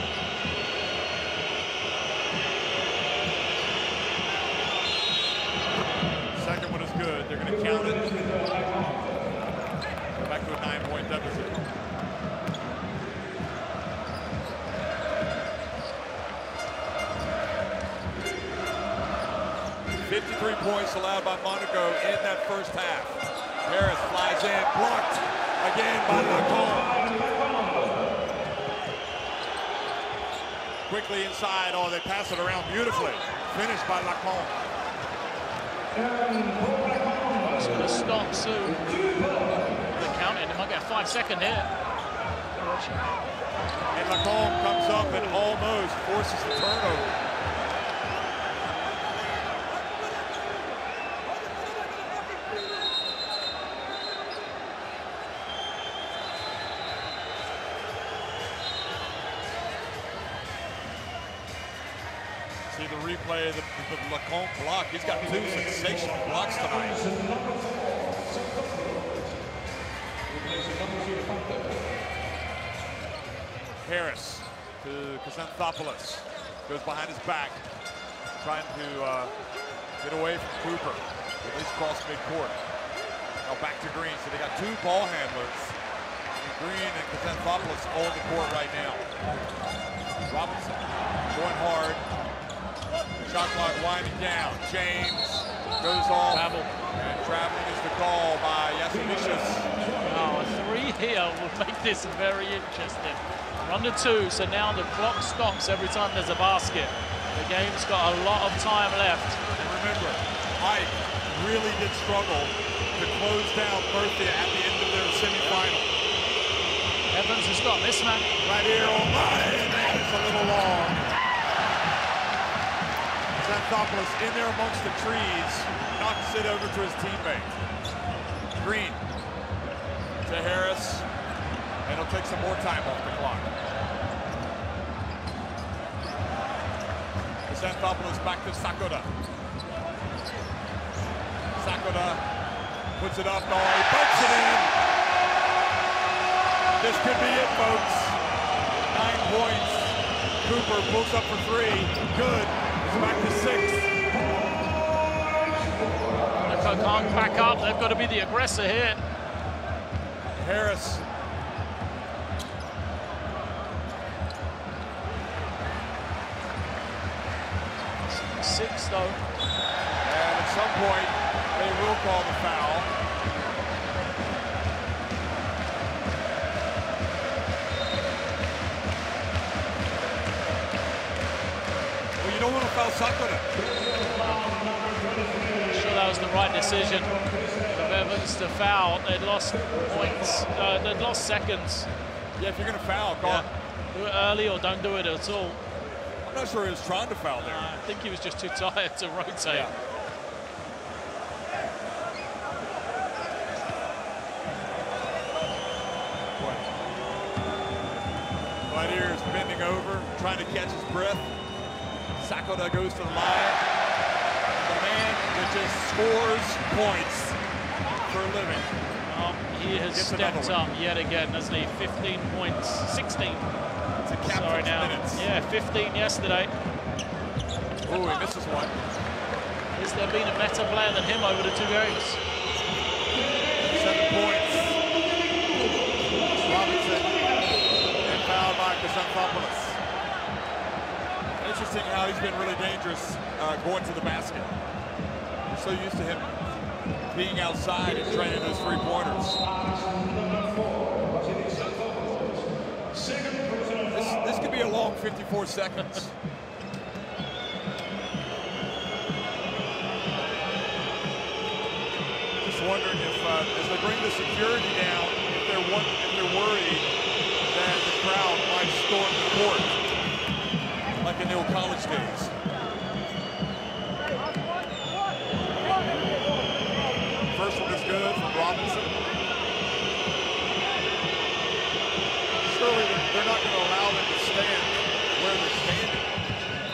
Second one is good. They're going to count it. Go back to a 9-point deficit. 53 points allowed by Monaco in that first half. Harris flies in, blocked again by Lacombe. Quickly inside, oh, they pass it around beautifully. Finished by Lacombe. It's going to stop soon. They're counting. They might get a 5-second hit. And Lacombe comes up and almost forces the turnover. See the replay of the Lacombe block. He's got 2 sensational blocks tonight. Harris to Kazanthopoulos. Goes behind his back. Trying to get away from Cooper. At least cross midcourt. Now back to Green. So they got 2 ball handlers. Green and Kazanthopoulos on the court right now. Robinson going hard. Shot clock winding down. James goes off. Travel. And traveling is the call by Yasinishis. Oh, a 3 here will make this very interesting. We're under 2, so now the clock stops every time there's a basket. The game's got a lot of time left. And remember, Ike really did struggle to close down Murphy at the end of their semifinal. Evans has got this man. Right here, oh my, it's a little long. Xanthopoulos in there amongst the trees, knocks it over to his teammate. Green to Harris, and he'll take some more time off the clock. Xanthopoulos back to Sakura. Sakura puts it up, no, he puts it in. This could be it, folks. 9 points. Cooper pulls up for 3, good. Back to 6. Monaco can't back up. They've got to be the aggressor here. Harris. 6 though. And at some point, they will call the foul. Sakura. I'm sure that was the right decision of Evans to foul. They'd lost points, they'd lost seconds. Yeah, if you're going to foul, call it. Do it early or don't do it at all. I'm not sure he was trying to foul there. I think he was just too tired to rotate. Yeah. Gladiator is bending over, trying to catch his breath. Sakura goes to the line. The man that just scores points for a living. He has stepped up yet again, hasn't he? 15 points, 16. Sorry now. Minutes. Yeah, 15 yesterday. Oh, he misses one. Has there been a better player than him over the 2 games? 7 points. Robinson. And fouled by Chrysanthopoulos. Interesting how he's been really dangerous going to the basket. We're so used to him being outside and training those 3-pointers. This could be a long 54 seconds. Just wondering if, as they bring the security down, if they're worried that the crowd might storm the court, like in the old college days. First one is good from Robinson. Surely they're not going to allow them to stand where they're standing.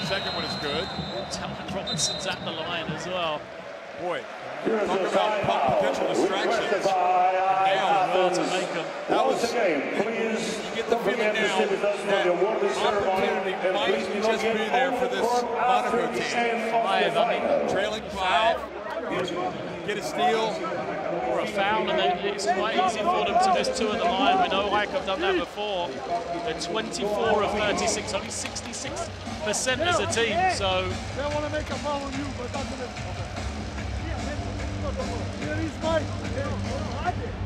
Second one is good. Talon Robinson's at the line as well. Boy, talk about potential distractions. Now to make them. That was, you get the feeling now that opportunity might just be there for this Monaco team. Trailing 5. Get a steal or a foul, and it's quite easy for them to miss 2 at the line. We know AEK have done that before. They're 24 of 36, only 66% as a team. So they want to make a foul on you, but that's it. Here is Mike.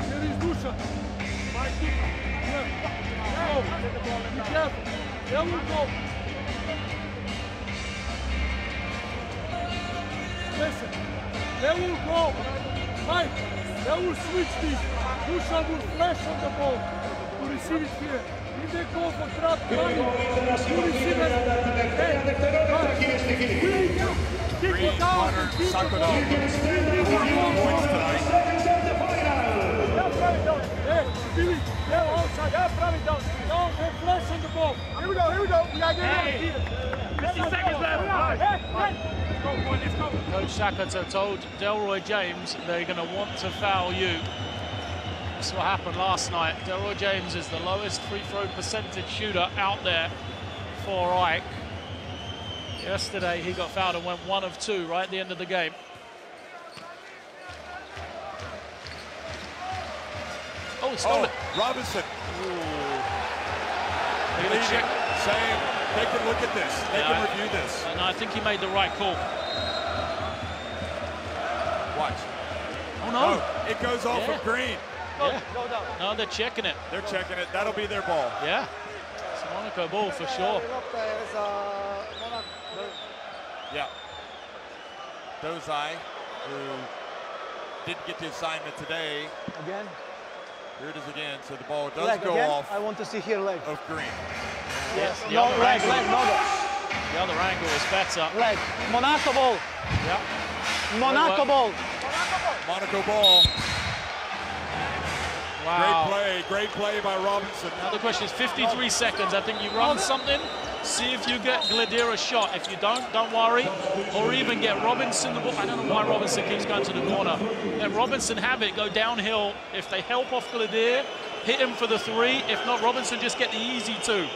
Here is Dusha. Mike, go. Be careful. There we go. Listen. They will go. Mike, they will switch this. Dusha will flash on the ball to receive it here. If they go for trap money, to receive it. Kick it down. Sakura. 40 points tonight. Hey, Billy, they're outside. No, they flash on the ball. Here we go. We gotta get it here. 50 seconds left. Hey. Coach Shakata told Delroy James they're going to want to foul you. That's what happened last night. Delroy James is the lowest free throw percentage shooter out there for AEK. Yesterday he got fouled and went 1 of 2 right at the end of the game. Oh, he stole it. Robinson. They're going to check. Saying they can look at this. They can review this. And I think he made the right call. Watch. Oh, no. Oh, it goes off of Green. Yeah. No, they're checking it. They're checking it. That'll be their ball. Yeah. It's a Monaco ball for sure. Yeah. Dozai, who didn't get the assignment today. Again. Here it is again. So the ball does Leg go again. off. I want to see here leg. Of Green. Yes. The No, other leg, angle. no, The other angle was better. leg. Monaco ball. Yeah. Monaco ball. Monaco ball. Wow. Great play by Robinson. Now the question is 53 seconds. I think you run something, see if you get Gladiator a shot. If you don't worry. Or even get Robinson the ball. I don't know why Robinson keeps going to the corner. Let Robinson have it, go downhill. If they help off Gladiator, hit him for the 3. If not, Robinson just get the easy 2.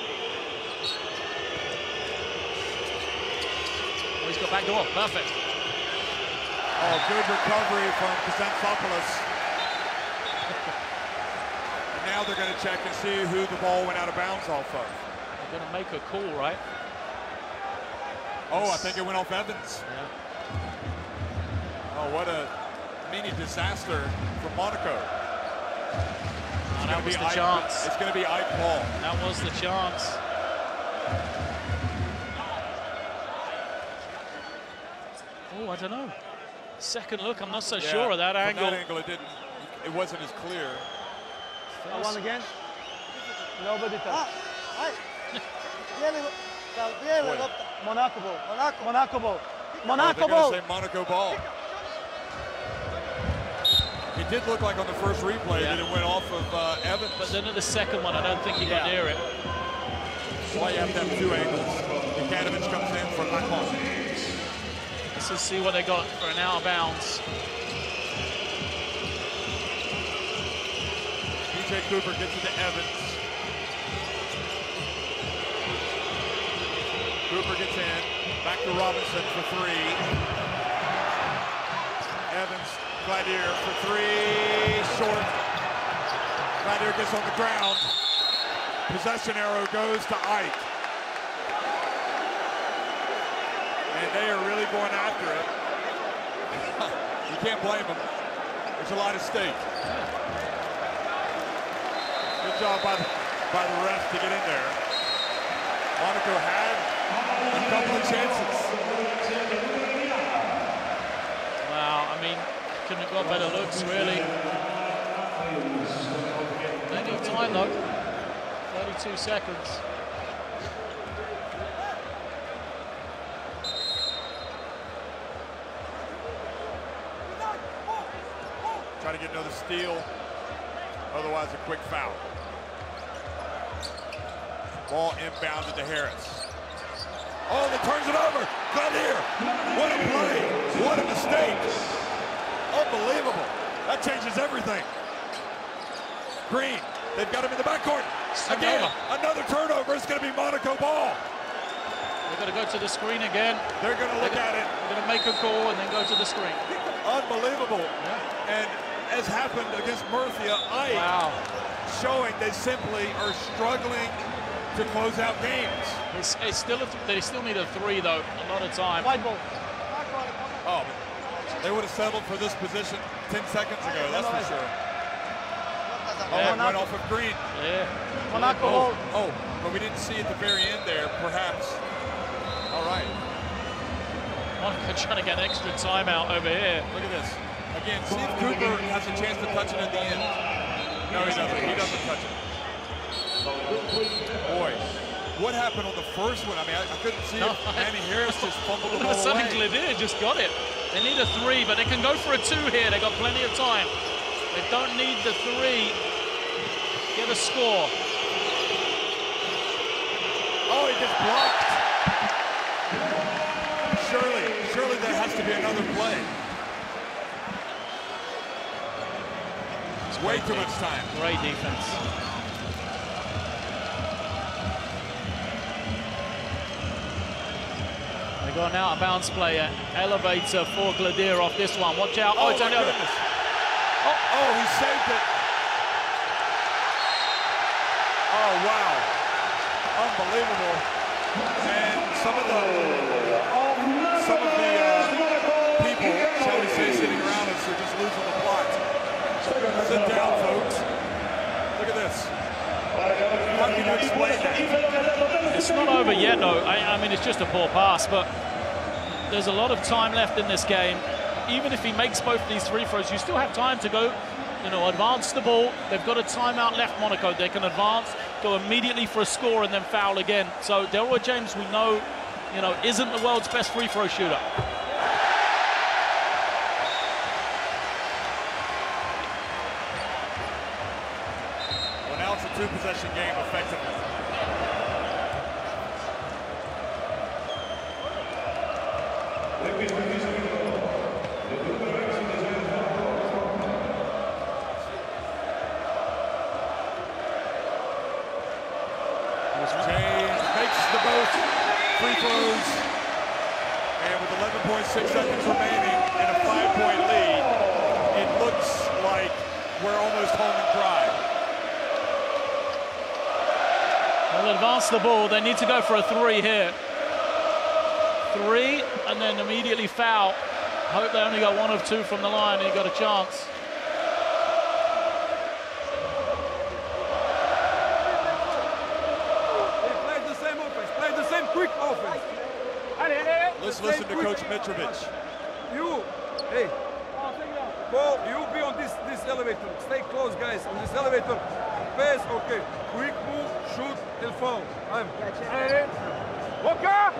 Oh, he's got back door. Perfect. Oh, good recovery from Chrysanthopoulos. Now they're going to check and see who the ball went out of bounds off of. They're going to make a call, right? Oh, I think it went off Evans. Yeah. Oh, what a mini disaster for Monaco. Oh, that was the chance. It's going to be Ike Ball. That was the chance. Oh, I don't know. Second look, I'm not so sure of that angle. From that angle, it wasn't as clear. One again. Nobody touched. Monaco ball. Monaco ball. Monaco ball. Say Monaco ball. It did look like on the first replay that it went off of Evans. But then at the second one, I don't think he got near it. That's why you have to have two angles. Kikanovic comes in for Macron. Let's see what they got for an out of bounds. DJ Cooper gets it to Evans. Cooper gets in. Back to Robinson for three. Evans, Gladier for three. Short. Gladier gets on the ground. Possession arrow goes to Ike. And they are really going after it. You can't blame them. There's a lot at stake. Good job by the ref to get in there. Monaco had a couple of chances. Wow, I mean, couldn't have got better looks, really. Plenty of time, though. 32 seconds. Try to get another steal. Otherwise, a quick foul. Ball inbounded to Harris. Oh, that turns it over. Gladier. What a play. What a mistake. Unbelievable. That changes everything. Green. They've got him in the backcourt. Again, another turnover. It's going to be Monaco ball. They're going to go to the screen again. They're going to look at it. They're going to make a call and then go to the screen. Unbelievable. Yeah. And as happened against Murcia, showing they simply are struggling to close out games. They still need a three, though, a lot of time. White ball. Oh, they would have settled for this position 10 seconds ago, that's for sure. Oh, it went off of Green. Yeah. Monaco. Oh, but we didn't see at the very end there, perhaps. All right. Monaco trying to get an extra timeout over here. Look at this. Again, see if Cooper has a chance to touch it at the end. No, he doesn't. He doesn't touch it. Boy, what happened on the first one? I mean, I couldn't see it. Manny Harris just fumbled the ball away. Gladier just got it. They need a three, but they can go for a two here. They've got plenty of time. They don't need the three. Get a score. Oh, he just blocked. Surely there has to be another play. It's way too much time. Great defense. They got an out of bounds player. Elevator for Gladier off this one. Watch out. Oh, it's only over. Oh, he saved it. Oh, wow. Unbelievable. And some of the people, shall we say, sitting around us are just losing the plot. Sit down, folks. Look at this. How can you explain that? It's not over yet, though. I mean, it's just a poor pass, but there's a lot of time left in this game. Even if he makes both these free throws, you still have time to go, advance the ball. They've got a timeout left, Monaco. They can advance, go immediately for a score, and then foul again. So Delroy James, we know, isn't the world's best free throw shooter. Well, now it's a two-possession game, effectively. James makes the both free throws, and with 11.6 seconds remaining and a 5-point lead, it looks like we're almost home and dry. They'll advance the ball. They need to go for a three here. Three, and then immediately foul. Hope they only got one of two from the line and he got a chance. Play the same offense. Play the same quick offense. Let's listen to Coach Mitrovic. Hey. Paul, you be on this elevator. Stay close, guys. On this elevator. Pass, okay. Quick move, shoot, and foul. Hey, Walker!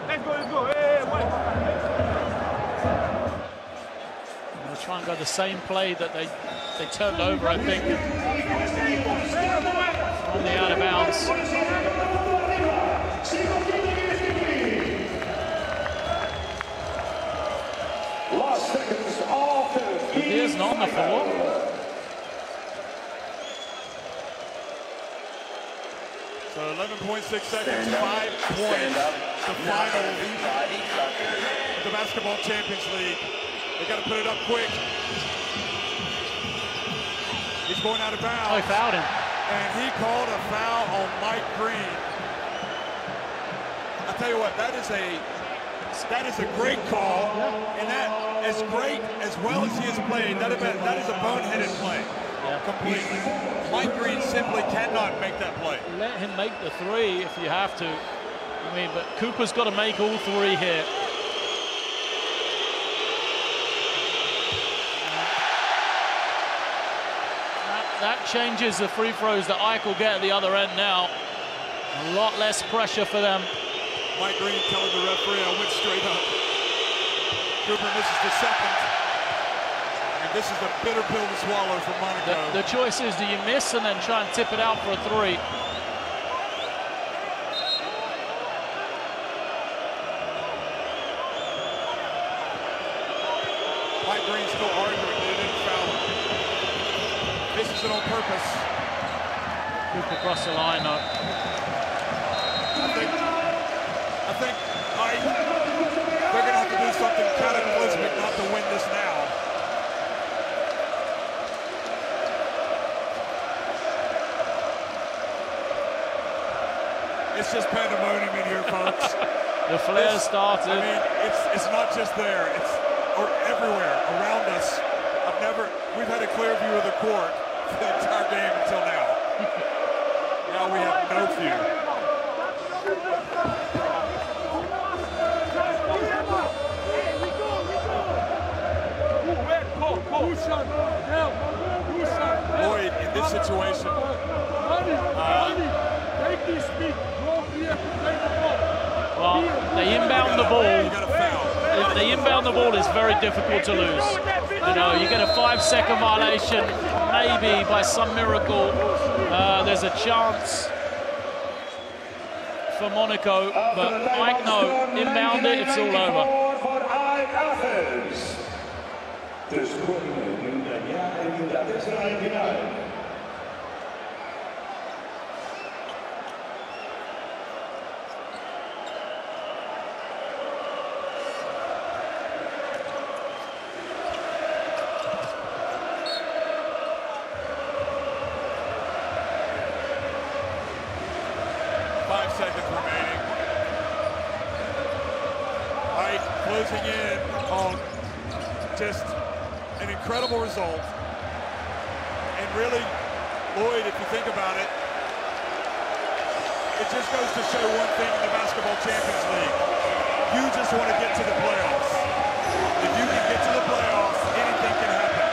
Let's go. Hey, They'll try and go the same play that they turned over, I think, on the out of bounds. Last seconds of the Here's not on the floor. So 11.6 seconds, 5 points, the final of the Basketball Champions League. They got to put it up quick. He's going out of bounds. Oh, he fouled him. And he called a foul on Mike Green. I tell you what, that is a great call, and that as great as well as he has played, that is a boneheaded play. Completely. Mike Green simply cannot make that play. Let him make the three if you have to. I mean, but Cooper's got to make all three here. That changes the free throws that Ike will get at the other end now. A lot less pressure for them. Mike Green telling the referee, I went straight up. Cooper misses the second. And this is a bitter pill to swallow for Monaco. The choice is, do you miss and then try and tip it out for a three? Mike Green still arguing they didn't foul him. Misses it on purpose. Cooper across the line though. I think they're going to have to do something cataclysmic not to win this now. It's just pandemonium in here, folks. The flare started. I mean, it's not just there. It's everywhere around us. We've had a clear view of the court for the entire game until now. Now we have no view. Lloyd, in this situation, well, they inbound the ball. If they inbound the ball, it's very difficult to lose. You know, you get a 5-second violation, maybe by some miracle, there's a chance for Monaco, but Ike, no, inbound it, it's all over. 5 seconds remaining. Ike closing in on just an incredible result. And really, Lloyd, if you think about it, it just goes to show one thing in the Basketball Champions League. You just want to get to the playoffs. If you can get to the playoffs, anything can happen.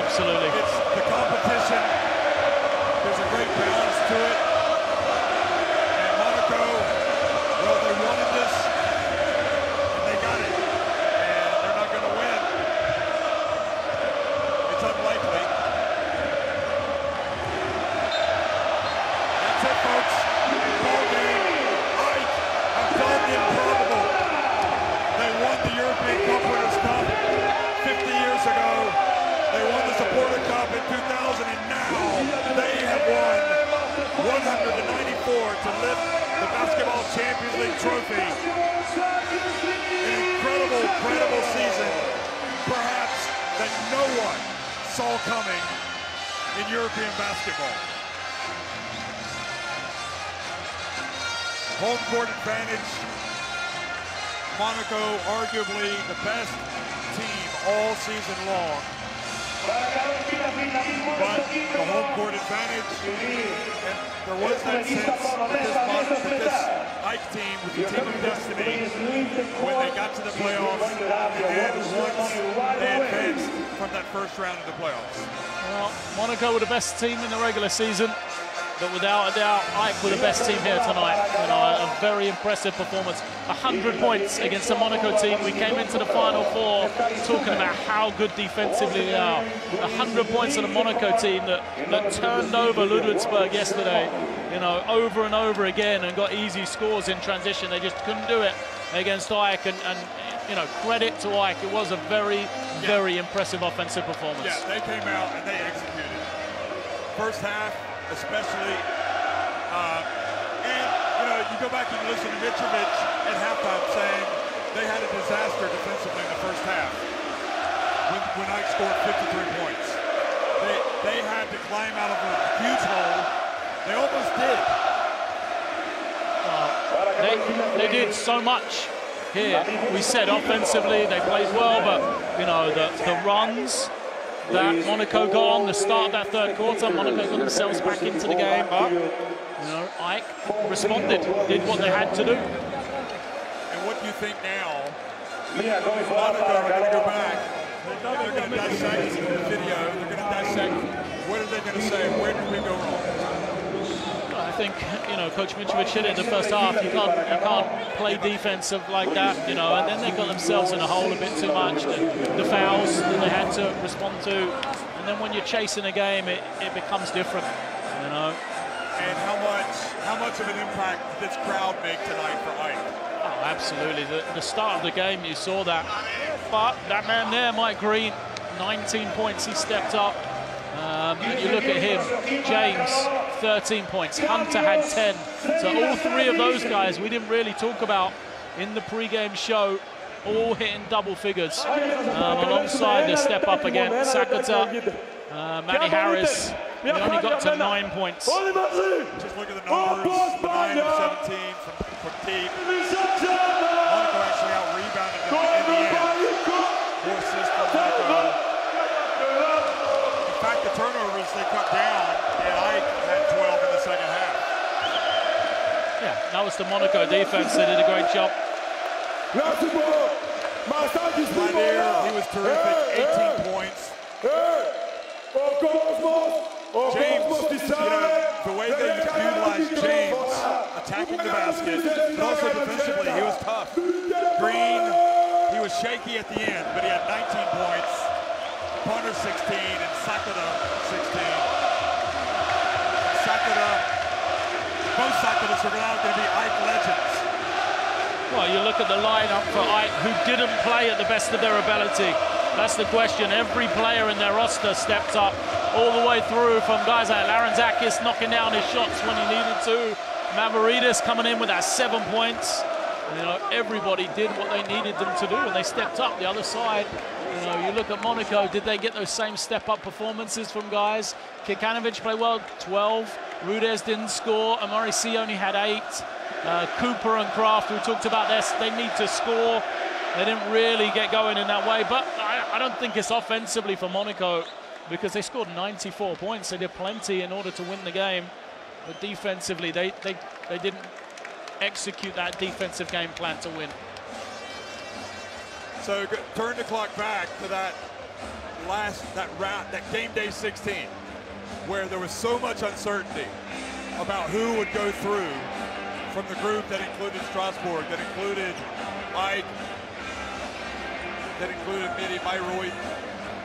Absolutely. It's the competition. There's a great balance to it. And Monaco, well, they wanted this, and they got it. And they're not going to win. It's unlikely. That's it, folks. Ball game. Ike have done the improbable. They won the European Cup Winners' Cup 50 years ago. They won the Supporter Cup in 2000, and now they have won 194 to lift the Basketball Champions League trophy. An incredible, incredible season, perhaps that no one saw coming in European basketball. Home court advantage. Monaco, arguably the best team all season long. But the home court advantage and there was that sense that this Ike team was a team of destiny when they got to the playoffs, and once they advanced from that first round of the playoffs. Well, Monaco were the best team in the regular season, but without a doubt, Ike were the best team here tonight. You know, a very impressive performance. 100 points against the Monaco team. We came into the Final Four talking about how good defensively they are. 100 points on the Monaco team that turned over Ludwigsburg yesterday, you know, over and over again and got easy scores in transition. They just couldn't do it against Ike, and you know, credit to Ike. It was a very, very impressive offensive performance. Yeah, they came out and they executed. First half, especially, and you know, you go back and listen to Mitrovic at halftime saying they had a disaster defensively in the first half when Ike scored 53 points. They had to climb out of a huge hole. They almost did. They did so much here. We said offensively they played well, but you know, the runs that Monaco got on the start of that third quarter, Monaco got themselves back into the game, but you know, Ike responded, did what they had to do. And what do you think now? Monaco are going to go back. They're going to dissect the video. They're going to dissect. What are they going to say? Where did we go wrong? I think, you know, Coach Mitrovic hit it in the first half. You can't play defensive like that, you know, and then they got themselves in a hole a bit too much. The fouls that they had to respond to, and then when you're chasing a game, it becomes different, you know. And how much of an impact did this crowd make tonight for Ike? Oh, absolutely. The start of the game, you saw that. But that man there, Mike Green, 19 points, he stepped up. And you look at him, James, 13 points, Hunter had 10. So all three of those guys we didn't really talk about in the pre-game show, all hitting double figures. Alongside the step up again, Sakata, Manny Harris, he only got to 9 points. Just look at the numbers, 9 of 17 from Teague. Monaco actually out-rebounded them in the end. 4 assists from Monaco. In fact, the turnovers they cut down, and Ike had 12 in the second half. Yeah, that was the Monaco defense. They did a great job. Flanier, he was terrific, 18 points. James, you know, the way they utilized James, attacking the basket, but also defensively, he was tough. Green, he was shaky at the end, but he had 19 points. Punter 16 and Sakata 16. Sakata, both Sakatas are now going to be Ike legends. Well, you look at the lineup for Ike, who didn't play at the best of their ability. That's the question. Every player in their roster stepped up all the way through, from guys like Laranzakis knocking down his shots when he needed to, Mavridis coming in with that 7 points. You know, everybody did what they needed them to do, and they stepped up. The other side, you know, you look at Monaco, did they get those same step-up performances from guys? Kikanovic played well, 12. Rudez didn't score. Amari C only had 8. Cooper and Kraft, we talked about this, they need to score. They didn't really get going in that way, but I don't think it's offensively for Monaco, because they scored 94 points. They did plenty in order to win the game, but defensively, they didn't execute that defensive game plan to win. So turn the clock back to that game day 16, where there was so much uncertainty about who would go through from the group that included Strasbourg, that included Ike, that included Midi Bayreuth,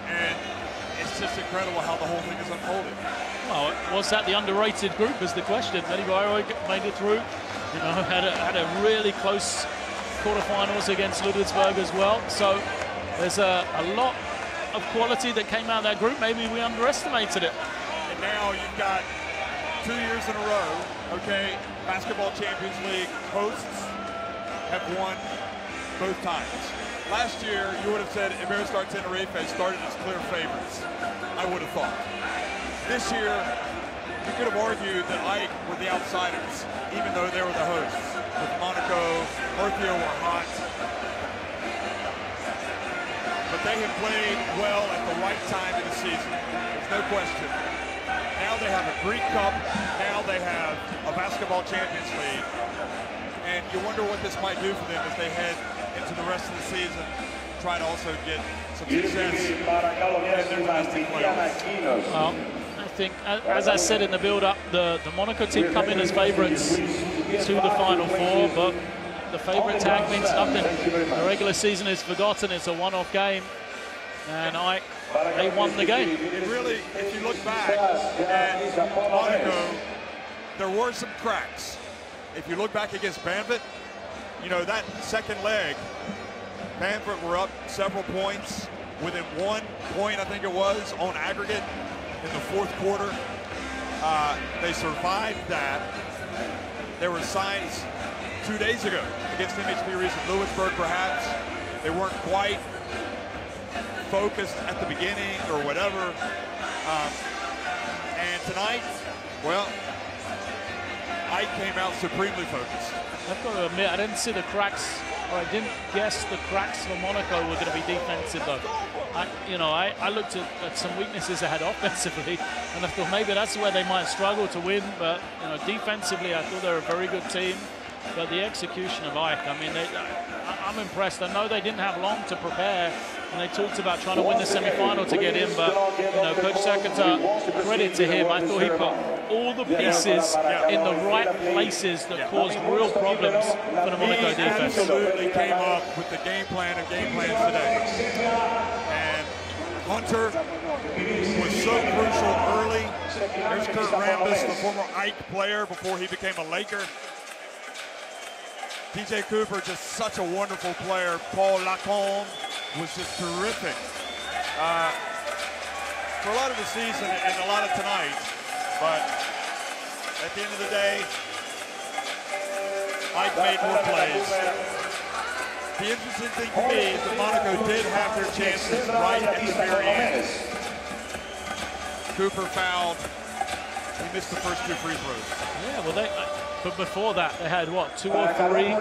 and it's just incredible how the whole thing is unfolded. Well, was that the underrated group is the question. Midi Bayreuth made it through. You know, had a really close quarterfinals against Ludwigsburg as well. So there's a lot of quality that came out of that group. Maybe we underestimated it. And now you've got 2 years in a row, okay, Basketball Champions League hosts have won both times. Last year, you would have said Iberostar Tenerife started as clear favorites, I would have thought. This year, you could have argued that Ike were the outsiders, even though they were the hosts. With Monaco, Murcia were hot. But they have played well at the right time of the season. There's no question. Now they have a Greek Cup. Now they have a Basketball Champions League. And you wonder what this might do for them as they head into the rest of the season, try to also get some success in their domestic playoffs. Well, I think, as I said in the build-up, the Monaco team come in as favourites to the Final Four, but the favourite tag means nothing. The regular season is forgotten. It's a one-off game, and they won the game. It really, if you look back at Monaco, there were some cracks. If you look back against Banvit, you know, that second leg, Banvit were up several points, within 1 point, I think it was, on aggregate in the fourth quarter. They survived that. There were signs 2 days ago against MHP Reese in Lewisburg, perhaps. They weren't quite focused at the beginning or whatever. And tonight, well, Ike came out supremely focused. I've got to admit, I didn't see the cracks, or I didn't guess the cracks for Monaco were going to be defensive, though. I looked at some weaknesses they had offensively, and I thought maybe that's where they might struggle to win. But defensively, I thought they were a very good team. But the execution of Ike, I mean, I'm impressed. I know they didn't have long to prepare, and they talked about trying to win the semi-final to get in. But Coach Sakata, credit to him. I thought he put all the pieces in the right places that caused real problems for the Monaco defense. He absolutely came up with the game plan of game plans today. And Hunter was so crucial early. There's Kurt Rambis, the former Ike player before he became a Laker. DJ Cooper, just such a wonderful player. Paul Lacombe was just terrific for a lot of the season and a lot of tonight. But at the end of the day, Ike made more plays. The interesting thing to me is that Monaco did have their chances right at the very end. Cooper fouled. He missed the first 2 free throws. Yeah, well, but before that, they had, what, 2 or 3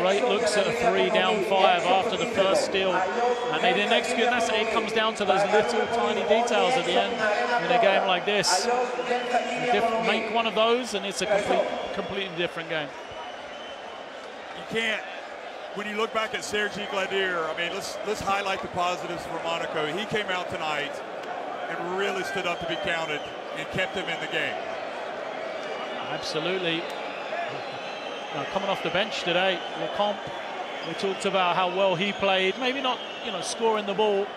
great looks at a 3 down 5 after the first steal, and they didn't execute. And it comes down to those little tiny details at the end in a game like this. Make one of those, and it's a completely different game. You can't. When you look back at Sergi Gladier, I mean, let's highlight the positives for Monaco. He came out tonight and really stood up to be counted and kept him in the game. Absolutely. Coming off the bench today, Lecomte, we talked about how well he played. Maybe not, scoring the ball,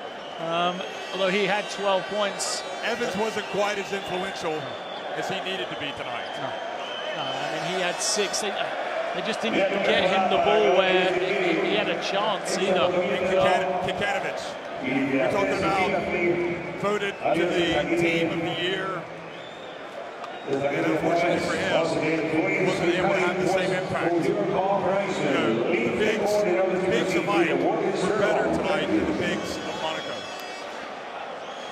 although he had 12 points. Evans wasn't quite as influential as he needed to be tonight. No, I mean, he had 6. They just didn't get him the ball where he had a chance either. Kikanovic, we're talking about voted to the team of the year. And unfortunately for him, wasn't able to have the same impact. The bigs of Ike were better tonight than the bigs of Monaco.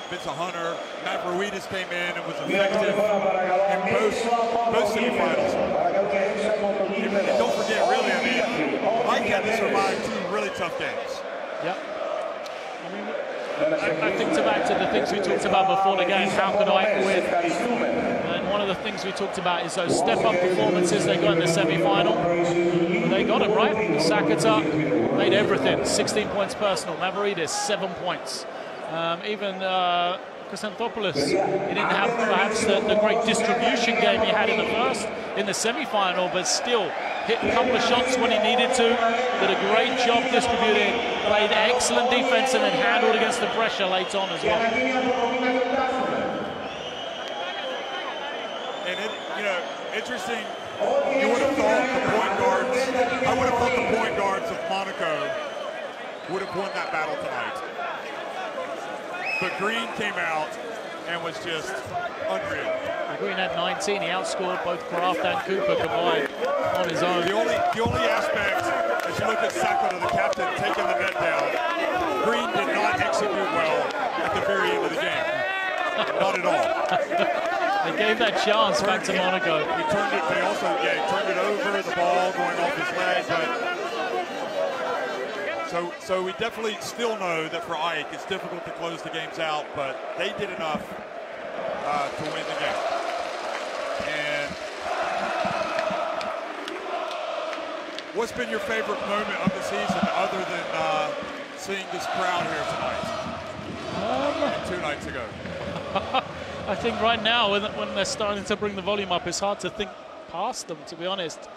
Vince Hunter, Mavroidis came in and was effective in both semifinals. And don't forget, really, I mean, Ike had to survive 2 really tough games. Yep. I think back to the things we talked about before the game. How could Ike win? And one of the things we talked about is those step-up performances they got in the semi-final. They got them right. Sakata made everything. 16 points personal. Mavroidis, 7 points. Even Chrysanthopoulos, he didn't have perhaps the great distribution game he had in the semi-final, but still hit a couple of shots when he needed to. Did a great job distributing. Played excellent defense and then handled against the pressure late on as well. And interesting. You would have thought the point guards. I would have thought the point guards of Monaco would have won that battle tonight. But Green came out and was just unreal. Green had 19. He outscored both Kraft and Cooper combined on his own. The only aspect, as you look at Sakata, the captain, taking the net down, Green did not execute well at the very end of the game. Not at all. They gave that chance back to Monaco. He turned it, but he also turned it over, the ball going off his leg. But so we definitely still know that for Ike, it's difficult to close the games out, but they did enough to win the game. And what's been your favorite moment of the season other than seeing this crowd here tonight? 2 nights ago. I think right now, when they're starting to bring the volume up, it's hard to think past them, to be honest.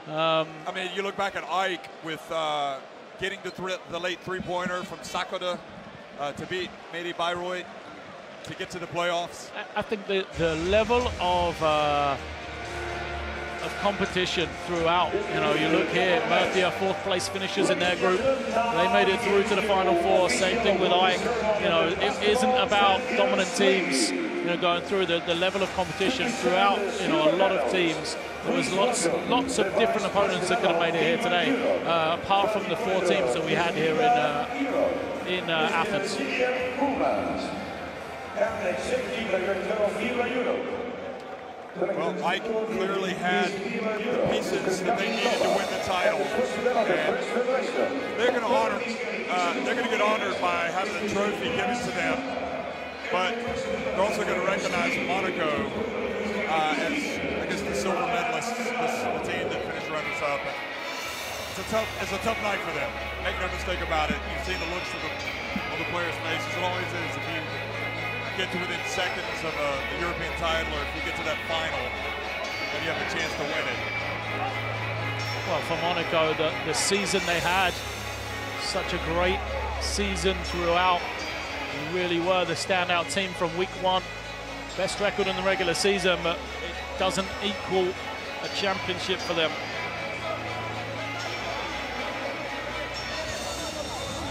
I mean, you look back at Ike with getting the late three-pointer from Sakoda to beat Mehdi Bayreuth to get to the playoffs. I think the level of competition throughout. You know, you look here, Murcia, 4th place finishers in their group. They made it through to the Final Four. Same thing with Ike. You know, it isn't about dominant teams, you know, going through. The level of competition throughout, you know, a lot of teams. There was lots of different opponents that could have made it here today, apart from the 4 teams that we had here in Athens. Well, Ike clearly had the pieces that they needed to win the title, and they're going to honor. They're going to get honored by having a trophy given to them, but they're also going to recognize Monaco as, I guess, the silver medalists, the team that finished runners-up. It's a tough night for them. Make no mistake about it. You've seen the looks of the players' faces. It always is if you get to within seconds of the European title, or if you get to that final, then you have a chance to win it. Well, for Monaco, the season they had, such a great season throughout. They really were the standout team from week 1. Best record in the regular season, but it doesn't equal a championship for them.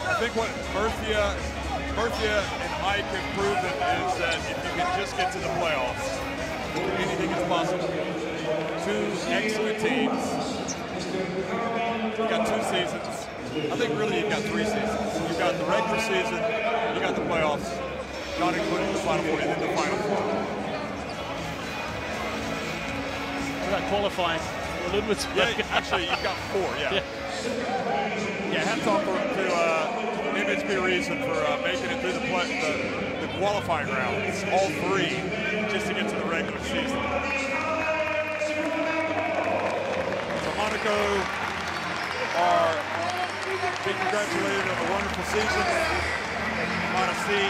I think what Murcia and Ike have proven is that if you can just get to the playoffs, anything is possible. 2 excellent teams. You've got 2 seasons. I think really you've got 3 seasons. You've got the regular season, you got the playoffs, not including the Final Four, and then the Final Four. What about qualifying? Yeah, actually, you've got 4, yeah. Yeah, hats off to MHP Reason for making it through the qualifying rounds, all 3, just to get to the regular season. So Monaco are being congratulated on a wonderful season. Monassi,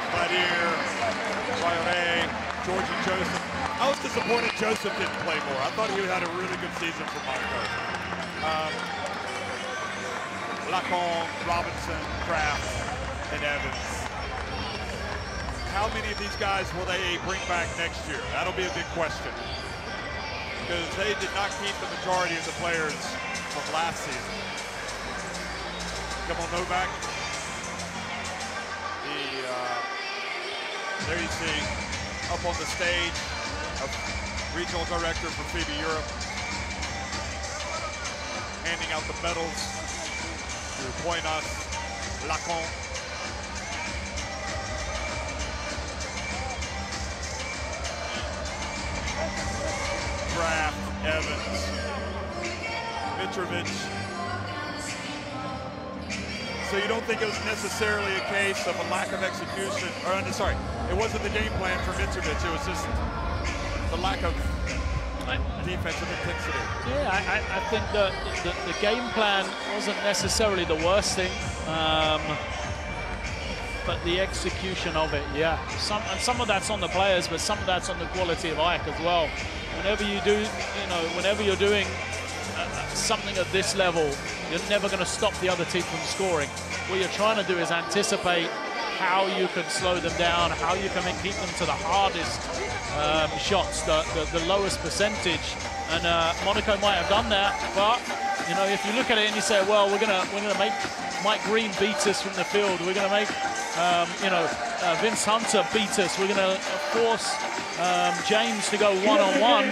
Badir, Bayonne, George and Joseph. I was disappointed Joseph didn't play more. I thought he had a really good season for Monaco. Lacombe, Robinson, Kraft, and Evans. How many of these guys will they bring back next year? That'll be a big question. Because they did not keep the majority of the players from last season. Come on, Novak. There you see, up on the stage, a regional director for FIBA Europe, handing out the medals to Poinas, Lacombe. Kraft, Evans, Mitrovic. So you don't think it was necessarily a case of a lack of execution, or sorry, it wasn't the game plan for Mitrovic, it was just the lack of defensive intensity. Yeah, I think that the game plan wasn't necessarily the worst thing, but the execution of it, yeah. Some of that's on the players, but some of that's on the quality of Ike as well. Whenever you do, whenever you're doing something at this level, you're never going to stop the other team from scoring. What you're trying to do is anticipate how you can slow them down, how you can keep them to the hardest shots, the lowest percentage. And Monaco might have done that, but if you look at it and you say, well, we're gonna make Mike Green beat us from the field, we're gonna make Vince Hunter beat us, we're gonna force James to go one-on-one.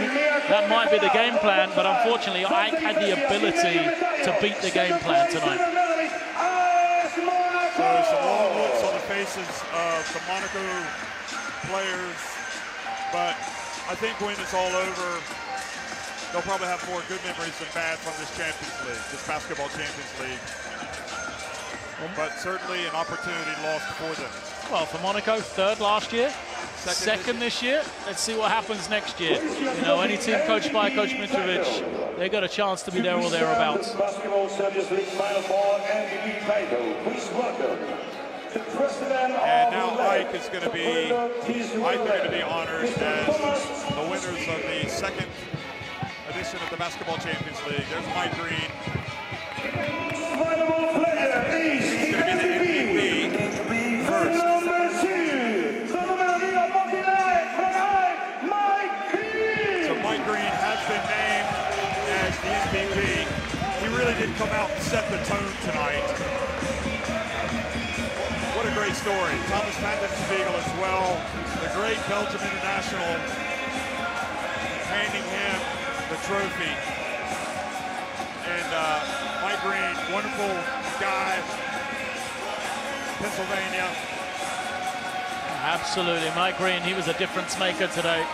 That might be the game plan, but unfortunately Ike had the ability to beat the game plan tonight. So some long looks on the faces of the Monaco players, but I think when it's all over, they'll probably have more good memories than bad from this Champions League, this basketball Champions League. But certainly an opportunity lost for them. Well, for Monaco, 3rd last year, second this year. Let's see what happens next year. You know, any team coached by Coach Mitrovic, they got a chance to be there or thereabouts. Basketball Champions League Final Four MVP title. Please welcome the president and now Ike is going to be honored as the winners of the second edition of the Basketball Champions League. There's Mike Green. Final player is He's going to be the MVP first. So Mike Green has been named as the MVP. He really did come out and set the tone tonight. What a great story. Thomas Vandenspiegel as well, the great Belgium international, handing him the trophy. And Mike Green, wonderful guy, Pennsylvania. Absolutely, Mike Green, he was a difference maker today.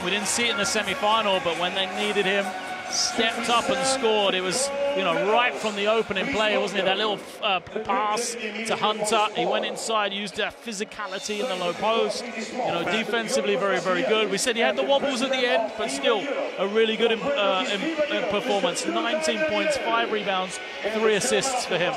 We didn't see it in the semi-final, but when they needed him, stepped up and scored. It was, you know, right from the opening play, wasn't it? That little pass to Hunter. He went inside, used that physicality in the low post. You know, defensively very, very good. We said he had the wobbles at the end, but still a really good performance. 19 points, 5 rebounds, 3 assists for him.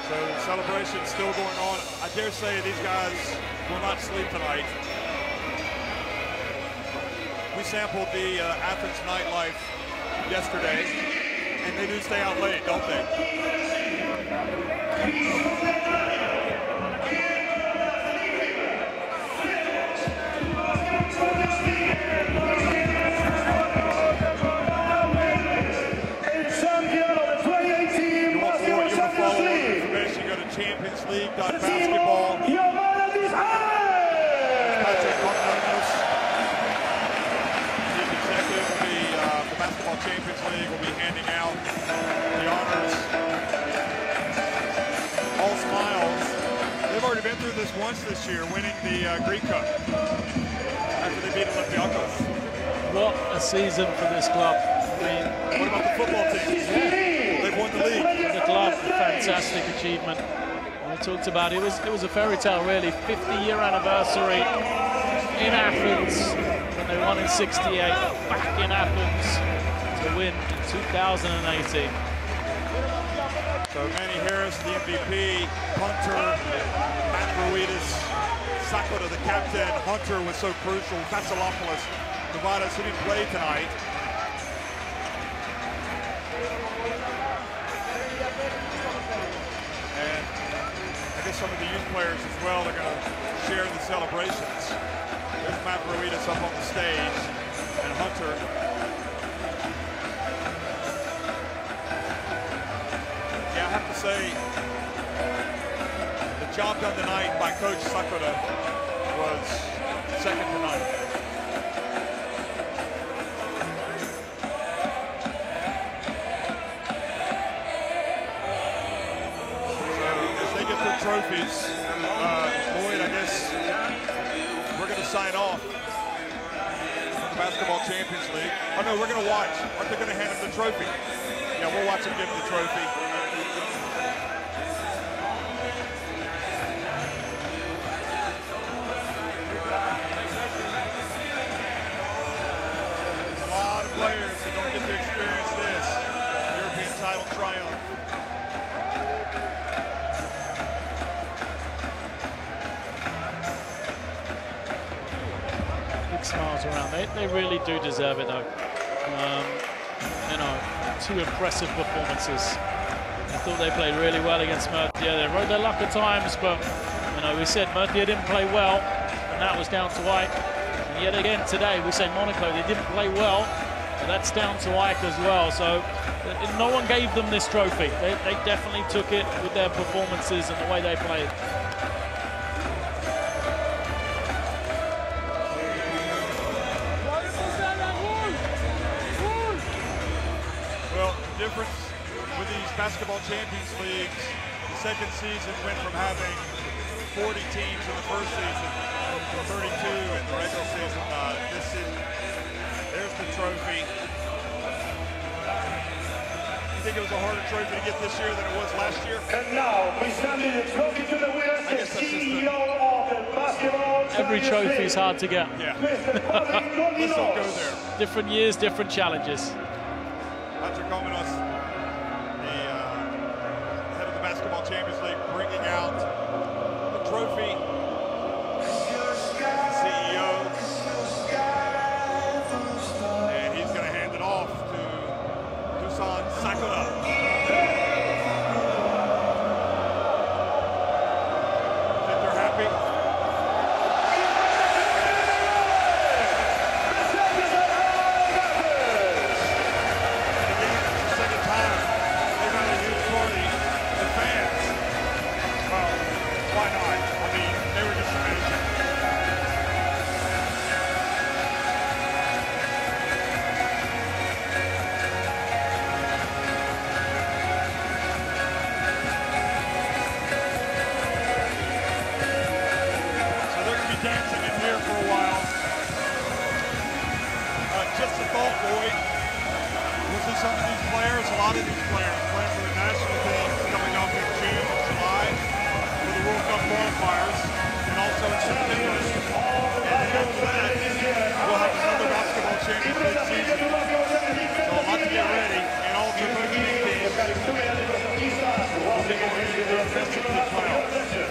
So the celebration's still going on. I dare say these guys will not sleep tonight. We sampled the Athens nightlife yesterday, and they do stay out late, don't they? Championsleague.basketball. Patrick Martinez, chief executive of the Basketball Champions League, will be handing out the honors. All smiles. They've already been through this once this year, winning the Greek Cup after they beat Olympiacos. What a season for this club. I mean, what about the football team? Yeah. They've won the league. The club, a fantastic achievement. We talked about it was a fairy tale really. 50-year anniversary in Athens when they won in '68. Back in Athens to win in 2018. So Manny Harris, the MVP, Hunter, Matt Ruidas, Sakura, the captain. Hunter was so crucial. Vasilopoulos, Novadas, he didn't play tonight. And I guess some of the youth players as well are going to share the celebrations. There's Matt Ruidas up on the stage, and Hunter. Yeah, I have to say, the job done tonight by Coach Sakura was second to none. Trophies. Lloyd, I guess we're going to sign off from the Basketball Champions League. Oh no, we're going to watch. Aren't they going to hand him the trophy? Yeah, we'll watch him give him the trophy. There's a lot of players that don't get to experience this European title triumph. Smiles around. They really do deserve it though. You know, 2 impressive performances. I thought they played really well against Murcia. They rode their luck at times, but you know, we said Murcia didn't play well, and that was down to Ike. And yet again today, we say Monaco, they didn't play well, but that's down to Ike as well. So no one gave them this trophy. They definitely took it with their performances and the way they played. Difference with these Basketball Champions Leagues is second season went from having 40 teams in the first season to 32 in the regular season. This season, there's the trophy. You think it was a harder trophy to get this year than it was last year? And now, presenting the trophy to the winner, the CEO of the basketball. Every trophy is hard to get. Yeah. Let's not go there. Different years, different challenges. Patrick Omenos, the head of the Basketball Champions League, bringing out the trophy. CEO. And he's going to hand it off to Dusan Sakura. Think they're happy? Dancing in here for a while. Just a thought, Lloyd. We'll see some of these players, a lot of these players playing for the national team coming up in June and July for the World Cup qualifiers, and also in September. And after that, we'll have another basketball Champions League season. So a lot to get ready, and all the emerging teams will be going into their best of the playoffs.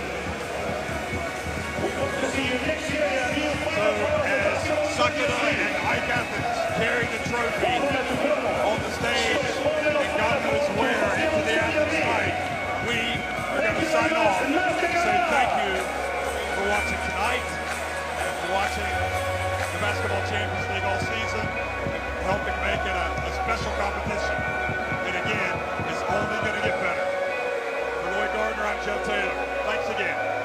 So as Sakura and Ike Athens carry the trophy on the stage and God knows where into the Athens night, we are going to sign off and say thank you for watching tonight and for watching the Basketball Champions League all season, helping make it a special competition. And again, it's only going to get better. For Lloyd Gardner, I'm Joe Taylor. Thanks again.